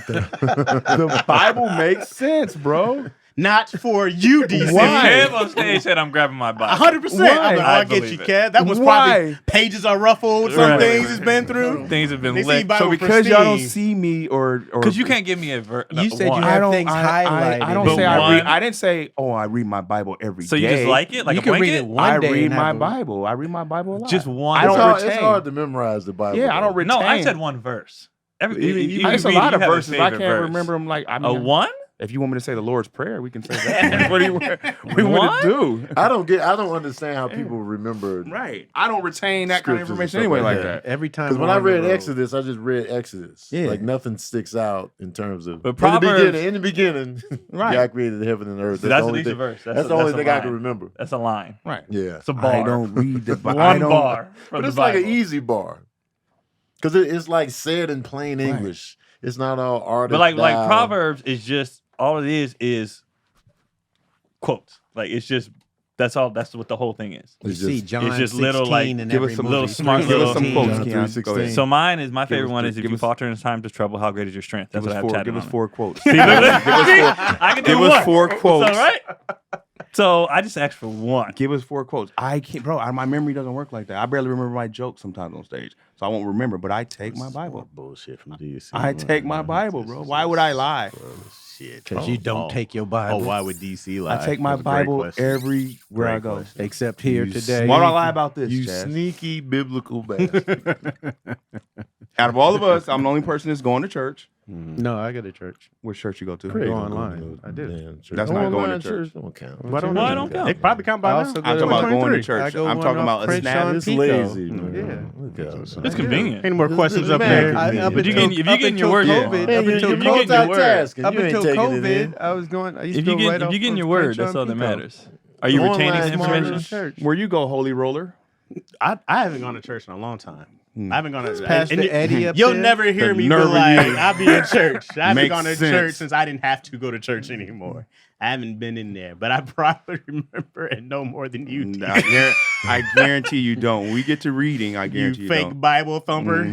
The Bible makes sense, bro. Not for you, DC. Why? Kev on stage said I'm grabbing my Bible. 100%. Why? I'm like, I I get believe you, it. Kev. That was Why? probably pages are ruffled. Some Right. things he's been through. Things have been They see licked. Bible So because y'all don't pristine. see me or Because you can't give me a verse. You said you I have don't. things I highlighted. don't But say I one- read. I didn't say. Oh, I read my Bible every day. So you just like it? Like you a can read blanket? it one I day. read and my have a- Bible. I read my Bible a lot. Just one. I don't It's retain. hard to memorize the Bible. Yeah, I don't though. retain. No, I said one verse. Even It's It's a lot of verses. I can't remember them. Like I mean, A one? If you want me to say the Lord's Prayer, we can say that. What do you want me to do? I don't understand how people remember. Right. I don't retain that kind of Scriptures information and anyway stuff like like that. Every time. Because when we're I on the read road- Exodus, I just read Exodus. Yeah. Like nothing sticks out in terms of. But In Proverbs- the beginning, Right. God created heaven and earth. That's the an only easy thing. verse. That's the only a thing I line. can remember. That's a line. Right. Yeah. It's a bar. I don't read the Bible. One bar. From But the it's like an Bible. easy bar. Because it's like said in plain English. It's not all artist. But like style. Proverbs is just all it is quotes. Like it's just that's all. That's what the whole thing is. You It's see just- John it's just 16 little, like, in give us every some little movie. smart Give little- us some quotes, John Keon. 3:16. Go ahead. So mine is my Give favorite us one three- is if give you us- falter in times of trouble, how great is your strength? That's Give what I us have four. tatted Give us on it. 4 quotes. See, look at that. Give us four. I can do Give one. us 4 quotes. So, right? So I just asked for one. Give us 4 quotes. I can't, bro. My memory doesn't work like that. I barely remember my jokes sometimes on stage, so I won't remember. But I take my Bible. Bullshit from DC. I take my Bible, bro. Why would I lie? Shit. Because you don't take your Bible. Oh, why would DC lie? I take my That's a great Bible question. everywhere I Great go. question. Except here You today. Why would I lie about this, You Chaz? sneaky biblical bastard. Out of all of us, I'm the only person that's going to church. No, I go to church. Which church you go to? Craig. Go online. I did. That's not going to church. Don't count. Why don't Why you? don't count? It probably count by I now. also I'm go talking to about going to 23. church. I go I'm one talking off about a Crenshaw snap. and It's Pico. lazy. Mm, man. yeah. Look at us. It's convenient. Any more questions This up is there? mad. Up But you until- getting- if you up getting your until word in. COVID, Man, up you until getting your COVID, word. multitasking. up You ain't until taking it in. COVID, I was going. I used If to you go get right if off you getting of your word, Crenshaw that's all that and Pico. matters. Are you retaining Online this information? Church. Where you go, Holy Roller? I haven't gone to church in a long time. I haven't gone to Pastor and Eddie up You'll there? never hear The me be nerve of like, you. I'll be in church. I haven't Makes gone to sense. church since I didn't have to go to church anymore. I haven't been in there, but I probably remember and know more than you do. I guarantee you don't. When we get to reading, I You guarantee you, fake don't. Bible thumper.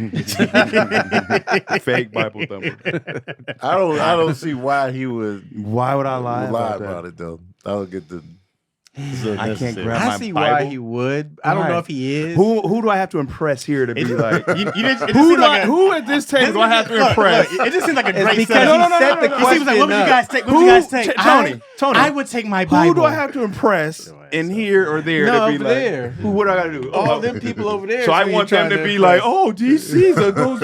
Fake Bible thumper. I don't see why he would Why would I lie lie about that? about it though. I'll get the. I can't grab I my see Bible. why he would. I don't know Why? if he is. Who do I have to impress here to be like? You just, it just Who seems like a, who at this table do I have to look, impress? Look, it just seems like a It's great because setup. he set the It seems like, what would you question guys up. take? What would you guys take? Tony, Tony. I would take my Bible. Who do I have to impress in here or there No, to be over like? there. Who? What do I got to do? All them people over there. So I who you want them trying to be like, impress. oh, DC's a goes.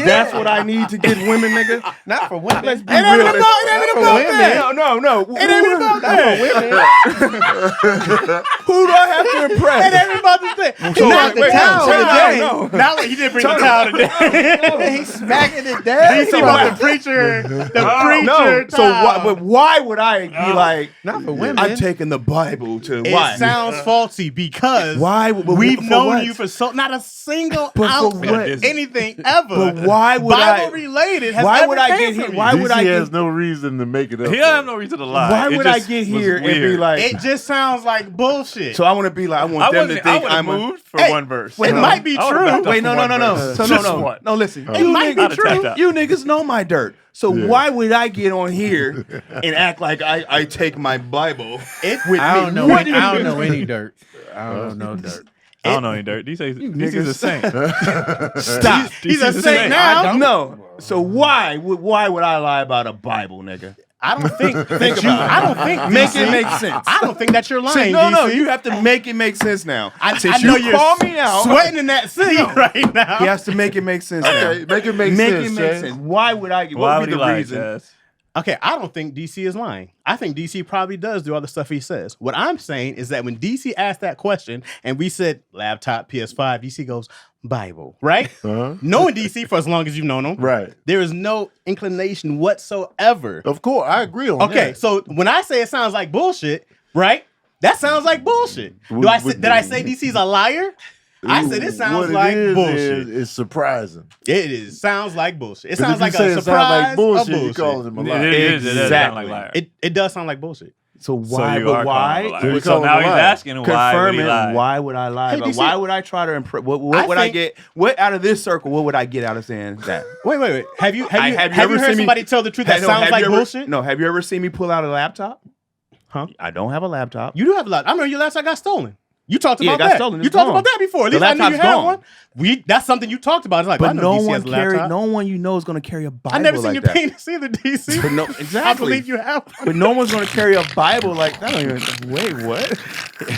That's what I need to get women, nigga. Not for women. Let's be It ain't real. even about- it ain't even about that. No. It ain't even about that. Who do I have to impress? And everybody's thing. So Not the wait, towel no, today. no. Not what he did bring the towel today. He's smacking it down. You see about the preacher? The preacher. No. So towel. but why would I be like? Not for women. I'm taking the Bible to It why? sounds faulty because Why? we've for known what? you for so not a single But for outfit, what? anything ever. But why would Bible I? related has Why ever would I came get from here? you. Why would I DC get? has no reason to make it up. He don't have no reason to lie. Why It would I just get was here and be weird. like? It just sounds like bullshit. So I want to be like, I want them to I think would have I'm a. moved for Hey, one verse. it might be I would've true. backed up Wait, for no. one verse. So Just one. no. Listen, It you might be niggas, true. you niggas know my dirt. So Yeah. why would I get on here and act like I take my Bible with I me? don't know. What do you I don't do? know any dirt. I don't know dirt. I don't know any dirt. DC's a saint. Stop. He's a DC's saint now. No. So why would I lie about a Bible, nigga? I don't think that you. about it. I don't think Make DC, it make sense. I don't think that you're lying. No, DC. you have to make it make sense now. I Since know you you're call me out, sweating in that seat right now. he has to make it make sense Okay, now. make it make Make sense. it make Chaz. sense. Why would I? Why What would would he be the lie, reason? Chaz? Okay, I don't think DC is lying. I think DC probably does do all the stuff he says. What I'm saying is that when DC asked that question and we said laptop, PS5, DC goes, Bible, right? Uh-huh. Knowing DC for as long as you've known him, Right. there is no inclination whatsoever. Of course, I agree on Okay, that. so when I say it sounds like bullshit, right? That sounds like bullshit. Did I say DC's a liar? I said it sounds What like is bullshit. It's surprising. It is sounds like bullshit. It 'Cause sounds if you like say a it sounds surprise like bullshit, of you bullshit. calling him a It liar. is. It does sound Exactly. like liar. It does sound like bullshit. So why? you But are why? calling him a So liar. we So call him now a he's liar. asking why would Confirm he it. lie? Why would I lie? Hey, But DC. why would I try to impress? What I would I think- get? What out of this circle? What would I get out of saying that? Wait. Have you have you ever ever heard seen me- somebody tell the truth that Hey, no, sounds have like you ever- bullshit? No. Have you ever seen me pull out a laptop? Huh? I don't have a laptop. You do have a lot. I remember your laptop got stolen. You talked Yeah, it about got that. stolen. You It's talked gone. about that before. At The least I knew you laptop's had gone. one. That's something you talked about. It's like, But I know no DC one has a carry. laptop. No one you know is going to carry a Bible. I've never seen like your that. penis either, DC. But no, I exactly. believe you have. But no one's going to carry a Bible like that. I don't even. Wait, what?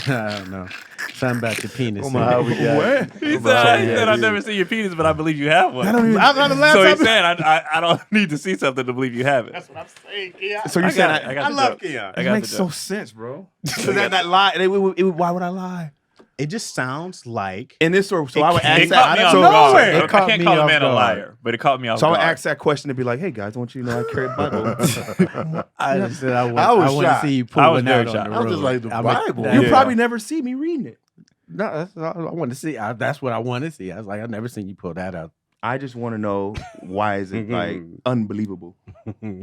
I don't know. Something about your penis. Oh my, how we got What? He oh my, said, I've never seen your penis, but I believe you have one. I don't even. I'm on the So laptop. he's saying I don't need to see something to believe you have it. That's what I'm saying. Yeah. So you I saying got it. I got I the love joke. Keon. I It got makes the so joke. sense, bro. So that lie. Why would I lie? It just sounds like In this story, so It I would can't- ask It caught me that. off So, guard. It I caught can't me call a off man a guard. liar, but it caught me off so I guard. would ask that question and be like, "Hey guys, I want you to know I carry a Bible." I just said I I want was to shocked. see you I was pulling very out on shocked. the I was road. just like, the I'm like, Bible? that- You Yeah. probably never see me reading it. No, that's all I want to see. That's what I want to see. I was like, I've never seen you pull that out. I just want to know why is it like unbelievable?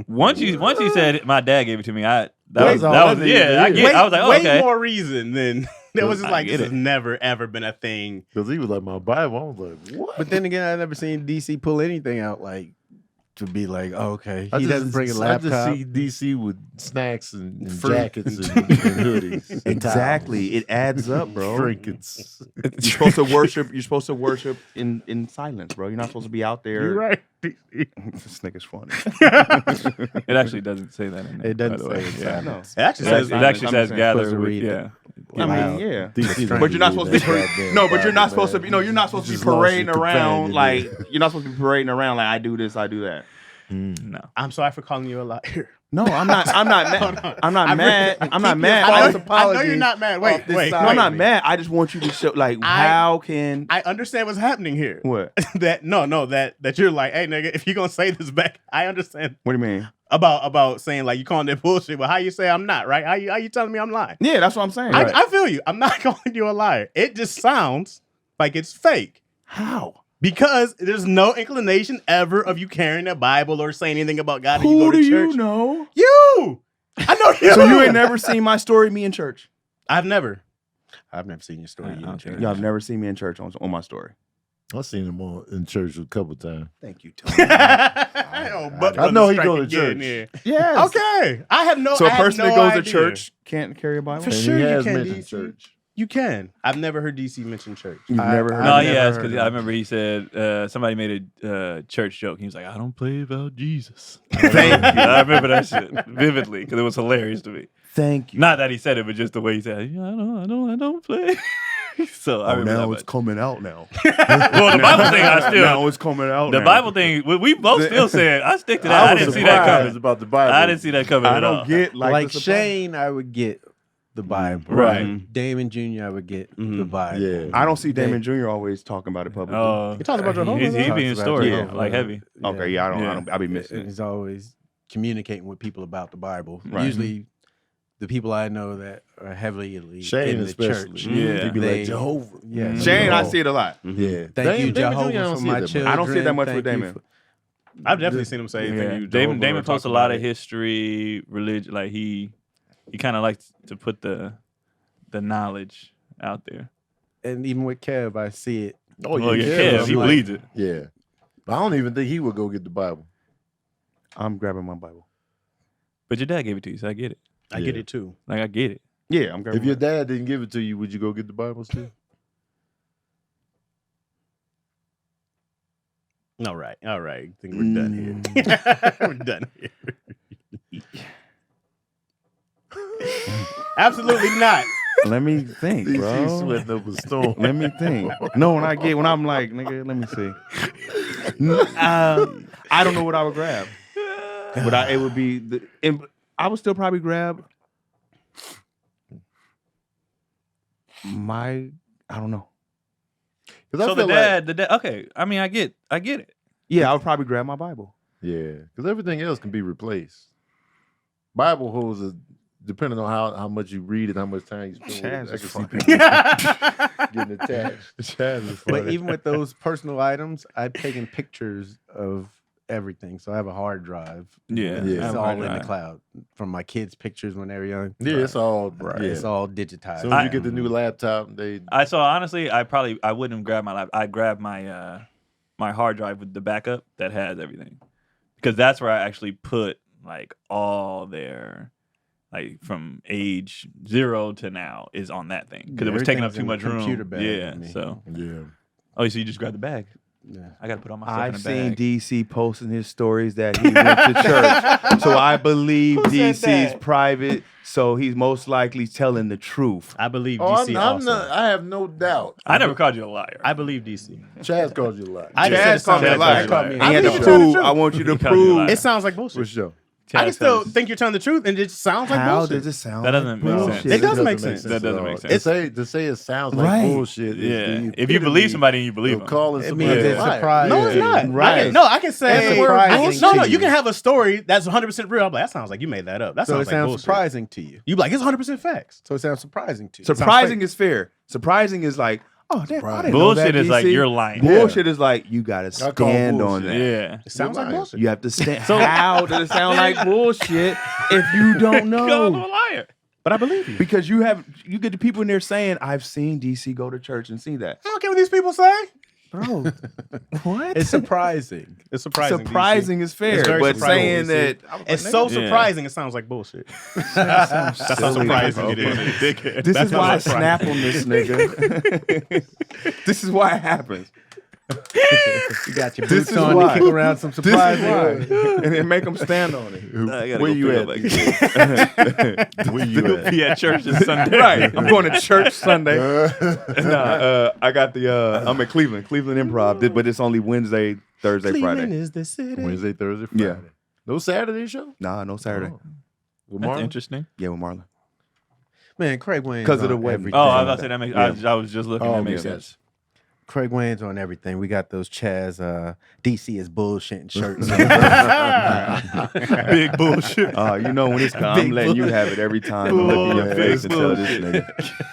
Once you said my dad gave it to me, I That's all I needed to I hear. get. I was like, oh, way okay. more reason than there was just I like get this it. has never ever been a thing. Because he was like, my Bible. I was like, what? But then again, I've never seen DC pull anything out like to be like, oh, okay, I he just- doesn't bring a I laptop. just see DC with snacks and Fruit. jackets and hoodies. and Exactly, towels. it adds up, bro. Trinkets. You're supposed to worship. You're supposed to worship in silence, bro. You're not supposed to be out there. You're right. This nigga's funny. It actually doesn't say that in there. It doesn't by the way. say it. Yeah. No. It actually It says actually I'm says saying. gather Supposed to with, read it. yeah. I Wow. mean, yeah. DC But you're not supposed to be. Goddamn No, but you're not Bible, supposed to man. be. No, you're not supposed to be Just lost parading your around companion like there. you're not supposed to be parading around like I do this, I do that. No. I'm sorry for calling you a liar. No, I'm not. I'm not mad. I'm not mad. I'm not mad. I I know, just, I know you're not mad. Wait, this wait. side. no, I'm wait. not mad. I just want you to show like how can I understand what's happening here. what? that that you're like, hey nigga, if you're gonna say this back, I understand What do you mean? about saying like you calling that bullshit, but how you say I'm not, right? How you telling me I'm lying? Yeah, that's what I'm saying. I feel you. I'm not calling you a liar. It just sounds like it's fake. How? Because there's no inclination ever of you carrying a Bible or saying anything about God when you Who go to do church. you know? You! I know you. So you ain't never seen my story, me in church. I've never. I've never seen your story. I You don't in church. think Y'all have never seen me in church on my story. I've seen him in church a couple times. Thank you, Tony. I know he go to church. Yes. Okay. I have no. So a I have person no that goes idea. to church can't carry a Bible. For And sure he you has can, mentioned DC. church. You can. I've never heard DC mention church. You've I- never heard. No, I've of it? never yes, heard because of I it. remember he said somebody made a church joke. He was like, "I don't play about Jesus." Thank you. I remember that shit vividly because it was hilarious to me. Thank you. Not that he said it, but just the way he said, "Yeah, I don't play." So I remember that much. coming out now. Well, the Bible thing, I still now it's coming out. the now. Bible thing. We both still said I stick to that. I was didn't see that surprised coming. about the Bible. I didn't see that coming. I at all. don't get Like the Shane, I would get the Bible. Right. Damon Jr., I would get the Mhm. Bible. Yeah. I don't see Damon Jr. always talking about it publicly. Oh, He talks about Jehovah, He though. being Talks about story, Jehovah. like heavy. Okay, yeah, I Yeah. don't. I'll be missing it. He's always communicating with people about the Bible. Right. Usually, the people I know that are heavily Shane in the especially. church. Yeah. He'd be They- like Jehovah. Yeah. Mhm. Shane, I Oh. see it a lot. Yeah. Thank you, Damon Jr., I Jehovah, don't for see my that much. children. I don't see it that much with Thank you Damon. I've definitely seen him say, Yeah. "Thank you, Damon Jehovah," or posts a talk lot about of it. history, religion. Like he kind of likes to put the knowledge out there. And even with Kev, I see it. Oh, Well, yeah. Kev, he like- bleeds it. Yeah. But I don't even think he would go get the Bible. I'm grabbing my Bible. But your dad gave it to you, so I get it. I get Yeah. it too. Like I get it. Yeah, I'm grabbing. If your dad didn't give it to you, would you go get the Bible still? All right. I think we're done here. We're done here. Absolutely not. Let me think, He's bro. sweating up a storm. Let me think. No, when I'm like, nigga, let me see. I don't know what I would grab, but it would be I would still probably grab I don't know. 'Cause I So the feel like- dad. Okay, I mean, I get it. Yeah, I would probably grab my Bible. Yeah, because everything else can be replaced. Bible holds depending on how much you read and how much time you spend. Chaz With it, I is can see funny. people getting attached. Chaz is But even with those personal items, I've taken pictures of everything. So I have a hard drive. Yeah, Yeah. I have It's a all hard in the drive. cloud from my kids' pictures when they were young. Yeah, it's all Right. Yeah. It's all As digitized. soon as you get the new laptop, they I saw honestly, I wouldn't grab my laptop. I'd grab my my hard drive with the backup that has everything, because that's where I actually put like all their like from age 0 to now is on that thing because it was taking up Everything's too in the much room. computer bag Yeah, with me. so yeah. so you just grab the bag. I gotta put all my stuff I've in seen a bag. DC posting his stories that he went to church, so I believe Who said DC's that? private. So he's most likely telling the truth. I believe Oh, DC also. I have no doubt. I never called you a liar. I believe DC. Chaz called you a lie. I just said it Chaz called me a sounds liar. like called me a And he had liar. to I believe you're telling the prove. truth. I want you to He called you a prove. liar. It sounds like For bullshit. sure. I can Chaz still says- think you're telling the truth, and it sounds like How bullshit. does it sound? That doesn't make bullshit? sense. It doesn't make sense. That doesn't make To sense. say it sounds like Right. bullshit. Yeah. Is If you believe somebody, you believe them. calling It somebody means a it's liar. surprising. No, it's not. Right. I can say It's surprising No, to no, you. you can have a story that's 100% real. I'm like, that sounds like you made that up. That So sounds it like sounds bullshit. surprising to you. You be like, it's 100% facts. So it sounds surprising to you. Surprising is fair. Surprising is like, oh, damn, I didn't know Bullshit that, is like DC. you're lying. Bullshit is like you gotta I call stand on bullshit. that. Yeah. It sounds You're like lying. bullshit. You have to stand. How does it sound like bullshit if you don't You called him a know? liar. But I believe you. Because you get the people in there saying, "I've seen DC go to church and see that." I don't care what these people say. Bro, what? It's surprising. It's surprising. Surprising is fair, It's very but surprising, saying DC. that It's so Yeah. surprising. It sounds like bullshit. That's how surprising it is. Dickhead. this That's is why I not snap on this nigga. This is why it happens. You got your This boots is on why. to kick around some This surprise. is why, and then make them stand on it. I gotta Where go you pick at? up Where you at? Be at church this Sunday. Right, I'm going to church Sunday. I got the. I'm at Cleveland Improv, but it's only Wednesday, Thursday, Cleveland Friday. is the city. Wednesday, Thursday, Friday. Yeah. No Saturday show? Nah, no Saturday. Oh. With That's Marlon? interesting. Yeah, with Marlon. Man, Craig Wayne's 'Cause of the on way- everything. Oh, I was about to say that makes. Yeah. I was just looking. Oh, that makes yeah. sense. Craig Wayne's on everything. We got those Chaz DC is bullshitting shirts. Big bullshit. You know when it's coming, I'm letting you have it every time. I'm looking in your face and tell this nigga.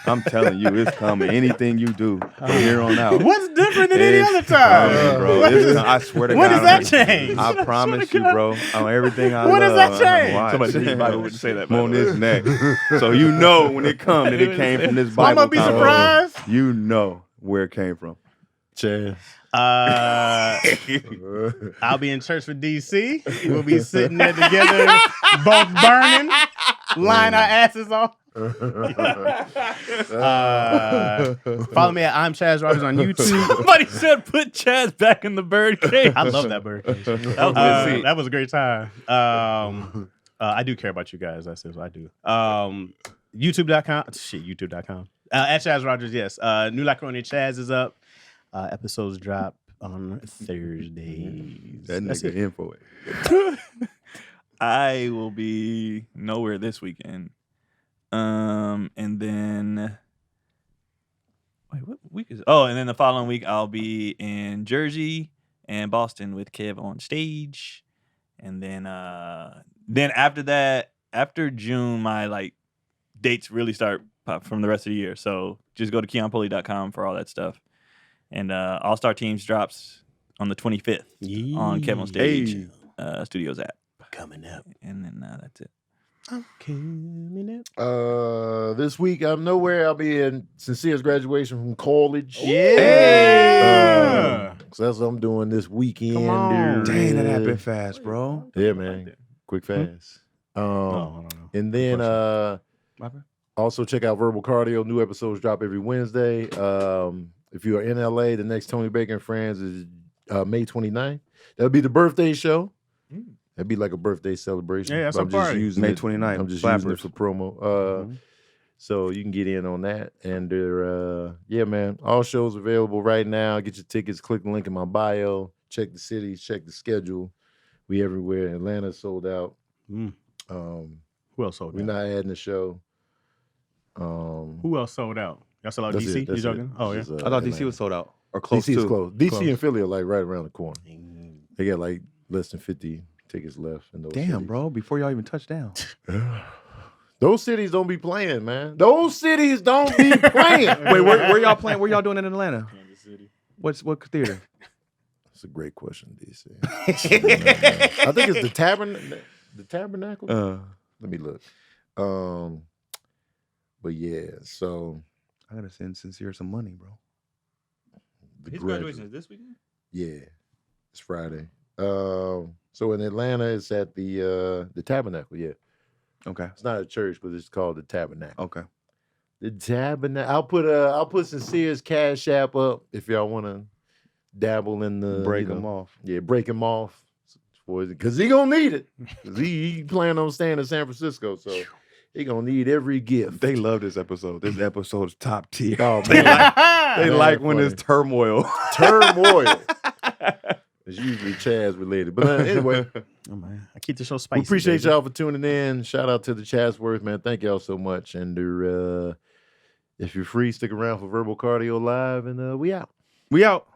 I'm telling you, it's coming. Anything you do from here on out. What's different than any It's other time? coming, bro. What It's is- I swear to when God. does that change? I promise you, bro. On everything I When love. does that change? Watch. Somebody said the Bible wouldn't say that. by I'm on the way. this neck. So you know when it comes that it came from this I'm Bible. gonna be conversation. surprised. You know where it came from. Chaz. I'll be in church for DC. We'll be sitting there together, both burning, lying our asses off. Follow me at I'm Chaz Rogers on YouTube. Somebody said put Chaz back in the bird cage. I love that bird. That was a good seat. That was a great time. I do care about you guys. That's what I do. YouTube.com. YouTube.com. At Chaz Rogers, yes. New Lacronia Chaz is up. Episodes drop on Thursdays. That That's nigga it. in for it. I will be nowhere this weekend. And then wait, what week is? Oh, and then the following week I'll be in Jersey and Boston with Kev on stage. And then after that, after June, my dates really start from the rest of the year. So just go to keonpulley.com for all that stuff. And All Star Teams drops on the 25th on Kev on Stage Studios app. Coming up. And then that's it. I'm coming up. This week I'm nowhere. I'll be in Sincere's graduation from college. Yeah. So that's what I'm doing this weekend. Come on. Dang, that happened fast, bro. Yeah, man. Quick, fast. I don't know. And then also check out Verbal Cardio. New episodes drop every Wednesday. If you are in LA, the next Tony Baker and Friends is May 29th. That'll be the birthday show. That'd be like a birthday celebration. Yeah, that's But a I'm just party. using May it- 29th, I'm just using Flappers. it for promo. So you can get in on that. And yeah, man, all shows available right now. Get your tickets. Click the link in my bio. Check the cities. Check the schedule. We everywhere. Atlanta sold out. Who else sold We're out? not adding the show. Who else sold out? Y'all sold out That's DC? it, You that's joking? it. Oh, yeah. This is, I thought DC Atlanta. was sold out or close DC is to. close. DC Close. and Philly are like right around the corner. They got like less than 50 tickets left in those Damn, cities. bro! Before y'all even touch down. Those cities don't be playing, man. Those cities don't be playing. Wait, where y'all playing? Where y'all doing in Atlanta? Kansas City. What theater? That's a great question, DC. I think it's the Tabernacle. Let me look. But yeah, so I gotta send Sincere some money, bro. the His graduate- graduation is this weekend? Yeah, it's Friday. So in Atlanta, it's at the Tabernacle. Yeah, Okay. it's not a church, but it's called the Tabernacle. Okay. The Tabernacle. I'll put Sincere's Cash App up if y'all want to dabble in the Break them off. Yeah, break him off. Because he gonna need it. 'Cause he plan on staying in San Francisco, so he gonna need every gift. They love this episode. This episode is top tier. Oh, they man. they Man, like when funny. it's turmoil. Turmoil. It's usually Chaz related. But anyway, Oh, man. I keep the show spicy. we appreciate baby. y'all for tuning in. Shout out to the Chazworth, man. Thank y'all so much. And if you're free, stick around for Verbal Cardio Live, and we out. We out.